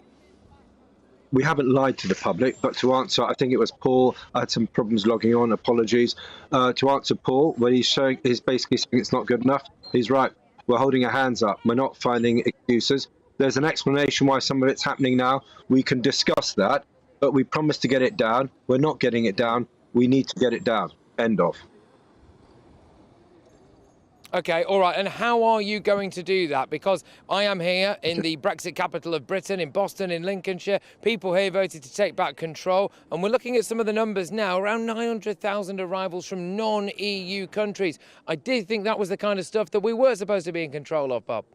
Speaker 13: We haven't lied to the public, but to answer, I think it was Paul, I had some problems logging on, apologies. To answer Paul, when he's basically saying it's not good enough, he's right. We're holding our hands up. We're not finding excuses. There's an explanation why some of it's happening now. We can discuss that, but we promised to get it down. We're not getting it down. We need to get it down. End of.
Speaker 1: OK, all right. And how are you going to do that? Because I am here in the Brexit capital of Britain, in Boston, in Lincolnshire. People here voted to take back control. And we're looking at some of the numbers now, around 900,000 arrivals from non-EU countries. I did think that was the kind of stuff that we were supposed to be in control of, Bob.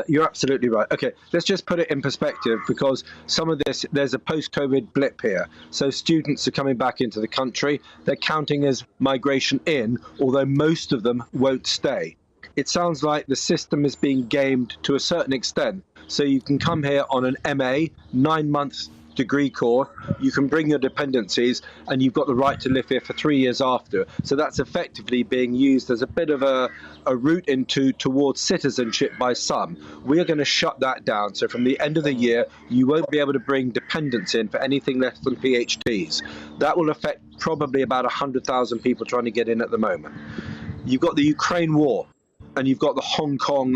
Speaker 13: You're absolutely right. OK, let's just put it in perspective, because some of this, there's a post-COVID blip here. So students are coming back into the country. They're counting as migration in, although most of them won't stay. It sounds like the system is being gamed to a certain extent. So you can come here on an MA, 9-month degree course, you can bring your dependencies, and you've got the right to live here for 3 years after. So that's effectively being used as a bit of a route towards citizenship by some. We are going to shut that down. So from the end of the year, you won't be able to bring dependents in for anything less than PhDs. That will affect probably about 100,000 people trying to get in at the moment. You've got the Ukraine war, and you've got the Hong Kong,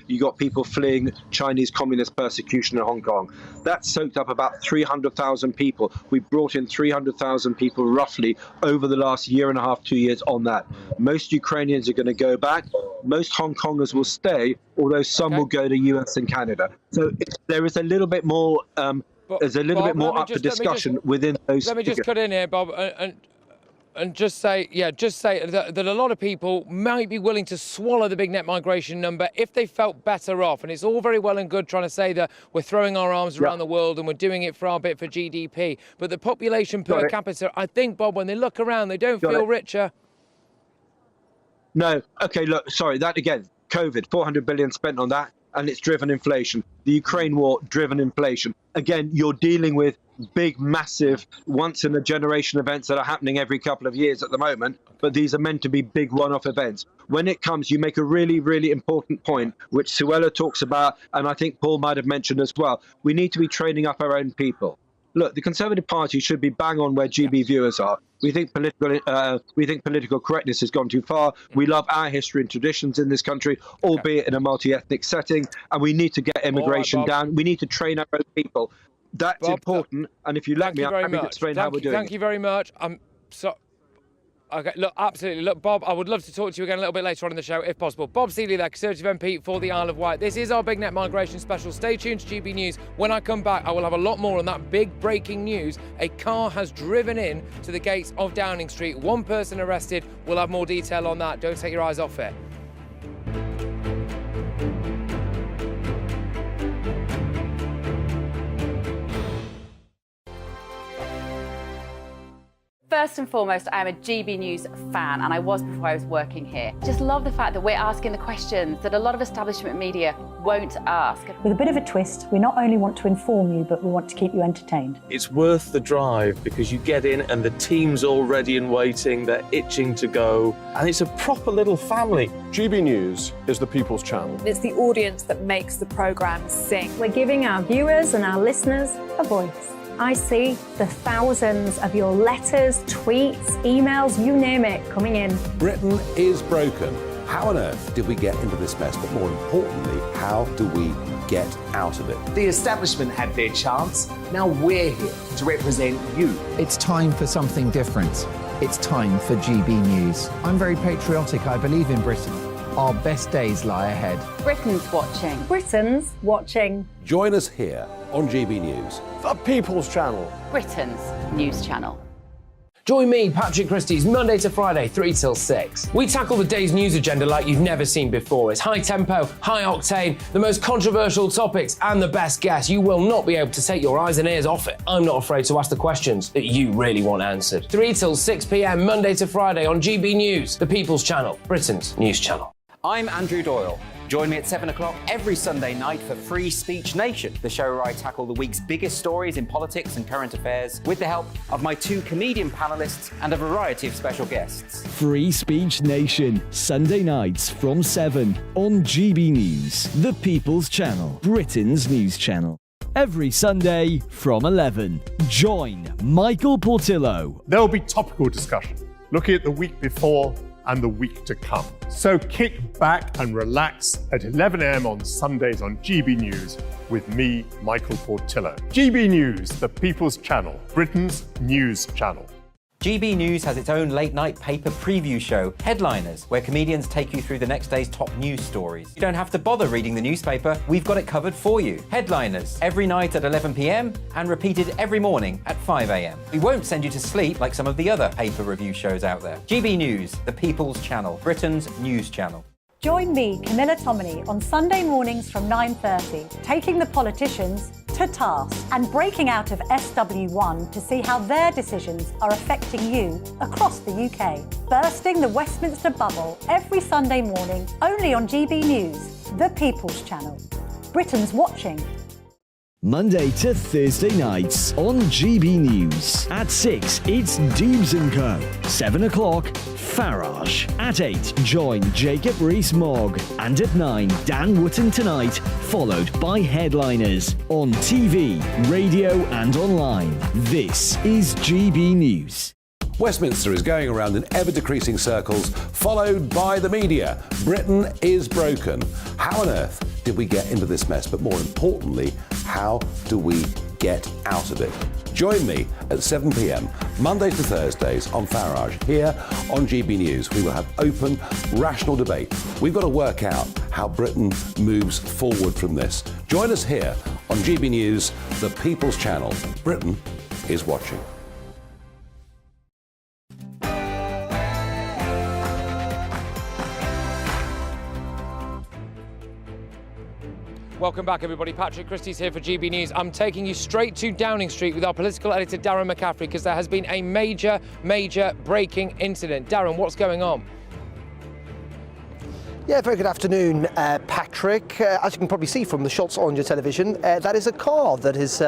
Speaker 13: you've got people fleeing Chinese communist persecution in Hong Kong. That soaked up about 300,000 people. We brought in 300,000 people roughly over the last year and a half, 2 years on that. Most Ukrainians are going to go back. Most Hong Kongers will stay, although some will go to US and Canada. So there is a little bit more, there's a little bit more up for discussion within those.
Speaker 1: Let me just cut in here, Bob, and just say, that a lot of people might be willing to swallow the big net migration number if they felt better off. And it's all very well and good trying to say that we're throwing our arms around the world and we're doing it for our bit for GDP. But the population per capita, I think, Bob, when they look around, they don't feel richer.
Speaker 13: No. OK, look, sorry, that again, COVID, 400 billion spent on that, and it's driven inflation. The Ukraine war, driven inflation. Again, you're dealing with big, massive, once-in-a-generation events that are happening every couple of years at the moment, but these are meant to be big one-off events. When it comes, you make a really, really important point, which Suella talks about, and I think Paul might have mentioned as well. We need to be training up our own people. Look, the Conservative Party should be bang on where GB viewers are. We think political correctness has gone too far. We love our history and traditions in this country, albeit in a multi-ethnic setting, and we need to get immigration down. We need to train our own people. That's important, and if you let me, I'm happy to explain how we're doing it.
Speaker 1: Thank you very much. OK, look, absolutely. Look, Bob, I would love to talk to you again a little bit later on in the show, if possible. Bob Seeley there, Conservative MP for the Isle of Wight. This is our big net migration special. Stay tuned to GB News. When I come back, I will have a lot more on that big breaking news. A car has driven in to the gates of Downing Street. One person arrested. We'll have more detail on that. Don't take your eyes off it.
Speaker 3: First and foremost, I am a GB News fan, and I was before I was working here. Just love the fact that we're asking the questions that a lot of establishment media won't ask.
Speaker 36: With a bit of a twist, we not only want to inform you, but we want to keep you entertained.
Speaker 7: It's worth the drive because you get in and the team's all ready and waiting, they're itching to go, and it's a proper little family.
Speaker 21: GB News is the People's Channel.
Speaker 4: It's the audience that makes the programme sing.
Speaker 10: We're giving our viewers and our listeners a voice. I see the thousands of your letters, tweets, emails, you name it, coming in.
Speaker 18: Britain is broken. How on earth did we get into this mess? But more importantly, how do we get out of it?
Speaker 16: The establishment had their chance. Now we're here to represent you.
Speaker 8: It's time for something different. It's time for GB News. I'm very patriotic. I believe in Britain. Our best days lie ahead.
Speaker 3: Britain's watching.
Speaker 10: Britain's watching.
Speaker 18: Join us here on GB News.
Speaker 21: The People's Channel.
Speaker 3: Britain's news channel.
Speaker 1: Join me, Patrick Christys, Monday to Friday, 3 till 6. We tackle the day's news agenda like you've never seen before. It's high tempo, high octane, the most controversial topics, and the best guests. You will not be able to take your eyes and ears off it. I'm not afraid to ask the questions that you really want answered. 3 till 6 p.m, Monday to Friday on GB News, the People's Channel, Britain's news channel.
Speaker 14: I'm Andrew Doyle. Join me at 7 o'clock every Sunday night for Free Speech Nation, the show where I tackle the week's biggest stories in politics and current affairs with the help of my 2 comedian panellists and a variety of special guests.
Speaker 15: Free Speech Nation, Sunday nights from 7 on GB News, the People's Channel, Britain's news channel. Every Sunday from 11. Join Michael Portillo.
Speaker 30: There will be topical discussion, looking at the week before and the week to come. So kick back and relax at 11 a.m. on Sundays on GB News with me, Michael Portillo. GB News, the People's Channel, Britain's news channel.
Speaker 14: GB News has its own late-night paper preview show, Headliners, where comedians take you through the next day's top news stories. You don't have to bother reading the newspaper, we've got it covered for you. Headliners, every night at 11 p.m. and repeated every morning at 5 a.m. We won't send you to sleep like some of the other paper review shows out there. GB News, the People's Channel, Britain's news channel.
Speaker 36: Join me, Camilla Tominey, on Sunday mornings from 9:30, taking the politicians to task and breaking out of SW1 to see how their decisions are affecting you across the UK. Bursting the Westminster bubble every Sunday morning, only on GB News, the People's Channel. Britain's watching.
Speaker 15: Monday to Thursday nights on GB News. At 6, it's Dubes & Co. 7 o'clock, Farage. At 8, join Jacob Rees-Mogg. And at 9, Dan Wootton Tonight, followed by Headliners. On TV, radio and online. This is GB News.
Speaker 18: Westminster is going around in ever-decreasing circles, followed by the media. Britain is broken. How on earth did we get into this mess? But more importantly, how do we get out of it? Join me at 7 p.m, Mondays to Thursdays on Farage. Here on GB News, we will have open, rational debate. We've got to work out how Britain moves forward from this. Join us here on GB News, the People's Channel. Britain is watching.
Speaker 1: Welcome back, everybody. Patrick Christys here for GB News. I'm taking you straight to Downing Street with our political editor, Darren McCaffrey, because there has been a major breaking incident. Darren, what's going on?
Speaker 17: Yeah, very good afternoon, Patrick. As you can probably see from the shots on your television, that is a car that has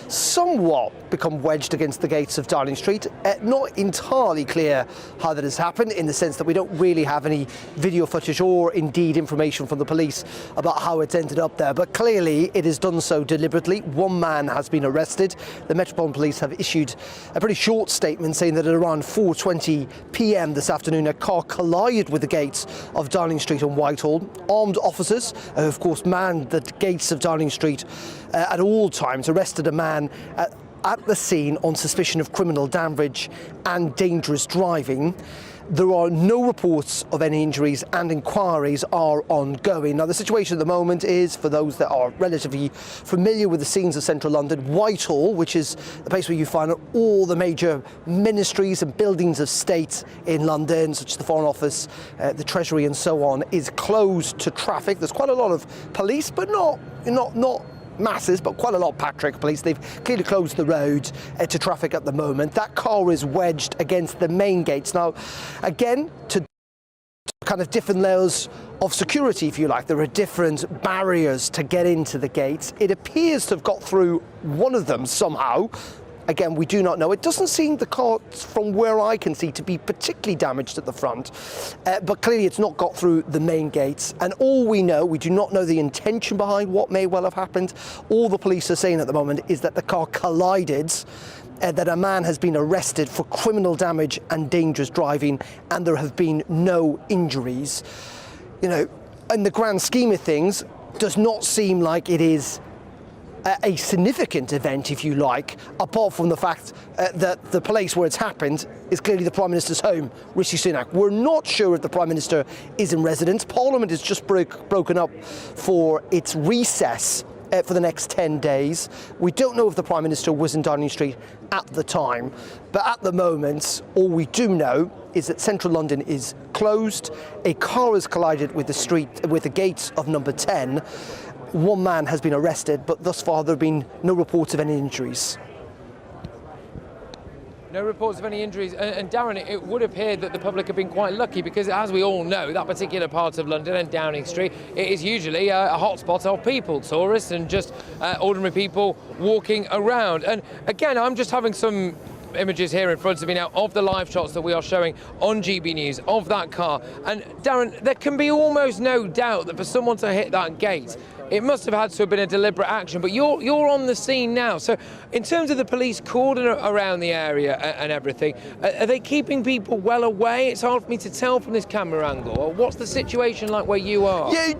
Speaker 17: somewhat become wedged against the gates of Downing Street. Not entirely clear how that has happened, in the sense that we don't really have any video footage or indeed information from the police about how it's ended up there. But clearly it is done so deliberately. One man has been arrested. The Metropolitan Police have issued a pretty short statement saying that at around 4:20 p.m. this afternoon, a car collided with the gates of Downing Street on Whitehall. Armed officers, of course, manned the gates of Downing Street at all times, arrested a man at the scene on suspicion of criminal damage and dangerous driving. There are no reports of any injuries and inquiries are ongoing. Now, the situation at the moment is, for those that are relatively familiar with the scenes of central London, Whitehall, which is the place where you find all the major ministries and buildings of state in London, such as the Foreign Office, the Treasury and so on, is closed to traffic. There's quite a lot of police, but not masses, but quite a lot of Patrick police. They've clearly closed the road to traffic at the moment. That car is wedged against the main gates. Now, again, to kind of different layers of security, if you like, there are different barriers to get into the gates. It appears to have got through one of them somehow. Again, we do not know. It doesn't seem, the car, from where I can see, to be particularly damaged at the front, but clearly it's not got through the main gates. And all we know, we do not know the intention behind what may well have happened. All the police are saying at the moment is that the car collided, that a man has been arrested for criminal damage and dangerous driving, and there have been no injuries. You know, in the grand scheme of things, does not seem like it is a significant event, if you like, apart from the fact that the place where it's happened is clearly the Prime Minister's home, Rishi Sunak. We're not sure if the Prime Minister is in residence. Parliament has just broken up for its recess for the next 10 days. We don't know if the Prime Minister was in Downing Street at the time, but at the moment, all we do know is that central London is closed. A car has collided with the gates of number 10. One man has been arrested, but thus far there have been no reports of any injuries.
Speaker 1: No reports of any injuries. And Darren, it would appear that the public have been quite lucky because, as we all know, that particular part of London and Downing Street, it is usually a hotspot of people, tourists and just ordinary people walking around. And again, I'm just having some images here in front of me now of the live shots that we are showing on GB News of that car. And Darren, there can be almost no doubt that for someone to hit that gate, it must have had to have been a deliberate action, but you're on the scene now. So in terms of the police cordon around the area and everything, are they keeping people well away? It's hard for me to tell from this camera angle. Or what's the situation like where you are?
Speaker 17: Yeah,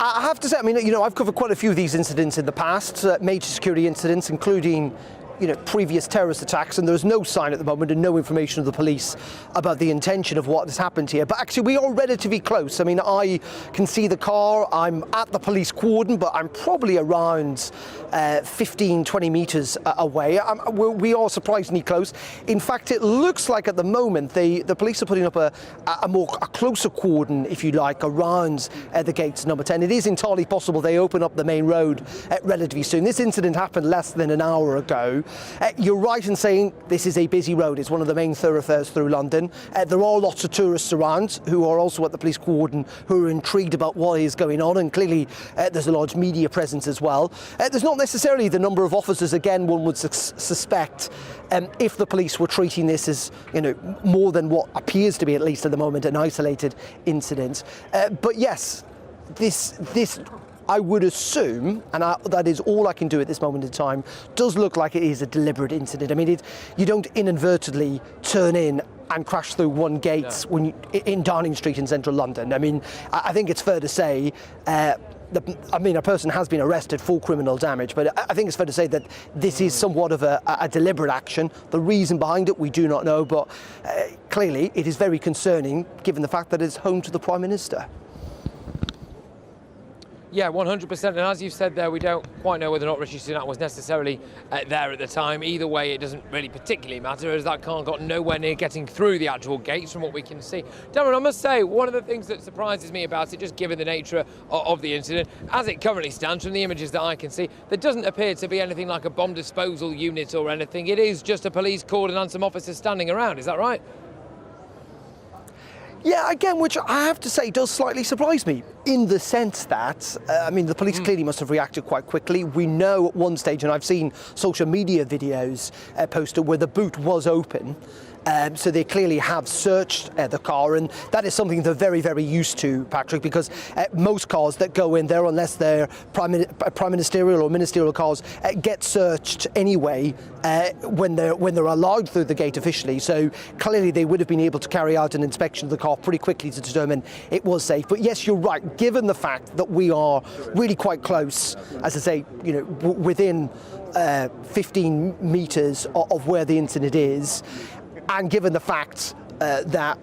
Speaker 17: I have to say, I mean, I've covered quite a few of these incidents in the past, major security incidents, including previous terrorist attacks, and there's no sign at the moment and no information of the police about the intention of what has happened here. But actually, we are relatively close. I mean, I can see the car. I'm at the police cordon, but I'm probably around 15, 20 metres away. We are surprisingly close. In fact, it looks like at the moment the police are putting up a closer cordon, if you like, around the gates number 10. It is entirely possible they open up the main road relatively soon. This incident happened less than an hour ago. You're right in saying this is a busy road. It's one of the main thoroughfares through London. There are lots of tourists around who are also at the police cordon who are intrigued about what is going on, and clearly there's a large media presence as well. There's not necessarily the number of officers, again, one would suspect if the police were treating this as more than what appears to be, at least at the moment, an isolated incident. But yes, this I would assume, and that is all I can do at this moment in time, does look like it is a deliberate incident. I mean, you don't inadvertently turn in and crash through one gate in Downing Street in central London. I mean, I think it's fair to say, a person has been arrested for criminal damage, but I think it's fair to say that this is somewhat of a deliberate action. The reason behind it, we do not know, but clearly it is very concerning given the fact that it's home to the Prime Minister.
Speaker 1: Yeah, 100%. And as you've said there, we don't quite know whether or not Rishi Sunak was necessarily there at the time. Either way, it doesn't really particularly matter, as that car got nowhere near getting through the actual gates from what we can see. Darren, I must say, one of the things that surprises me about it, just given the nature of the incident, as it currently stands from the images that I can see, there doesn't appear to be anything like a bomb disposal unit or anything. It is just a police cordon and some officers standing around. Is that right?
Speaker 17: Yeah, again, which I have to say does slightly surprise me in the sense that, the police clearly must have reacted quite quickly. We know at one stage, and I've seen social media videos posted where the boot was open. So they clearly have searched the car, and that is something they're very, very used to, Patrick, because most cars that go in there, unless they're prime ministerial or ministerial cars, get searched anyway when they're allowed through the gate officially. So clearly they would have been able to carry out an inspection of the car pretty quickly to determine it was safe. But yes, you're right. Given the fact that we are really quite close, as I say, within 15 metres of where the incident is, and given the fact that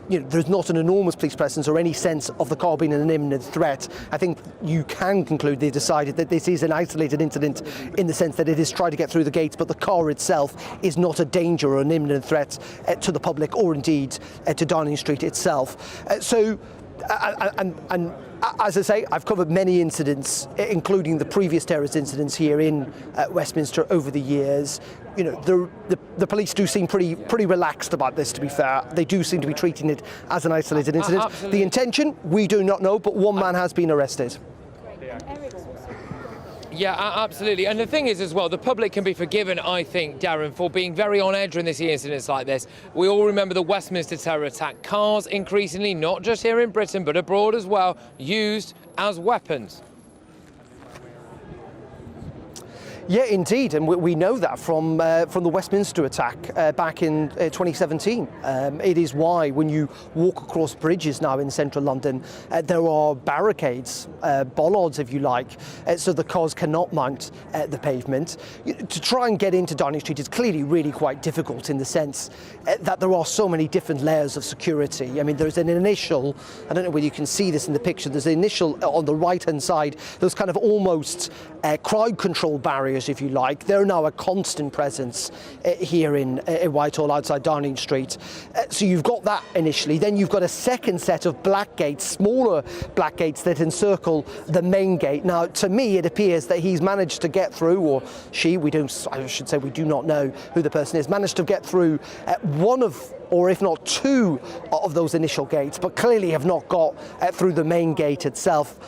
Speaker 17: there's not an enormous police presence or any sense of the car being an imminent threat, I think you can conclude they decided that this is an isolated incident in the sense that it is trying to get through the gates, but the car itself is not a danger or an imminent threat to the public or indeed to Downing Street itself. And as I say, I've covered many incidents, including the previous terrorist incidents here in Westminster over the years. The police do seem pretty relaxed about this, to be fair. They do seem to be treating it as an isolated incident. The intention, we do not know, but one man has been arrested.
Speaker 1: Yeah, absolutely. And the thing is as well, the public can be forgiven, I think, Darren, for being very on edge when they see incidents like this. We all remember the Westminster terror attack. Cars increasingly, not just here in Britain, but abroad as well, used as weapons.
Speaker 17: Yeah, indeed, and we know that from the Westminster attack back in 2017. It is why when you walk across bridges now in central London, there are barricades, bollards if you like, so the cars cannot mount the pavement. To try and get into Downing Street is clearly really quite difficult in the sense that there are so many different layers of security. I mean, there's an initial, I don't know whether you can see this in the picture, there's an initial on the right-hand side, those kind of almost crowd control barriers barriers, if you like. They're now a constant presence here in Whitehall, outside Downing Street. So you've got that initially. Then you've got a second set of black gates, smaller black gates that encircle the main gate. Now, to me, it appears that he's managed to get through, or she, we do not know who the person is, managed to get through one of, or if not two, of those initial gates, but clearly have not got through the main gate itself.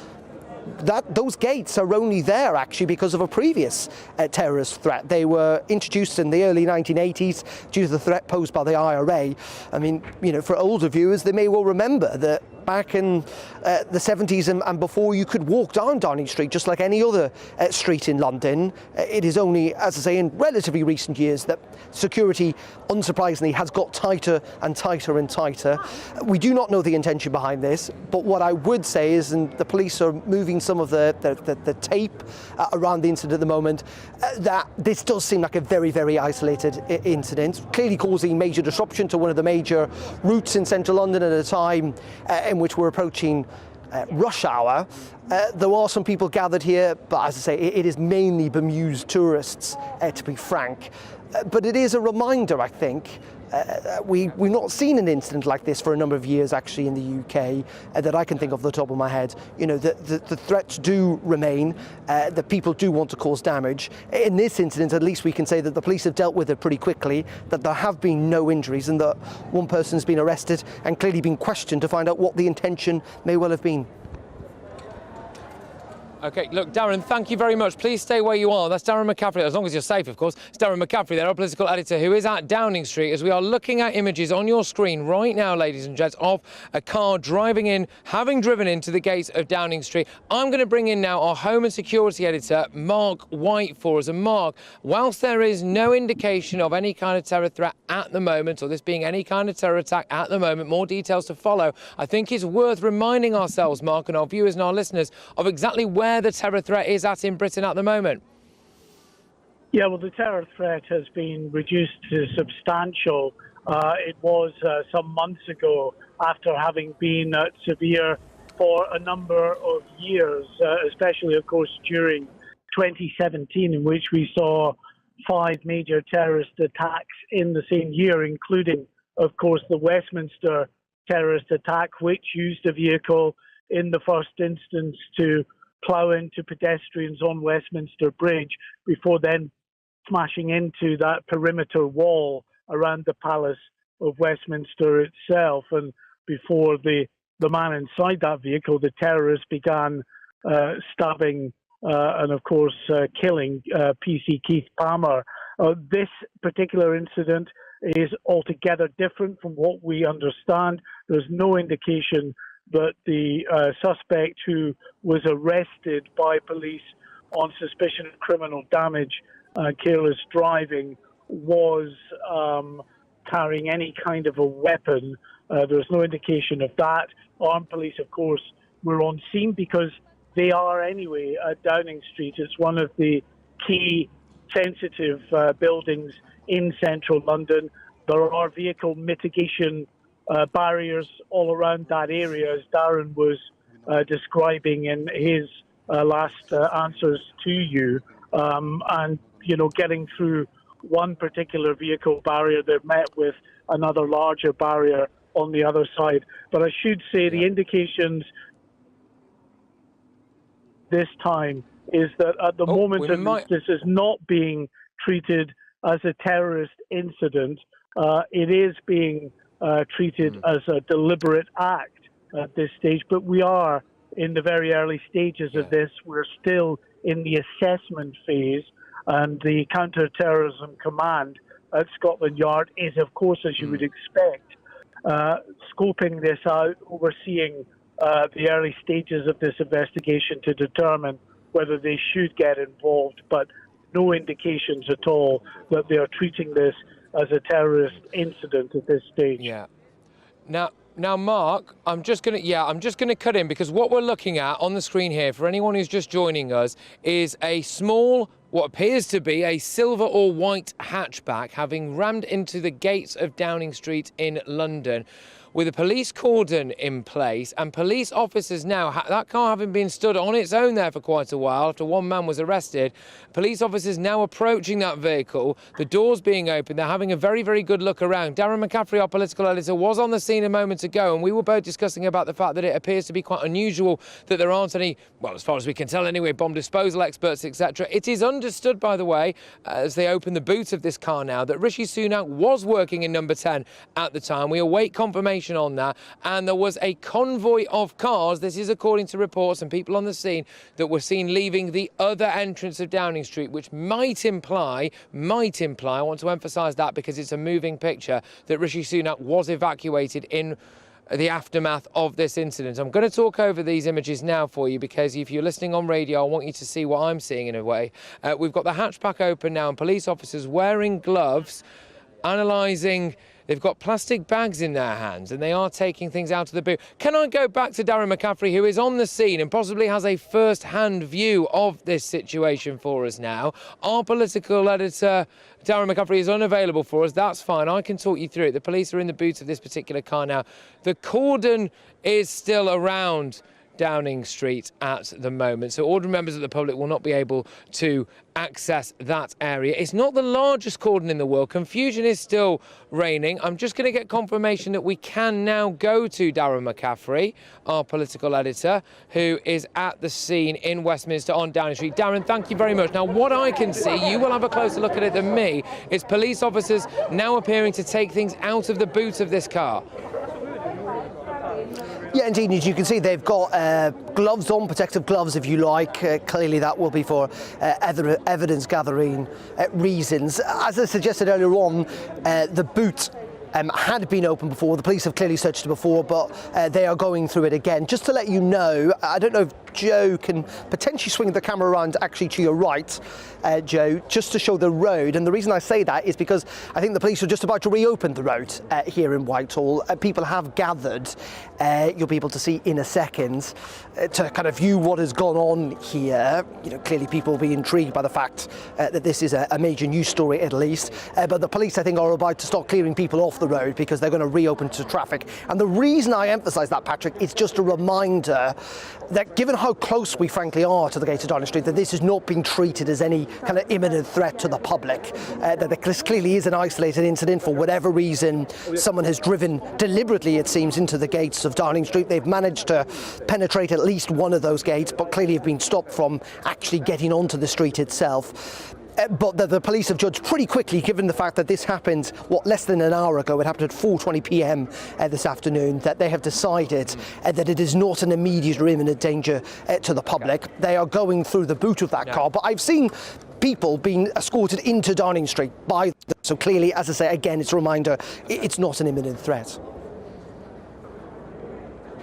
Speaker 17: Those gates are only there actually because of a previous terrorist threat. They were introduced in the early 1980s due to the threat posed by the IRA. I mean, you know, for older viewers, they may well remember that back in the 70s and before, you could walk down Downing Street just like any other street in London. It is only, as I say, in relatively recent years that security, unsurprisingly, has got tighter and tighter and tighter. We do not know the intention behind this, but what I would say is, and the police are moving some of the tape around the incident at the moment, that this does seem like a very, very isolated incident, clearly causing major disruption to one of the major routes in central London at a time in which we're approaching rush hour. There are some people gathered here, but as I say, it is mainly bemused tourists, to be frank. But it is a reminder, I think. We've not seen an incident like this for a number of years, actually, in the UK, that I can think of the top of my head. You know, the threats do remain, that people do want to cause damage. In this incident, at least we can say that the police have dealt with it pretty quickly, that there have been no injuries, and that one person's been arrested and clearly been questioned to find out what the intention may well have been.
Speaker 1: OK, look, Darren, thank you very much. Please stay where you are. That's Darren McCaffrey, as long as you're safe, of course. It's Darren McCaffrey there, our political editor, who is at Downing Street, as we are looking at images on your screen right now, ladies and gents, of a car driving in, having driven into the gates of Downing Street. I'm going to bring in now our Home and Security editor, Mark White, for us. And Mark, whilst there is no indication of any kind of terror threat at the moment, or this being any kind of terror attack at the moment, more details to follow, I think it's worth reminding ourselves, Mark, and our viewers and our listeners, of exactly where the terror threat is at in Britain at the moment.
Speaker 5: Yeah, well, the terror threat has been reduced to substantial. It was some months ago, after having been severe for a number of years, especially, of course, during 2017, in which we saw 5 major terrorist attacks in the same year, including, of course, the Westminster terrorist attack, which used a vehicle in the first instance to plough into pedestrians on Westminster Bridge before then smashing into that perimeter wall around the Palace of Westminster itself. And before the man inside that vehicle, the terrorists, began stabbing and, of course, killing PC Keith Palmer. This particular incident is altogether different from what we understand. There's no indication that the suspect, who was arrested by police on suspicion of criminal damage, careless driving, was carrying any kind of a weapon. There's no indication of that. Armed police, of course, were on scene because they are anyway at Downing Street. It's one of the key sensitive buildings in central London. There are vehicle mitigation barriers all around that area, as Darren was describing in his last answers to you. And, you know, getting through one particular vehicle barrier, they're met with another larger barrier on the other side. But I should say the indications this time is that at the moment this is not being treated as a terrorist incident. It is being treated as a deliberate act at this stage, but we are in the very early stages of this. We're still in the assessment phase, and the Counter-Terrorism Command at Scotland Yard is, of course, as you would expect, scoping this out, overseeing the early stages of this investigation to determine whether they should get involved, but no indications at all that they are treating this as a terrorist incident at this stage.
Speaker 1: Yeah. Now, Mark, I'm just going to cut in, because what we're looking at on the screen here, for anyone who's just joining us, is a small, what appears to be a silver or white hatchback having rammed into the gates of Downing Street in London. with a police cordon in place and police officers now, that car having been stood on its own there for quite a while after one man was arrested, police officers now approaching that vehicle, the doors being open, they're having a very, very good look around. Darren McCaffrey, our political editor, was on the scene a moment ago, and we were both discussing about the fact that it appears to be quite unusual that there aren't any, well, as far as we can tell anyway, bomb disposal experts, etc. It is understood, by the way, as they open the boot of this car now, that Rishi Sunak was working in number 10 at the time. We await confirmation on that, and there was a convoy of cars, this is according to reports and people on the scene, that were seen leaving the other entrance of Downing Street, which might imply, I want to emphasise that because it's a moving picture, that Rishi Sunak was evacuated in the aftermath of this incident. I'm going to talk over these images now for you because if you're listening on radio, I want you to see what I'm seeing in a way. We've got the hatchback open now and police officers wearing gloves, analysing. They've got plastic bags in their hands and they are taking things out of the boot. Can I go back to Darren McCaffrey, who is on the scene and possibly has a first-hand view of this situation for us now? Our political editor, Darren McCaffrey, is unavailable for us. That's fine. I can talk you through it. The police are in the boot of this particular car now. The cordon is still around Downing Street at the moment, so ordinary members of the public will not be able to access that area. It's not the largest cordon in the world. Confusion is still reigning. I'm just going to get confirmation that we can now go to Darren McCaffrey, our political editor, who is at the scene in Westminster on Downing Street. Darren, thank you very much. Now, what I can see, you will have a closer look at it than me, is police officers now appearing to take things out of the boot of this car.
Speaker 17: Yeah, indeed, as you can see, they've got gloves on, protective gloves, if you like. Clearly, that will be for evidence-gathering reasons. As I suggested earlier on, the boot had been open before. The police have clearly searched it before, but they are going through it again. Just to let you know, I don't know if Joe can potentially swing the camera around actually to your right, Joe, just to show the road. And the reason I say that is because I think the police are just about to reopen the road here in Whitehall. People have gathered, you'll be able to see in a second, to kind of view what has gone on here. You know, clearly people will be intrigued by the fact that this is a major news story at least. But the police, I think, are about to start clearing people off the road because they're going to reopen to traffic. And the reason I emphasise that, Patrick, is just a reminder that given how close we frankly are to the gate of Downing Street, that this is not being treated as any kind of imminent threat to the public, that this clearly is an isolated incident. For whatever reason, someone has driven deliberately, it seems, into the gates of Downing Street. They've managed to penetrate at least one of those gates, but clearly have been stopped from actually getting onto the street itself. But the police have judged pretty quickly, given the fact that this happened, less than an hour ago. It happened at 4:20 p.m. This afternoon, that they have decided that it is not an immediate or imminent danger to the public. They are going through the boot of that car, but I've seen people being escorted into Downing Street by them. So clearly, as I say, again, it's a reminder, it's not an imminent threat.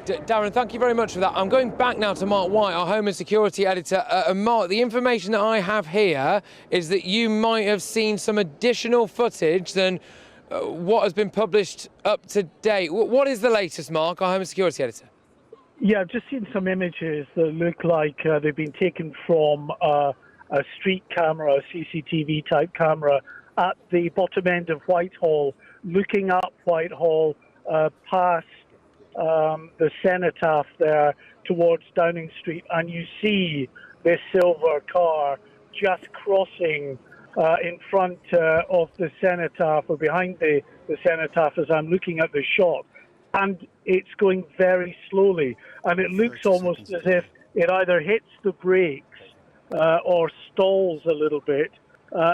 Speaker 1: Darren, thank you very much for that. I'm going back now to Mark White, our Home and Security Editor. Mark, the information that I have here is that you might have seen some additional footage than what has been published up to date. What is the latest, Mark, our Home and Security Editor?
Speaker 5: Yeah, I've just seen some images that look like they've been taken from a street camera, a CCTV type camera at the bottom end of Whitehall, looking up Whitehall past the cenotaph there towards Downing Street, and you see this silver car just crossing in front of the cenotaph, or behind the cenotaph, as I'm looking at the shot, and it's going very slowly, and it looks almost as if it either hits the brakes or stalls a little bit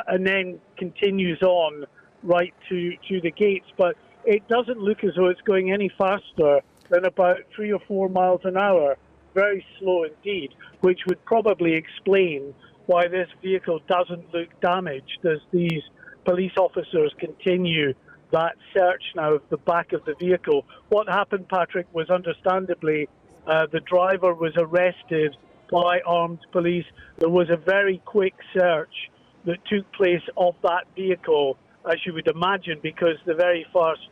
Speaker 5: and then continues on right to the gates. But it doesn't look as though it's going any faster than about 3 or 4 miles an hour. Very slow indeed, which would probably explain why this vehicle doesn't look damaged as these police officers continue that search now of the back of the vehicle. What happened, Patrick, was understandably the driver was arrested by armed police. There was a very quick search that took place of that vehicle, as you would imagine, because the very first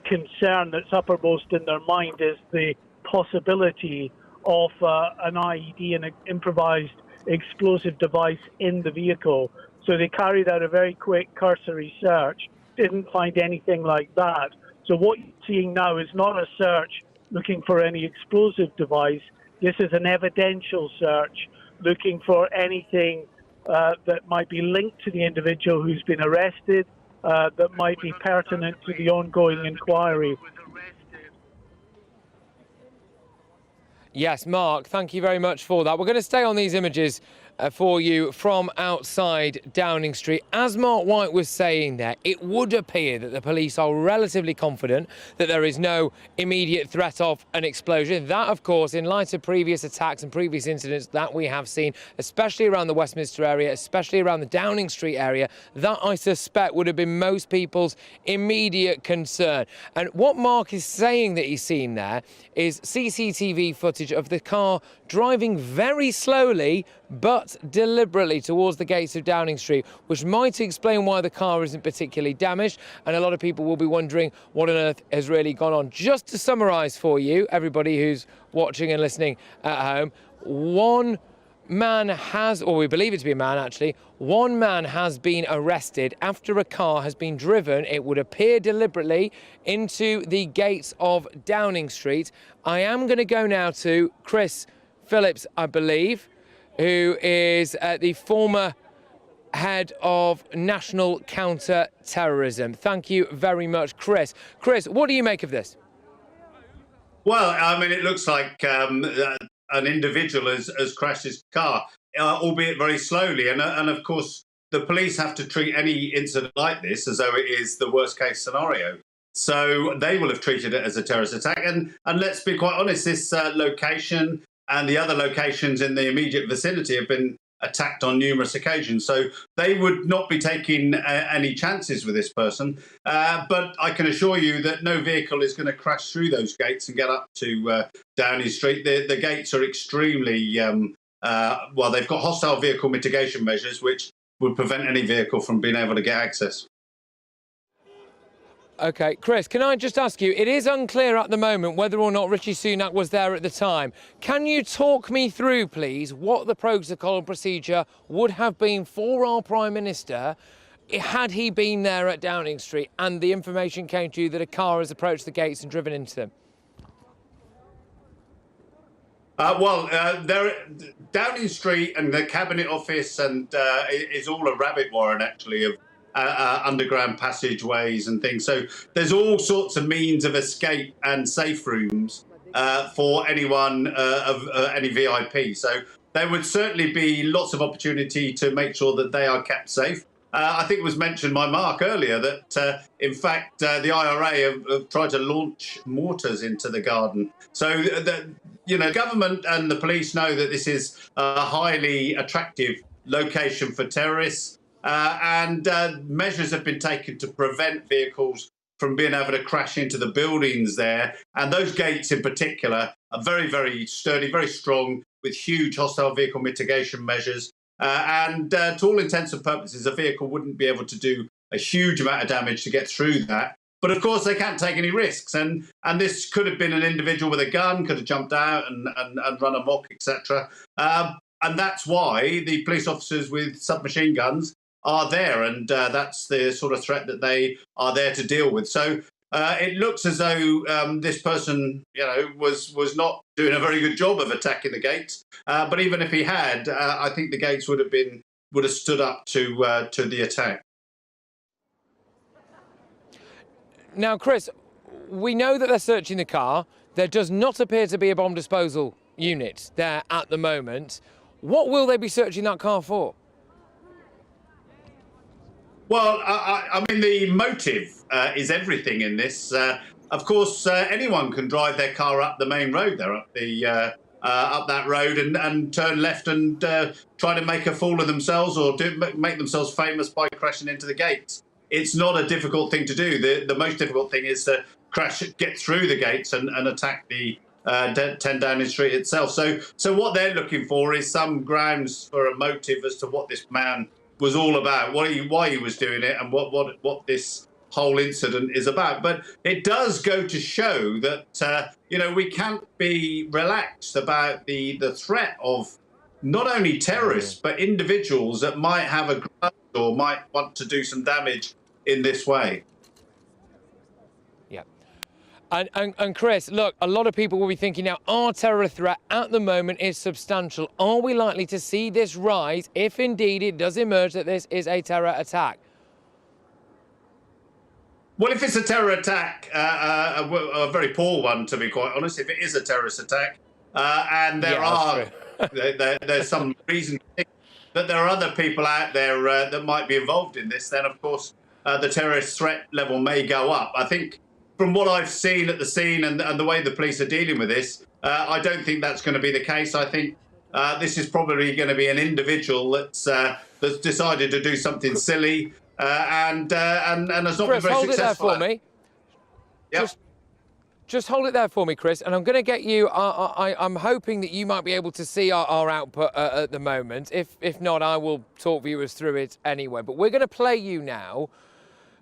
Speaker 5: concern that's uppermost in their mind is the possibility of an IED, an improvised explosive device, in the vehicle. So they carried out a very quick cursory search, didn't find anything like that, So what you're seeing now is not a search looking for any explosive device. This is an evidential search looking for anything that might be linked to the individual who's been arrested, that might be pertinent to the ongoing inquiry.
Speaker 1: Yes, Mark, thank you very much for that. We're going to stay on these images for you from outside Downing Street. As Mark White was saying there, it would appear that the police are relatively confident that there is no immediate threat of an explosion. That, of course, in light of previous attacks and previous incidents that we have seen, especially around the Westminster area, especially around the Downing Street area, that I suspect would have been most people's immediate concern. And what Mark is saying that he's seen there is CCTV footage of the car driving very slowly but deliberately towards the gates of Downing Street, which might explain why the car isn't particularly damaged. And a lot of people will be wondering what on earth has really gone on. Just to summarise for you, everybody who's watching and listening at home, one man has, or we believe it to be a man actually, one man has been arrested after a car has been driven, it would appear deliberately, into the gates of Downing Street. I am going to go now to Chris Phillips, I believe, who is the former head of National Counter-Terrorism. Thank you very much, Chris. Chris, what do you make of this?
Speaker 9: Well, I mean, it looks like an individual has crashed his car, albeit very slowly. And of course, the police have to treat any incident like this as though it is the worst case scenario. So they will have treated it as a terrorist attack. And let's be quite honest, this location and the other locations in the immediate vicinity have been attacked on numerous occasions. So they would not be taking any chances with this person. But I can assure you that no vehicle is going to crash through those gates and get up to Downing Street. The gates are extremely, well, they've got hostile vehicle mitigation measures, which would prevent any vehicle from being able to get access.
Speaker 1: OK, Chris, can I just ask you, it is unclear at the moment whether or not Rishi Sunak was there at the time. Can you talk me through, please, what the protocol and procedure would have been for our Prime Minister had he been there at Downing Street and the information came to you that a car has approached the gates and driven into them?
Speaker 9: Downing Street and the Cabinet Office and is all a rabbit warren, actually, of underground passageways and things. So there's all sorts of means of escape and safe rooms for anyone of any VIP. So there would certainly be lots of opportunity to make sure that they are kept safe. I think it was mentioned by Mark earlier that, in fact, the IRA have tried to launch mortars into the garden. So, government and the police know that this is a highly attractive location for terrorists. And measures have been taken to prevent vehicles from being able to crash into the buildings there. And those gates in particular are very, very sturdy, very strong, with huge hostile vehicle mitigation measures. And to all intents and purposes, a vehicle wouldn't be able to do a huge amount of damage to get through that. But of course, they can't take any risks. And this could have been an individual with a gun, could have jumped out and run amok, etc. And that's why the police officers with submachine guns are there, and that's the sort of threat that they are there to deal with. So it looks as though this person, was not doing a very good job of attacking the gates. But even if he had, I think the gates would have stood up to the attack.
Speaker 1: Now, Chris, we know that they're searching the car. There does not appear to be a bomb disposal unit there at the moment. What will they be searching that car for?
Speaker 9: Well, I mean, the motive is everything in this. Of course, anyone can drive their car up the main road there, up that road, and turn left and try to make a fool of themselves or make themselves famous by crashing into the gates. It's not a difficult thing to do. The most difficult thing is to get through the gates and attack the 10 Downing Street itself. So what they're looking for is some grounds for a motive as to what this man was all about, why he was doing it, and what this whole incident is about. But it does go to show that we can't be relaxed about the threat of not only terrorists but individuals that might have a grudge or might want to do some damage in this way.
Speaker 1: Yeah. And Chris, look, a lot of people will be thinking now, our terror threat at the moment is substantial. Are we likely to see this rise if indeed it does emerge that this is a terror attack?
Speaker 9: Well, if it's a terror attack, a very poor one, to be quite honest, if it is a terrorist attack, and there's some reason to think that there are other people out there that might be involved in this, then of course the terrorist threat level may go up. I think from what I've seen at the scene and the way the police are dealing with this, I don't think that's going to be the case. I think this is probably going to be an individual that's decided to do something silly and has not been very
Speaker 1: hold
Speaker 9: successful.
Speaker 1: It there for me.
Speaker 9: Yep.
Speaker 1: Just hold it there for me, Chris, and I'm going to get you. I'm hoping that you might be able to see our output at the moment. If not, I will talk viewers through it anyway. But we're going to play you now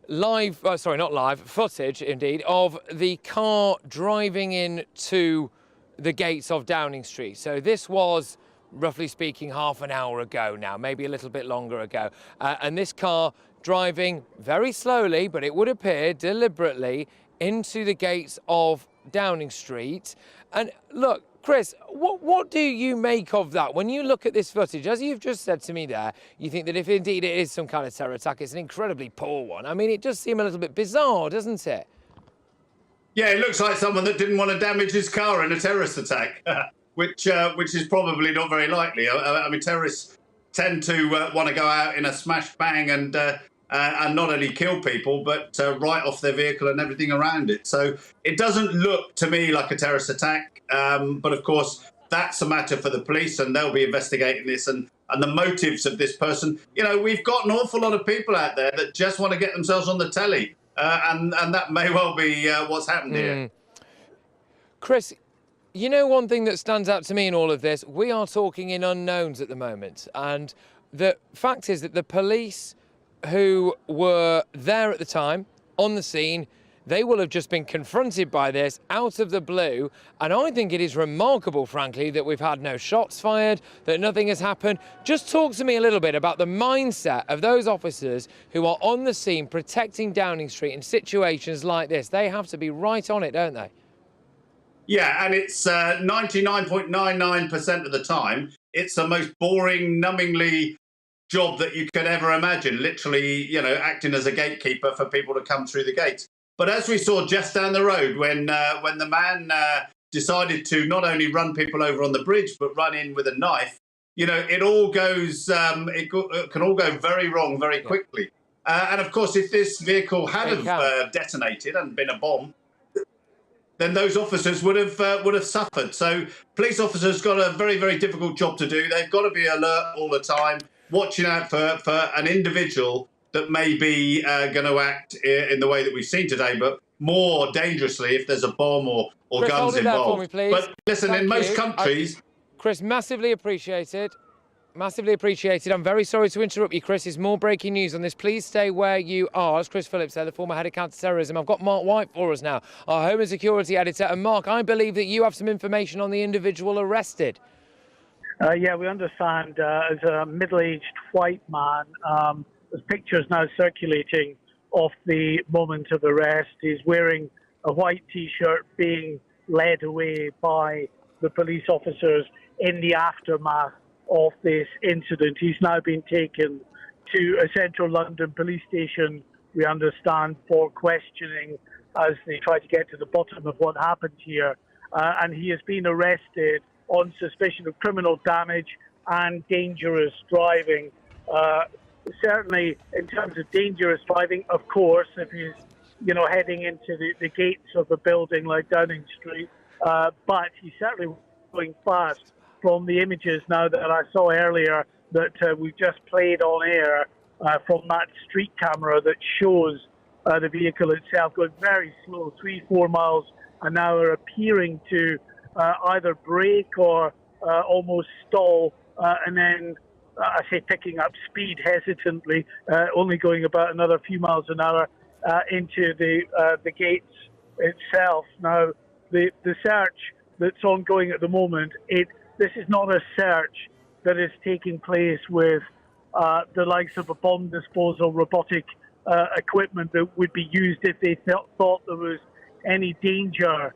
Speaker 1: live, sorry, not live, footage indeed, of the car driving into the gates of Downing Street. So this was, roughly speaking, half an hour ago now, maybe a little bit longer ago. And this car driving very slowly, but it would appear deliberately, into the gates of Downing Street. And look, Chris, what do you make of that? When you look at this footage, as you've just said to me there, you think that if indeed it is some kind of terror attack, it's an incredibly poor one. I mean, it does seem a little bit bizarre, doesn't it?
Speaker 9: Yeah, it looks like someone that didn't want to damage his car in a terrorist attack, which is probably not very likely. I mean, terrorists tend to want to go out in a smash bang and not only kill people, but write off their vehicle and everything around it. So it doesn't look to me like a terrorist attack. But of course, that's a matter for the police, and they'll be investigating this and the motives of this person. You know, we've got an awful lot of people out there that just want to get themselves on the telly, and that may well be what's happened here.
Speaker 1: Chris, you know, one thing that stands out to me in all of this, we are talking in unknowns at the moment. And the fact is that the police who were there at the time, on the scene, they will have just been confronted by this out of the blue. And I think it is remarkable, frankly, that we've had no shots fired, that nothing has happened. Just talk to me a little bit about the mindset of those officers who are on the scene protecting Downing Street in situations like this. They have to be right on it, don't they?
Speaker 9: Yeah, and it's 99.99% of the time, it's the most boring, numbingly job that you could ever imagine, literally, you know, acting as a gatekeeper for people to come through the gates. But as we saw just down the road, when the man decided to not only run people over on the bridge, but run in with a knife, you know, it all goes, it can all go very wrong very quickly. And of course, if this vehicle had have detonated and been a bomb, then those officers would have suffered. So police officers got a very, very difficult job to do. They've got to be alert all the time, watching out for an individual that may be going to act in the way that we've seen today, but more dangerously if there's a bomb or
Speaker 1: Chris,
Speaker 9: guns
Speaker 1: hold it
Speaker 9: involved.
Speaker 1: there for me, please.
Speaker 9: But listen,
Speaker 1: Thank
Speaker 9: in most
Speaker 1: you.
Speaker 9: countries...
Speaker 1: Chris, massively appreciated. Massively appreciated. I'm very sorry to interrupt you, Chris. There's more breaking news on this. Please stay where you are. As Chris Phillips there, the former head of counter-terrorism. I've got Mark White for us now, our Home and Security editor. And Mark, I believe that you have some information on the individual arrested.
Speaker 5: Yeah, we understand as a middle-aged white man, there's pictures now circulating of the moment of arrest. He's wearing a white T-shirt being led away by the police officers in the aftermath of this incident. He's now been taken to a central London police station, we understand, for questioning as they try to get to the bottom of what happened here. And he has been arrested on suspicion of criminal damage and dangerous driving. Certainly, in terms of dangerous driving, of course, if he's, you know, heading into the gates of a building like Downing Street, but he's certainly going fast. From the images now that I saw earlier that we've just played on air from that street camera that shows the vehicle itself going very slow, 3-4 miles an hour, appearing to either brake or almost stall, and then I say picking up speed hesitantly, only going about another few miles an hour into the gates itself. Now, the search that's ongoing at the moment, this is not a search that is taking place with the likes of a bomb disposal robotic equipment that would be used if they thought there was any danger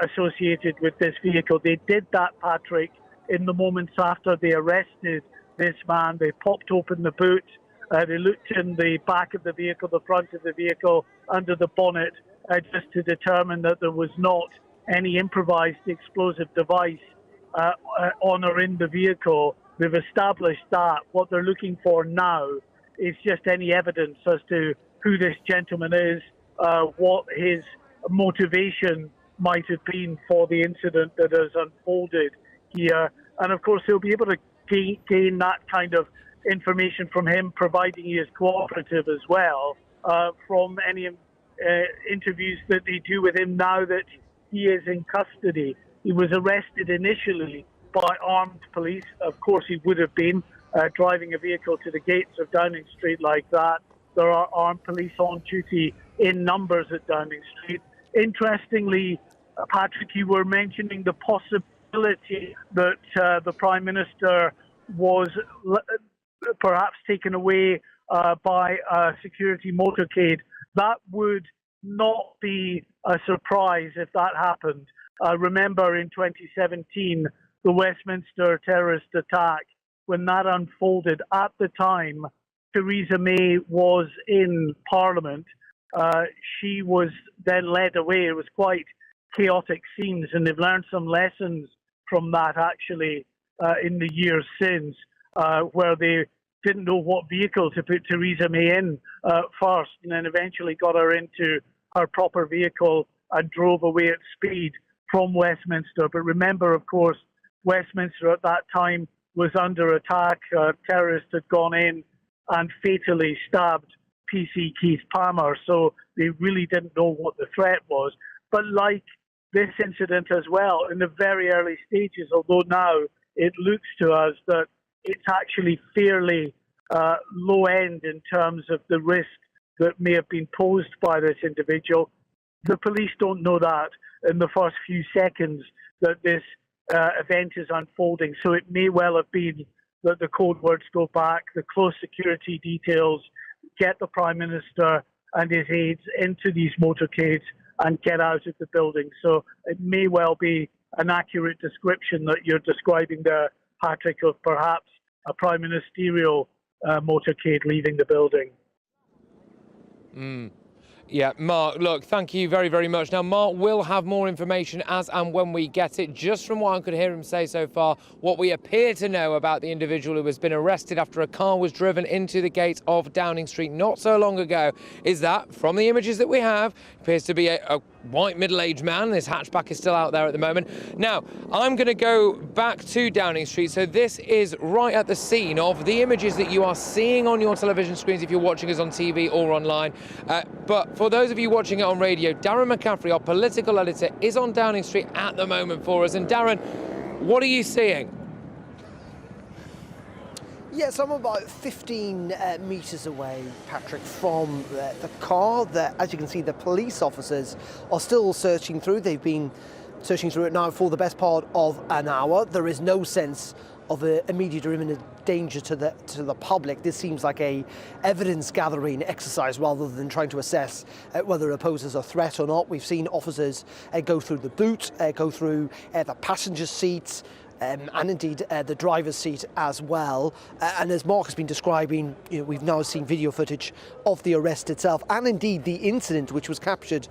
Speaker 5: associated with this vehicle. They did that, Patrick, in the moments after they arrested this man. They popped open the boot, they looked in the back of the vehicle, the front of the vehicle, under the bonnet, just to determine that there was not any improvised explosive device on or in the vehicle. They've established that. What they're looking for now is just any evidence as to who this gentleman is, what his motivation might have been for the incident that has unfolded here. And of course, they'll be able to gain that kind of information from him, providing he is cooperative as well, from any interviews that they do with him now that he is in custody. He was arrested initially by armed police. Of course, he would have been driving a vehicle to the gates of Downing Street like that. There are armed police on duty in numbers at Downing Street. Interestingly, Patrick, you were mentioning the possibility that the Prime Minister was perhaps taken away by a security motorcade. That would not be a surprise if that happened. Remember in 2017, the Westminster terrorist attack, when that unfolded, at the time, Theresa May was in Parliament. She was then led away. It was quite chaotic scenes, and they've learned some lessons from that, actually, in the years since, where they didn't know what vehicle to put Theresa May in first, and then eventually got her into her proper vehicle and drove away at speed from Westminster. But remember, of course, Westminster at that time was under attack. Terrorists had gone in and fatally stabbed PC Keith Palmer, so they really didn't know what the threat was. But like this incident as well, in the very early stages, although now it looks to us that it's actually fairly low end in terms of the risk that may have been posed by this individual. The police don't know that in the first few seconds that this event is unfolding. So it may well have been that the code words go back, the close security details, get the Prime Minister and his aides into these motorcades and get out of the building. So it may well be an accurate description that you're describing there, Patrick, of perhaps a prime ministerial motorcade leaving the building.
Speaker 1: Yeah, Mark, look, thank you very, very much. Now, Mark will have more information as and when we get it. Just from what I could hear him say so far, what we appear to know about the individual who has been arrested after a car was driven into the gate of Downing Street not so long ago is that, from the images that we have, appears to be a white middle-aged man. This hatchback is still out there at the moment. Now, I'm going to go back to Downing Street. So this is right at the scene of the images that you are seeing on your television screens if you're watching us on TV or online. But for those of you watching it on radio, Darren McCaffrey, our political editor, is on Downing Street at the moment for us. And Darren, what are you seeing?
Speaker 17: Yes, I'm about 15 metres away, Patrick, from the car. As you can see, the police officers are still searching through. They've been searching through it now for the best part of an hour. There is no sense of immediate or imminent danger to the public. This seems like a evidence-gathering exercise rather than trying to assess whether it poses a threat or not. We've seen officers go through the boot, go through the passenger seats, and indeed the driver's seat as well. And as Mark has been describing, we've now seen video footage of the arrest itself and indeed the incident which was captured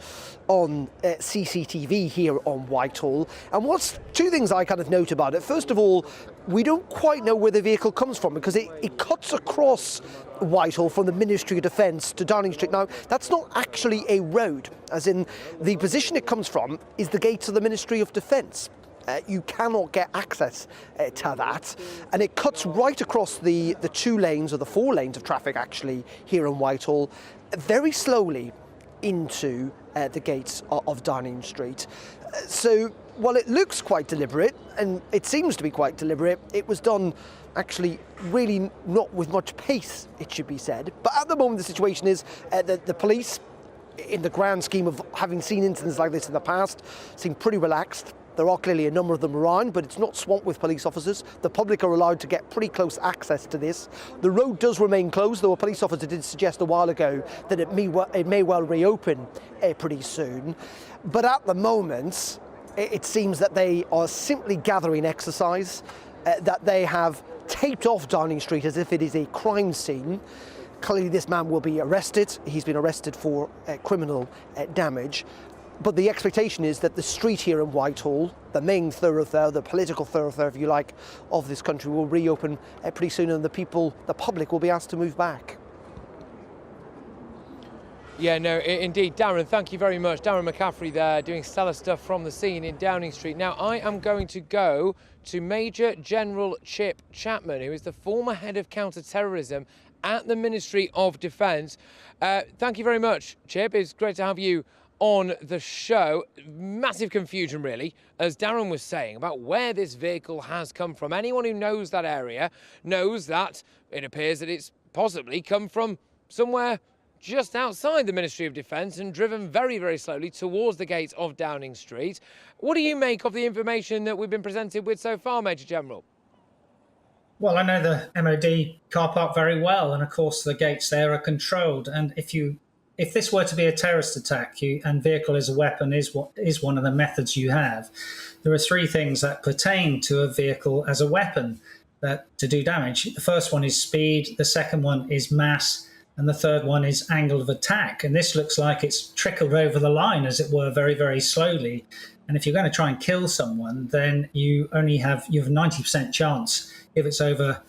Speaker 17: on CCTV here on Whitehall. And what's two things I kind of note about it. First of all, we don't quite know where the vehicle comes from because it cuts across Whitehall from the Ministry of Defence to Downing Street. Now, that's not actually a road, as in the position it comes from is the gates of the Ministry of Defence. You cannot get access to that, and it cuts right across the 2 lanes or the 4 lanes of traffic actually here in Whitehall, very slowly into the gates of Downing Street. So while it looks quite deliberate, and it seems to be quite deliberate, it was done actually really not with much pace, it should be said. But at the moment the situation is that the police, in the grand scheme of having seen incidents like this in the past, seem pretty relaxed. There are clearly a number of them around, but it's not swamped with police officers. The public are allowed to get pretty close access to this. The road does remain closed, though a police officer did suggest a while ago that it may well reopen pretty soon. But at the moment, it seems that they are simply gathering exercise, that they have taped off Downing Street as if it is a crime scene. Clearly this man will be arrested. He's been arrested for criminal damage. But the expectation is that the street here in Whitehall, the main thoroughfare, the political thoroughfare, if you like, of this country, will reopen pretty soon, and the public will be asked to move back.
Speaker 1: Yeah, no, indeed. Darren, thank you very much. Darren McCaffrey there doing stellar stuff from the scene in Downing Street. Now, I am going to go to Major General Chip Chapman, who is the former head of counter-terrorism at the Ministry of Defence. Thank you very much, Chip. It's great to have you on the show. Massive confusion, really, as Darren was saying, about where this vehicle has come from. Anyone who knows that area knows that it appears that it's possibly come from somewhere just outside the Ministry of Defence and driven very, very slowly towards the gates of Downing Street. What do you make of the information that we've been presented with so far, Major General?
Speaker 6: Well, I know the MOD car park very well, and of course the gates there are controlled. And if this were to be a terrorist attack, and vehicle as a weapon is one of the methods you have, there are three things that pertain to a vehicle as a weapon to do damage. The first one is speed, the second one is mass, and the third one is angle of attack. And this looks like it's trickled over the line, as it were, very, very slowly. And if you're going to try and kill someone, then you have a 90% chance if it's over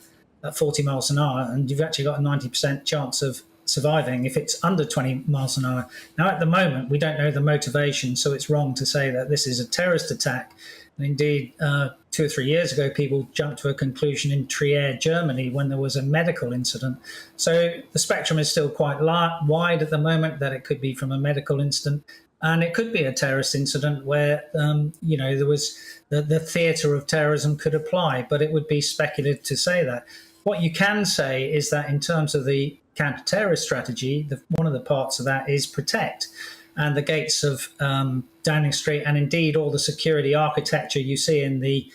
Speaker 6: 40 miles an hour, and you've actually got a 90% chance of surviving if it's under 20 miles an hour. Now, at the moment, we don't know the motivation, so it's wrong to say that this is a terrorist attack. And indeed, 2 or 3 years ago, people jumped to a conclusion in Trier, Germany, when there was a medical incident. So the spectrum is still quite wide at the moment, that it could be from a medical incident, and it could be a terrorist incident where, there was the theatre of terrorism could apply, but it would be speculative to say that. What you can say is that in terms of the counter-terrorist strategy, one of the parts of that is protect. And the gates of Downing Street, and indeed all the security architecture you see in the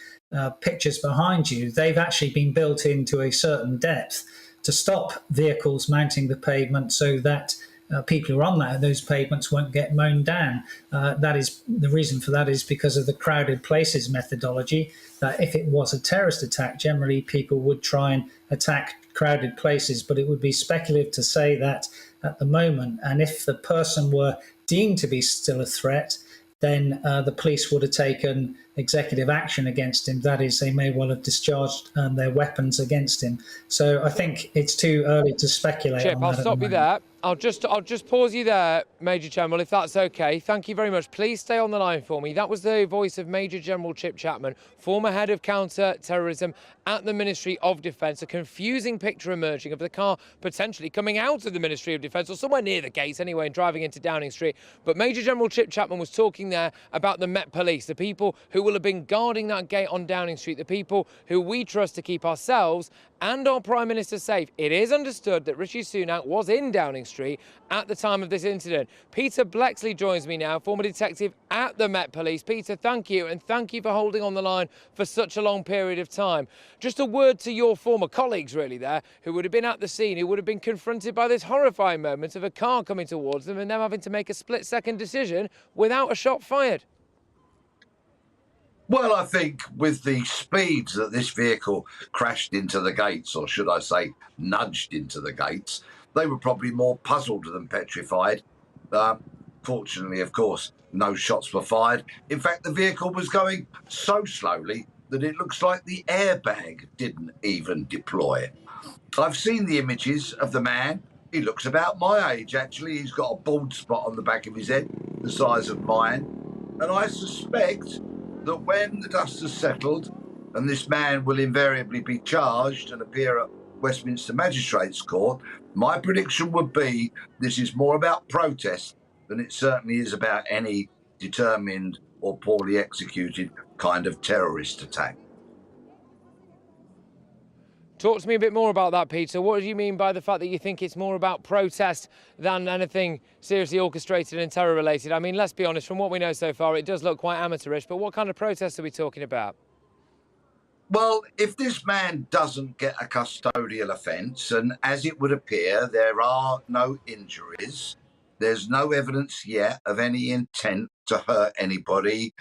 Speaker 6: pictures behind you, they've actually been built into a certain depth to stop vehicles mounting the pavement, so that people who are on those pavements won't get mown down. That is the reason for that is because of the crowded places methodology, that if it was a terrorist attack, generally people would try and attack crowded places, but it would be speculative to say that at the moment. And if the person were deemed to be still a threat, then the police would have taken executive action against him. That is, they may well have discharged their weapons against him. So I think it's too early to speculate.
Speaker 1: Chip, I'll stop you there. I'll just pause you there, Major General, if that's okay. Thank you very much. Please stay on the line for me. That was the voice of Major General Chip Chapman, former head of counter-terrorism at the Ministry of Defence. A confusing picture emerging of the car potentially coming out of the Ministry of Defence, or somewhere near the gates anyway, and driving into Downing Street. But Major General Chip Chapman was talking there about the Met Police, the people who will have been guarding that gate on Downing Street, the people who we trust to keep ourselves and our Prime Minister safe. It is understood that Rishi Sunak was in Downing Street at the time of this incident. Peter Blexley joins me now, former detective at the Met Police. Peter, thank you, and thank you for holding on the line for such a long period of time. Just a word to your former colleagues, really, there, who would have been at the scene, who would have been confronted by this horrifying moment of a car coming towards them and them having to make a split-second decision without a shot fired.
Speaker 11: Well, I think with the speeds that this vehicle crashed into the gates, or should I say nudged into the gates, they were probably more puzzled than petrified. Fortunately, of course, no shots were fired. In fact, the vehicle was going so slowly that it looks like the airbag didn't even deploy. I've seen the images of the man. He looks about my age, actually. He's got a bald spot on the back of his head, the size of mine. And I suspect that when the dust has settled, and this man will invariably be charged and appear at Westminster Magistrates Court, my prediction would be this is more about protest than it certainly is about any determined or poorly executed kind of terrorist attack.
Speaker 1: Talk to me a bit more about that, Peter. What do you mean by the fact that you think it's more about protest than anything seriously orchestrated and terror-related? I mean, let's be honest, from what we know so far, it does look quite amateurish, but what kind of protests are we talking about?
Speaker 11: Well, if this man doesn't get a custodial offence, and as it would appear, there are no injuries, there's no evidence yet of any intent to hurt anybody,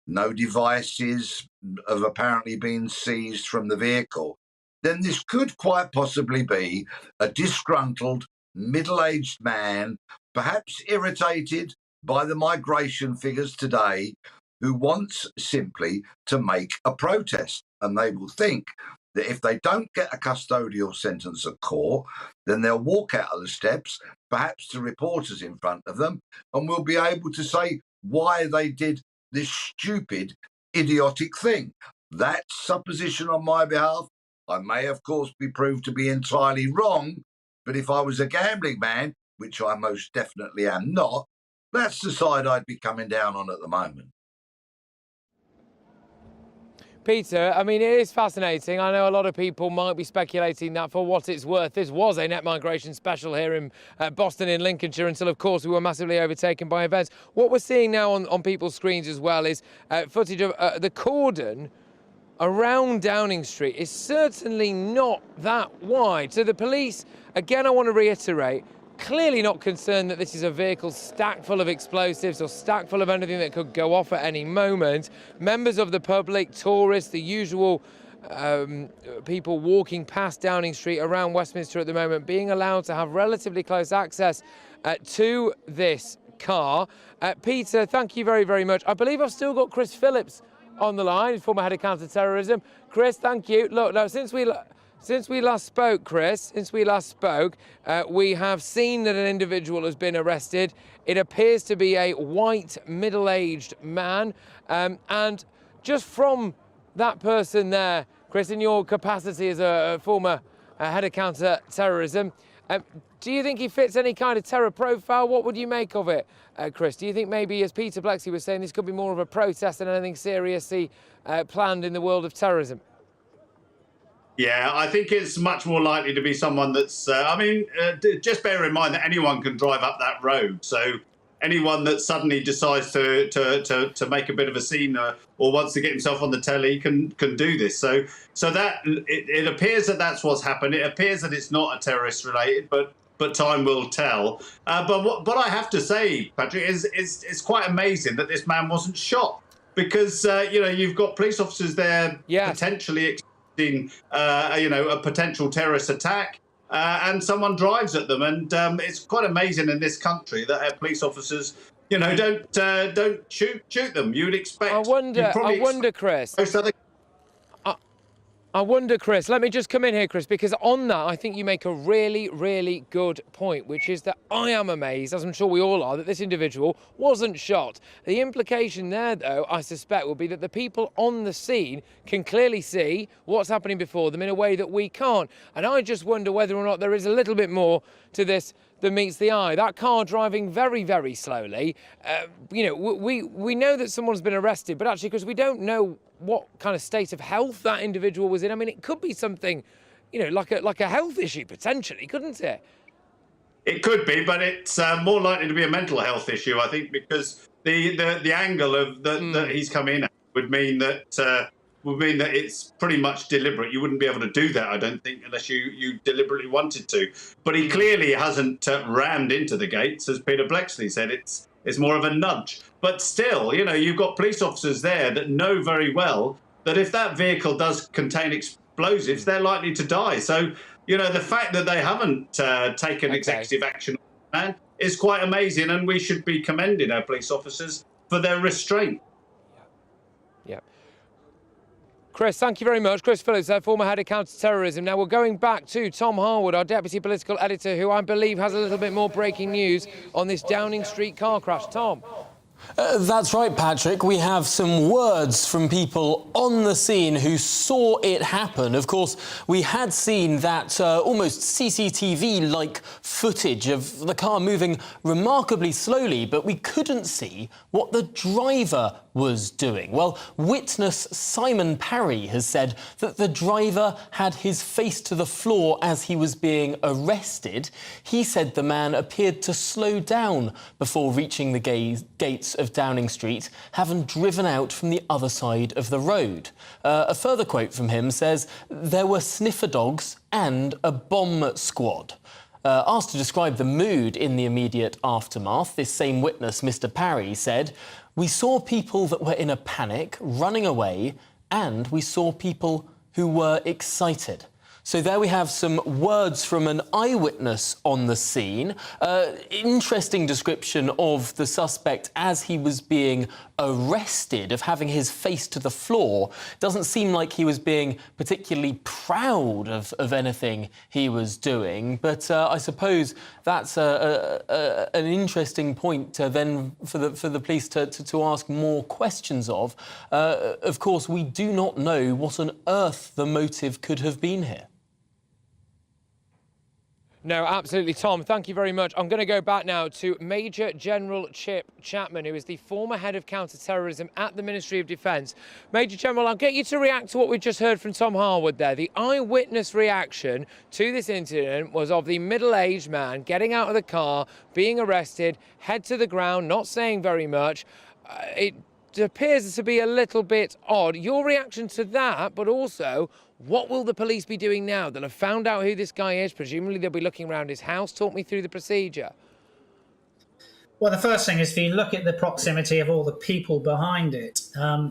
Speaker 11: no devices have apparently been seized from the vehicle, then this could quite possibly be a disgruntled, middle-aged man, perhaps irritated by the migration figures today, who wants simply to make a protest. And they will think that if they don't get a custodial sentence at court, then they'll walk out of the steps, perhaps to reporters in front of them, and will be able to say why they did this stupid, idiotic thing. That's supposition on my behalf. I may, of course, be proved to be entirely wrong, but if I was a gambling man, which I most definitely am not, that's the side I'd be coming down on at the moment.
Speaker 1: Peter, I mean, it is fascinating. I know a lot of people might be speculating that for what it's worth, this was a net migration special here in Boston in Lincolnshire until, of course, we were massively overtaken by events. What we're seeing now on people's screens as well is footage of the cordon around Downing Street is certainly not that wide. So the police, again, I want to reiterate, clearly not concerned that this is a vehicle stacked full of explosives or stacked full of anything that could go off at any moment. Members of the public, tourists, the usual people walking past Downing Street around Westminster at the moment, being allowed to have relatively close access to this car. Peter, thank you very, very much. I believe I've still got Chris Phillips on the line, former head of counter-terrorism. Chris, thank you. Look, now, since we last spoke, Chris, we have seen that an individual has been arrested. It appears to be a white, middle-aged man. And just from that person there, Chris, in your capacity as a former head of counter-terrorism, do you think he fits any kind of terror profile? What would you make of it, Chris? Do you think maybe, as Peter Blexley was saying, this could be more of a protest than anything seriously planned in the world of terrorism?
Speaker 9: Yeah, I think it's much more likely to be someone that's, just bear in mind that anyone can drive up that road. So anyone that suddenly decides to make a bit of a scene or wants to get himself on the telly can do this. So that it appears that that's what's happened. It appears that it's not a terrorist related, but time will tell. But what I have to say, Patrick, is it's quite amazing that this man wasn't shot, because you've got police officers there potentially a potential terrorist attack, and someone drives at them, and it's quite amazing in this country that our police officers, don't shoot them. You'd expect. I
Speaker 1: wonder, Chris. I wonder, Chris, let me just come in here, Chris, because on that, I think you make a really, really good point, which is that I am amazed, as I'm sure we all are, that this individual wasn't shot. The implication there, though, I suspect, will be that the people on the scene can clearly see what's happening before them in a way that we can't. And I just wonder whether or not there is a little bit more to this than meets the eye. That car driving very, very slowly, we know that someone's been arrested, but actually, because we don't know what kind of state of health that individual was in. I mean, it could be something, like a health issue potentially, couldn't it?
Speaker 9: It could be, but it's more likely to be a mental health issue, I think, because the angle of that he's come in at would mean that it's pretty much deliberate. You wouldn't be able to do that, I don't think, unless you deliberately wanted to. But he clearly hasn't rammed into the gates, as Peter Blexley said. It's more of a nudge. But still, you've got police officers there that know very well that if that vehicle does contain explosives, they're likely to die. So, the fact that they haven't taken executive action on that man is quite amazing, and we should be commending our police officers for their restraint.
Speaker 1: Yeah. Chris, thank you very much. Chris Phillips, former head of counter-terrorism. Now we're going back to Tom Harwood, our deputy political editor, who I believe has a little bit more breaking news on this Downing Street car crash. Tom.
Speaker 12: That's right, Patrick. We have some words from people on the scene who saw it happen. Of course, we had seen that almost CCTV-like footage of the car moving remarkably slowly, but we couldn't see what the driver was doing. Well, witness Simon Parry has said that the driver had his face to the floor as he was being arrested. He said the man appeared to slow down before reaching the gates of Downing Street, having driven out from the other side of the road. A further quote from him says, "There were sniffer dogs and a bomb squad." Asked to describe the mood in the immediate aftermath, this same witness, Mr. Parry, said, "We saw people that were in a panic, running away, and we saw people who were excited." So there we have some words from an eyewitness on the scene. Interesting description of the suspect as he was being arrested, of having his face to the floor. Doesn't seem like he was being particularly proud of anything he was doing. But I suppose that's an interesting point then for the police to ask more questions of. Of course, we do not know what on earth the motive could have been here.
Speaker 1: No, absolutely, Tom. Thank you very much. I'm going to go back now to Major General Chip Chapman, who is the former head of counter-terrorism at the Ministry of Defence. Major General, I'll get you to react to what we've just heard from Tom Harwood there. The eyewitness reaction to this incident was of the middle-aged man getting out of the car, being arrested, head to the ground, not saying very much. It appears to be a little bit odd. Your reaction to that, but also, what will the police be doing now? They'll have found out who this guy is. Presumably they'll be looking around his house. Talk me through the procedure.
Speaker 6: Well, the first thing is, if you look at the proximity of all the people behind it,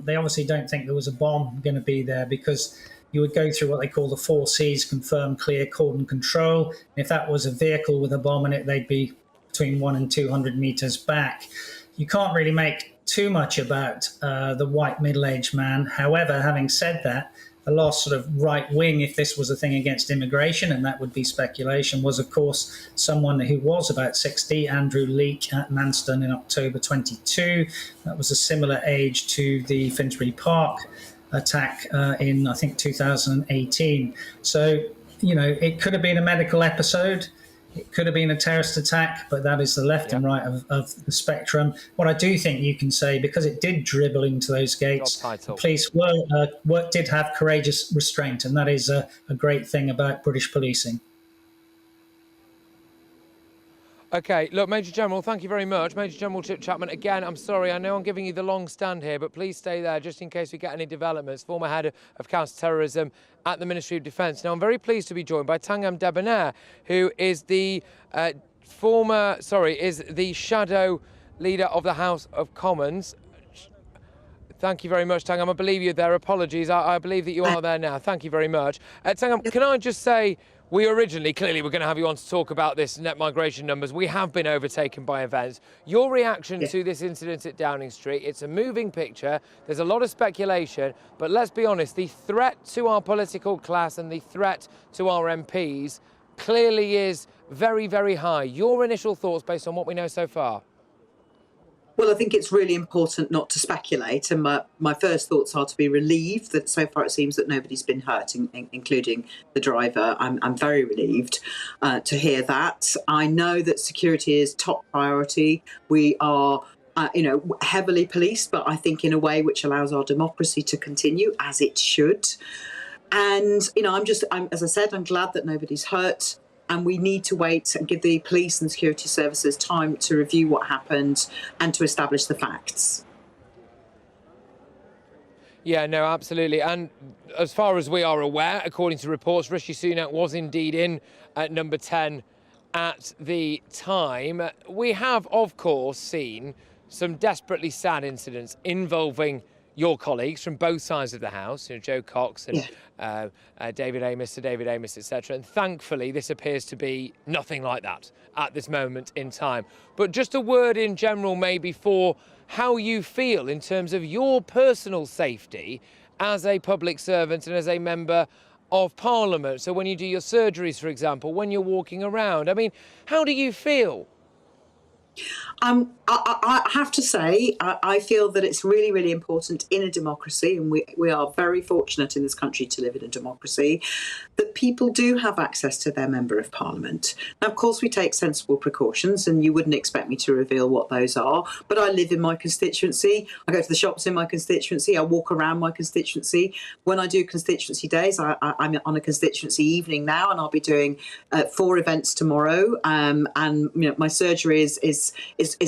Speaker 6: they obviously don't think there was a bomb going to be there, because you would go through what they call the 4 Cs, confirm, clear, cordon control. If that was a vehicle with a bomb in it, they'd be between 100 and 200 metres back. You can't really make too much about the white middle-aged man. However, having said that, the last sort of right wing, if this was a thing against immigration, and that would be speculation, was of course someone who was about 60, Andrew Leake at Manston in October 22. That was a similar age to the Finsbury Park attack in, I think, 2018. So, you know, it could have been a medical episode. It could have been a terrorist attack, but that is the left and right of the spectrum. What I do think you can say, because it did dribble into those gates, the police did have courageous restraint, and that is a great thing about British policing.
Speaker 1: OK, look, Major General, thank you very much. Major General Chip Chapman, again, I'm sorry, I know I'm giving you the long stand here, but please stay there just in case we get any developments. Former head of counter-terrorism at the Ministry of Defence. Now, I'm very pleased to be joined by Tangam Debonair, who is the is the shadow leader of the House of Commons. Thank you very much, Tangam. I believe you're there. Apologies. I believe that you are there now. Thank you very much. Tangam, can I just say, we originally, clearly, were going to have you on to talk about this net migration numbers. We have been overtaken by events. Your reaction to this incident at Downing Street, it's a moving picture. There's a lot of speculation, but let's be honest, the threat to our political class and the threat to our MPs clearly is very, very high. Your initial thoughts based on what we know so far?
Speaker 2: Well, I think it's really important not to speculate, and my first thoughts are to be relieved that so far it seems that nobody's been hurt, including the driver. I'm very relieved to hear that. I know that security is top priority. We are heavily policed, but I think in a way which allows our democracy to continue as it should. And, as I said, I'm glad that nobody's hurt. And we need to wait and give the police and security services time to review what happened and to establish the facts.
Speaker 1: Yeah, no, absolutely. And as far as we are aware, according to reports, Rishi Sunak was indeed in at number 10 at the time. We have, of course, seen some desperately sad incidents involving your colleagues from both sides of the House, Joe Cox and David Amess, Sir David Amess, etc. And thankfully, this appears to be nothing like that at this moment in time. But just a word in general, maybe, for how you feel in terms of your personal safety as a public servant and as a member of Parliament. So when you do your surgeries, for example, when you're walking around, I mean, how do you feel?
Speaker 2: I have to say, I feel that it's really, really important in a democracy, and we are very fortunate in this country to live in a democracy, that people do have access to their Member of Parliament. Now, of course, we take sensible precautions, and you wouldn't expect me to reveal what those are, but I live in my constituency. I go to the shops in my constituency. I walk around my constituency. When I do constituency days, I'm on a constituency evening now, and I'll be doing 4 events tomorrow. And my surgery is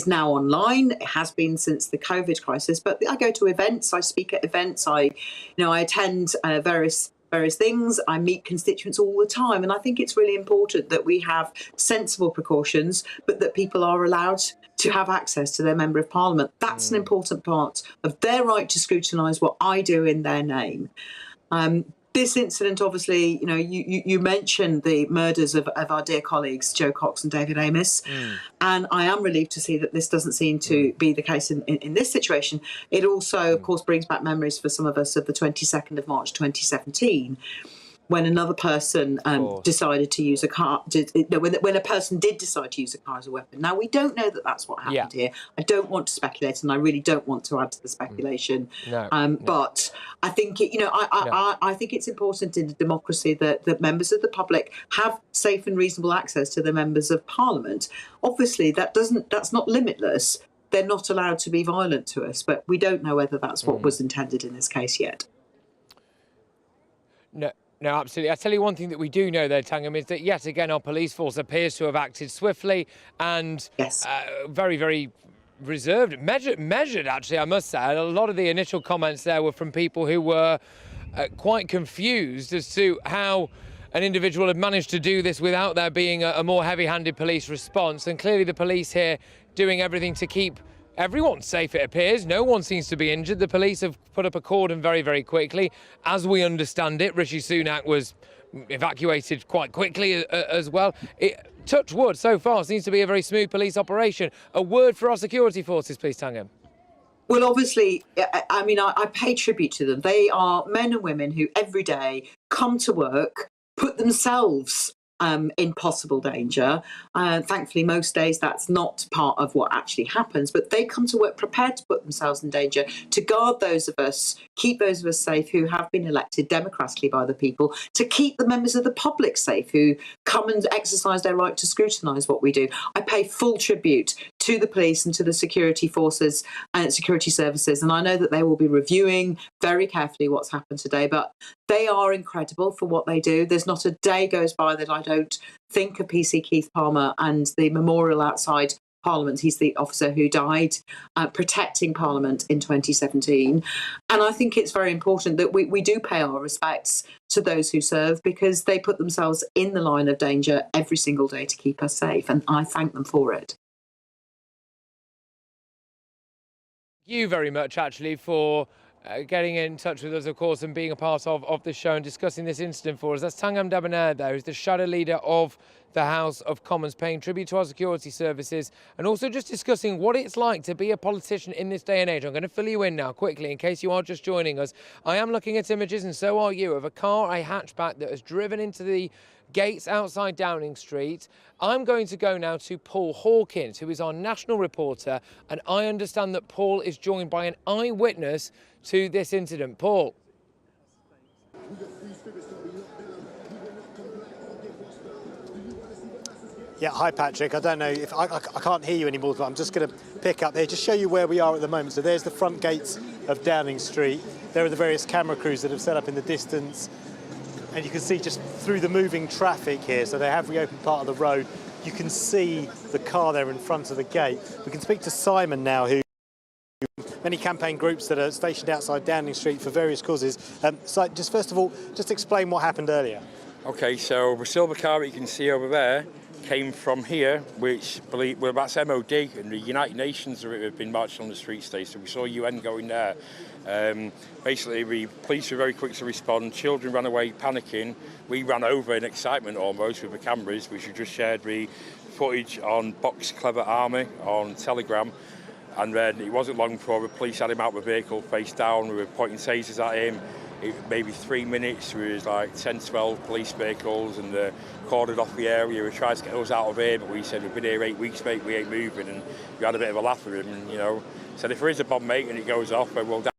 Speaker 2: now online. It has been since the COVID crisis, but I go to events, I speak at events, I attend various things, I meet constituents all the time, and I think it's really important that we have sensible precautions, but that people are allowed to have access to their Member of Parliament. That's an important part of their right to scrutinise what I do in their name. This incident, obviously, you mentioned the murders of our dear colleagues, Jo Cox and David Amess, and I am relieved to see that this doesn't seem to be the case in this situation. It also, of course, brings back memories for some of us of the 22nd of March 2017, when another person decided to use a car, when a person did decide to use a car as a weapon. Now, we don't know that that's what happened here. I don't want to speculate, and I really don't want to add to the speculation. But I think, I think it's important in a democracy that members of the public have safe and reasonable access to the Members of Parliament. Obviously, that's not limitless. They're not allowed to be violent to us, but we don't know whether that's what was intended in this case yet.
Speaker 1: No, absolutely. I tell you one thing that we do know, though, Tangham, is that yet again our police force appears to have acted swiftly and very, very reserved, measured, actually, I must say. A lot of the initial comments there were from people who were quite confused as to how an individual had managed to do this without there being a more heavy-handed police response. And clearly the police here doing everything to keep everyone's safe, it appears. No one seems to be injured. The police have put up a cordon very, very quickly. As we understand it, Rishi Sunak was evacuated quite quickly as well. Touch wood, so far, seems to be a very smooth police operation. A word for our security forces, please, Tangham.
Speaker 2: Well, obviously, I pay tribute to them. They are men and women who every day come to work, put themselves in possible danger. Thankfully, most days that's not part of what actually happens, but they come to work prepared to put themselves in danger to guard those of us, keep those of us safe who have been elected democratically by the people, to keep the members of the public safe who come and exercise their right to scrutinise what we do. I pay full tribute to the police and to the security forces and security services, and I know that they will be reviewing very carefully what's happened today, but they are incredible for what they do. There's not a day goes by that I don't think of PC Keith Palmer and the memorial outside Parliament. He's the officer who died protecting Parliament in 2017. And I think it's very important that we do pay our respects to those who serve, because they put themselves in the line of danger every single day to keep us safe. And I thank them for it.
Speaker 1: Thank you very much, actually, for getting in touch with us, of course, and being a part of this show and discussing this incident for us. That's Tangham Debonair there, who's the shadow leader of the House of Commons, paying tribute to our security services and also just discussing what it's like to be a politician in this day and age. I'm going to fill you in now quickly in case you are just joining us. I am looking at images, and so are you, of a car, a hatchback that has driven into the gates outside Downing Street. I'm going to go now to Paul Hawkins, who is our national reporter, and I understand that Paul is joined by an eyewitness to this incident. Paul.
Speaker 13: Yeah, hi Patrick. I don't know if I can't hear you anymore, but I'm just going to pick up here, just show you where we are at the moment. So there's the front gates of Downing Street. There are the various camera crews that have set up in the distance. And you can see just through the moving traffic here, so they have reopened part of the road. You can see the car there in front of the gate. We can speak to Simon now, who many campaign groups that are stationed outside Downing Street for various causes. So just first of all, just explain what happened earlier.
Speaker 19: OK, so the silver car that you can see over there came from here, which that's MOD and the United Nations have been marching on the streets today, so we saw UN going there. Basically, the police were very quick to respond. Children ran away panicking. We ran over in excitement almost with the cameras, which we just shared the footage on Box Clever Army on Telegram. And then it wasn't long before the police had him out of the vehicle, face down. We were pointing tasers at him. maybe 3 minutes, there was like 10, 12 police vehicles and cordoned off the area. We tried to get us out of here, but we said, we've been here 8 weeks, mate, we ain't moving. And we had a bit of a laugh with him, and, you know, said if there is a bomb, mate, and it goes off, we'll die.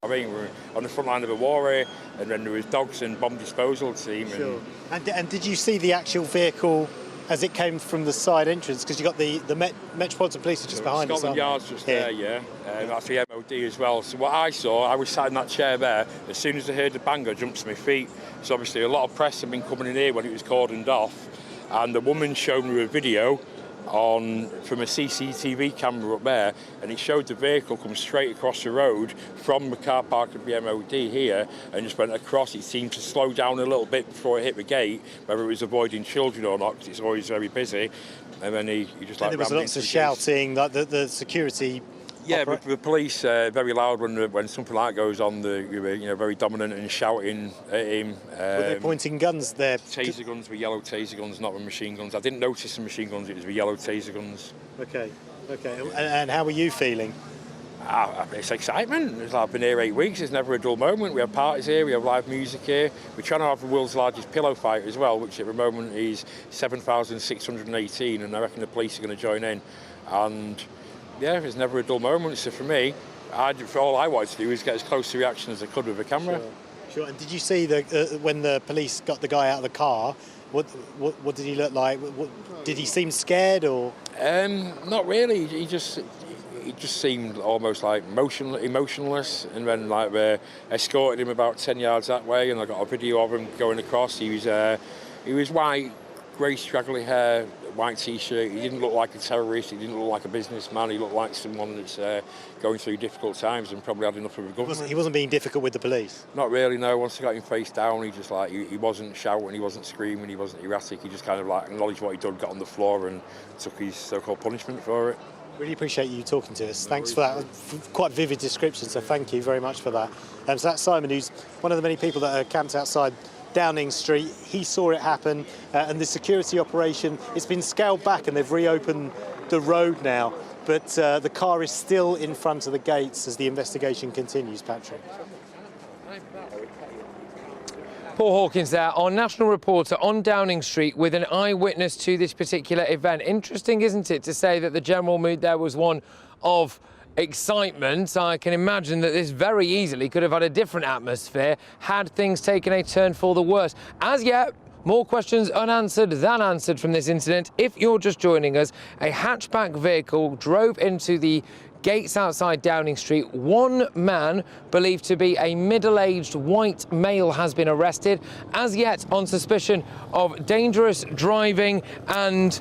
Speaker 19: I mean, we're on the front line of a war here, and then there was dogs and bomb disposal team.
Speaker 13: Sure. And did you see the actual vehicle as it came from the side entrance? Because you got the Metropolitan Police are just behind us.
Speaker 19: Scotland Yard's just there, yeah. That's the MOD as well. So what I saw, I was sat in that chair there. As soon as I heard the bang, I jumped to my feet. So obviously a lot of press had been coming in here when it was cordoned off, and the woman showed me a video from a CCTV camera up there, and it showed the vehicle come straight across the road from the car park of the MOD here and just went across. It seemed to slow down a little bit before it hit the gate, whether it was avoiding children or not, because it's always very busy. And then he just like...
Speaker 13: And there was lots of shouting, like the security...
Speaker 19: Yeah, but the police very loud when something like that goes on. Very dominant and shouting at him.
Speaker 13: Were they pointing guns there?
Speaker 19: Taser guns, with yellow taser guns, not with machine guns. I didn't notice the machine guns; it was with yellow taser guns.
Speaker 13: Okay. And how were you feeling?
Speaker 19: It's excitement. I've been here 8 weeks. It's never a dull moment. We have parties here. We have live music here. We're trying to have the world's largest pillow fight as well, which at the moment is 7,618, and I reckon the police are going to join in. And yeah, it's never a dull moment. So for me, all I wanted to do was get as close to reaction as I could with the camera.
Speaker 13: Sure. And did you see when the police got the guy out of the car? What did he look like? Did he seem scared or?
Speaker 19: Not really. He just seemed almost like emotionless. And then like they escorted him about 10 yards that way, and I got a video of him going across. He was white, grey straggly hair, white t-shirt. He didn't look like a terrorist, he didn't look like a businessman, he looked like someone that's going through difficult times and probably had enough of the government.
Speaker 13: He wasn't being difficult with the police?
Speaker 19: Not really, no. Once I got him face down, he wasn't shouting, he wasn't screaming, he wasn't erratic. He just kind of like acknowledged what he'd done, got on the floor and took his so-called punishment for it.
Speaker 13: Really appreciate you talking to us. Thanks for that quite vivid description, so thank you very much for that. So that's Simon, who's one of the many people that are camped outside Downing Street. He saw it happen, and the security operation, it's been scaled back and they've reopened the road now, but the car is still in front of the gates as the investigation continues, Patrick.
Speaker 1: Paul Hawkins there, our national reporter on Downing Street with an eyewitness to this particular event. Interesting, isn't it, to say that the general mood there was one of excitement. I can imagine that this very easily could have had a different atmosphere had things taken a turn for the worse. As yet, more questions unanswered than answered from this incident. If you're just joining us, a hatchback vehicle drove into the gates outside Downing Street. One man, believed to be a middle-aged white male, has been arrested, as yet on suspicion of dangerous driving and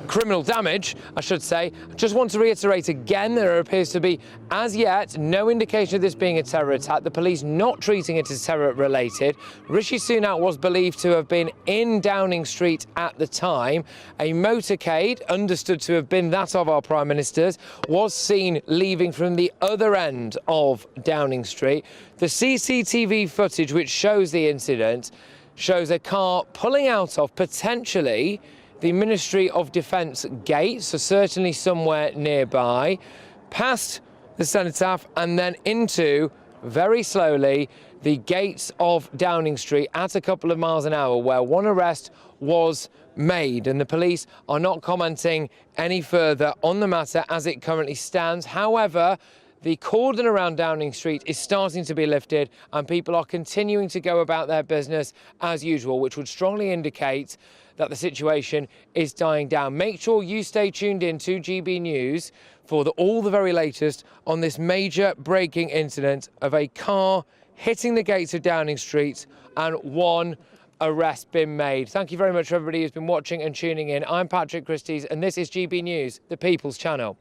Speaker 1: criminal damage, I should say. I just want to reiterate again, there appears to be, as yet, no indication of this being a terror attack. The police not treating it as terror-related. Rishi Sunak was believed to have been in Downing Street at the time. A motorcade, understood to have been that of our Prime Minister's, was seen leaving from the other end of Downing Street. The CCTV footage which shows the incident shows a car pulling out of potentially the Ministry of Defence gate, so certainly somewhere nearby, past the cenotaph and then into, very slowly, the gates of Downing Street at a couple of miles an hour, where one arrest was made, and the police are not commenting any further on the matter as it currently stands. However, the cordon around Downing Street is starting to be lifted and people are continuing to go about their business as usual, which would strongly indicate that the situation is dying down. Make sure you stay tuned in to GB News for all the very latest on this major breaking incident of a car hitting the gates of Downing Street and one arrest been made. Thank you very much for everybody who's been watching and tuning in. I'm Patrick Christys and this is GB News, the People's Channel.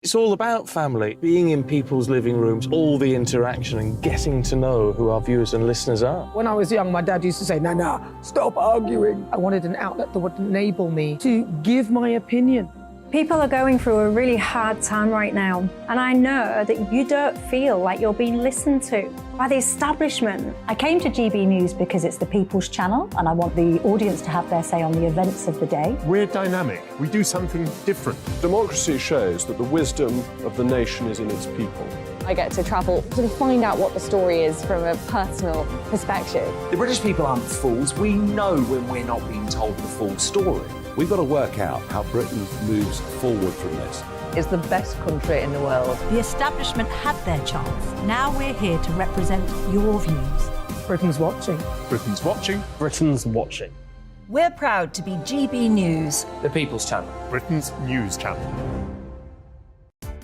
Speaker 4: It's all about family, being in people's living rooms, all the interaction and getting to know who our viewers and listeners are.
Speaker 7: When I was young, my dad used to say, no, stop arguing. I wanted an outlet that would enable me to give my opinion
Speaker 10: People are going through a really hard time right now, and I know that you don't feel like you're being listened to by the establishment.
Speaker 36: I came to GB News because it's the people's channel and I want the audience to have their say on the events of the day.
Speaker 30: We're dynamic. We do something different.
Speaker 21: Democracy shows that the wisdom of the nation is in its people.
Speaker 7: I get to travel to find out what the story is from a personal perspective.
Speaker 16: The British people aren't fools. We know when we're not being told the full story.
Speaker 18: We've got to work out how Britain moves forward from this.
Speaker 20: It's the best country in the world.
Speaker 36: The establishment had their chance. Now we're here to represent your views.
Speaker 20: Britain's watching.
Speaker 30: Britain's watching.
Speaker 4: Britain's watching.
Speaker 36: We're proud to be GB News.
Speaker 1: The People's Channel.
Speaker 30: Britain's news channel.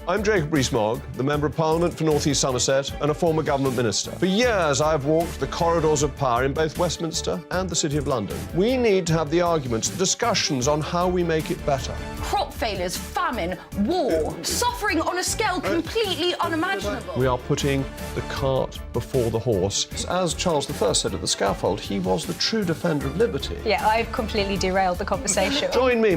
Speaker 30: I'm Jacob Rees-Mogg, the Member of Parliament for North East Somerset and a former government minister. For years, I've walked the corridors of power in both Westminster and the City of London. We need to have the arguments, the discussions on how we make it better.
Speaker 22: Crop failures, famine, war, suffering on a scale completely unimaginable.
Speaker 21: We are putting the cart before the horse. As Charles I said at the scaffold, he was the true defender of liberty.
Speaker 10: Yeah, I've completely derailed the conversation.
Speaker 21: Join me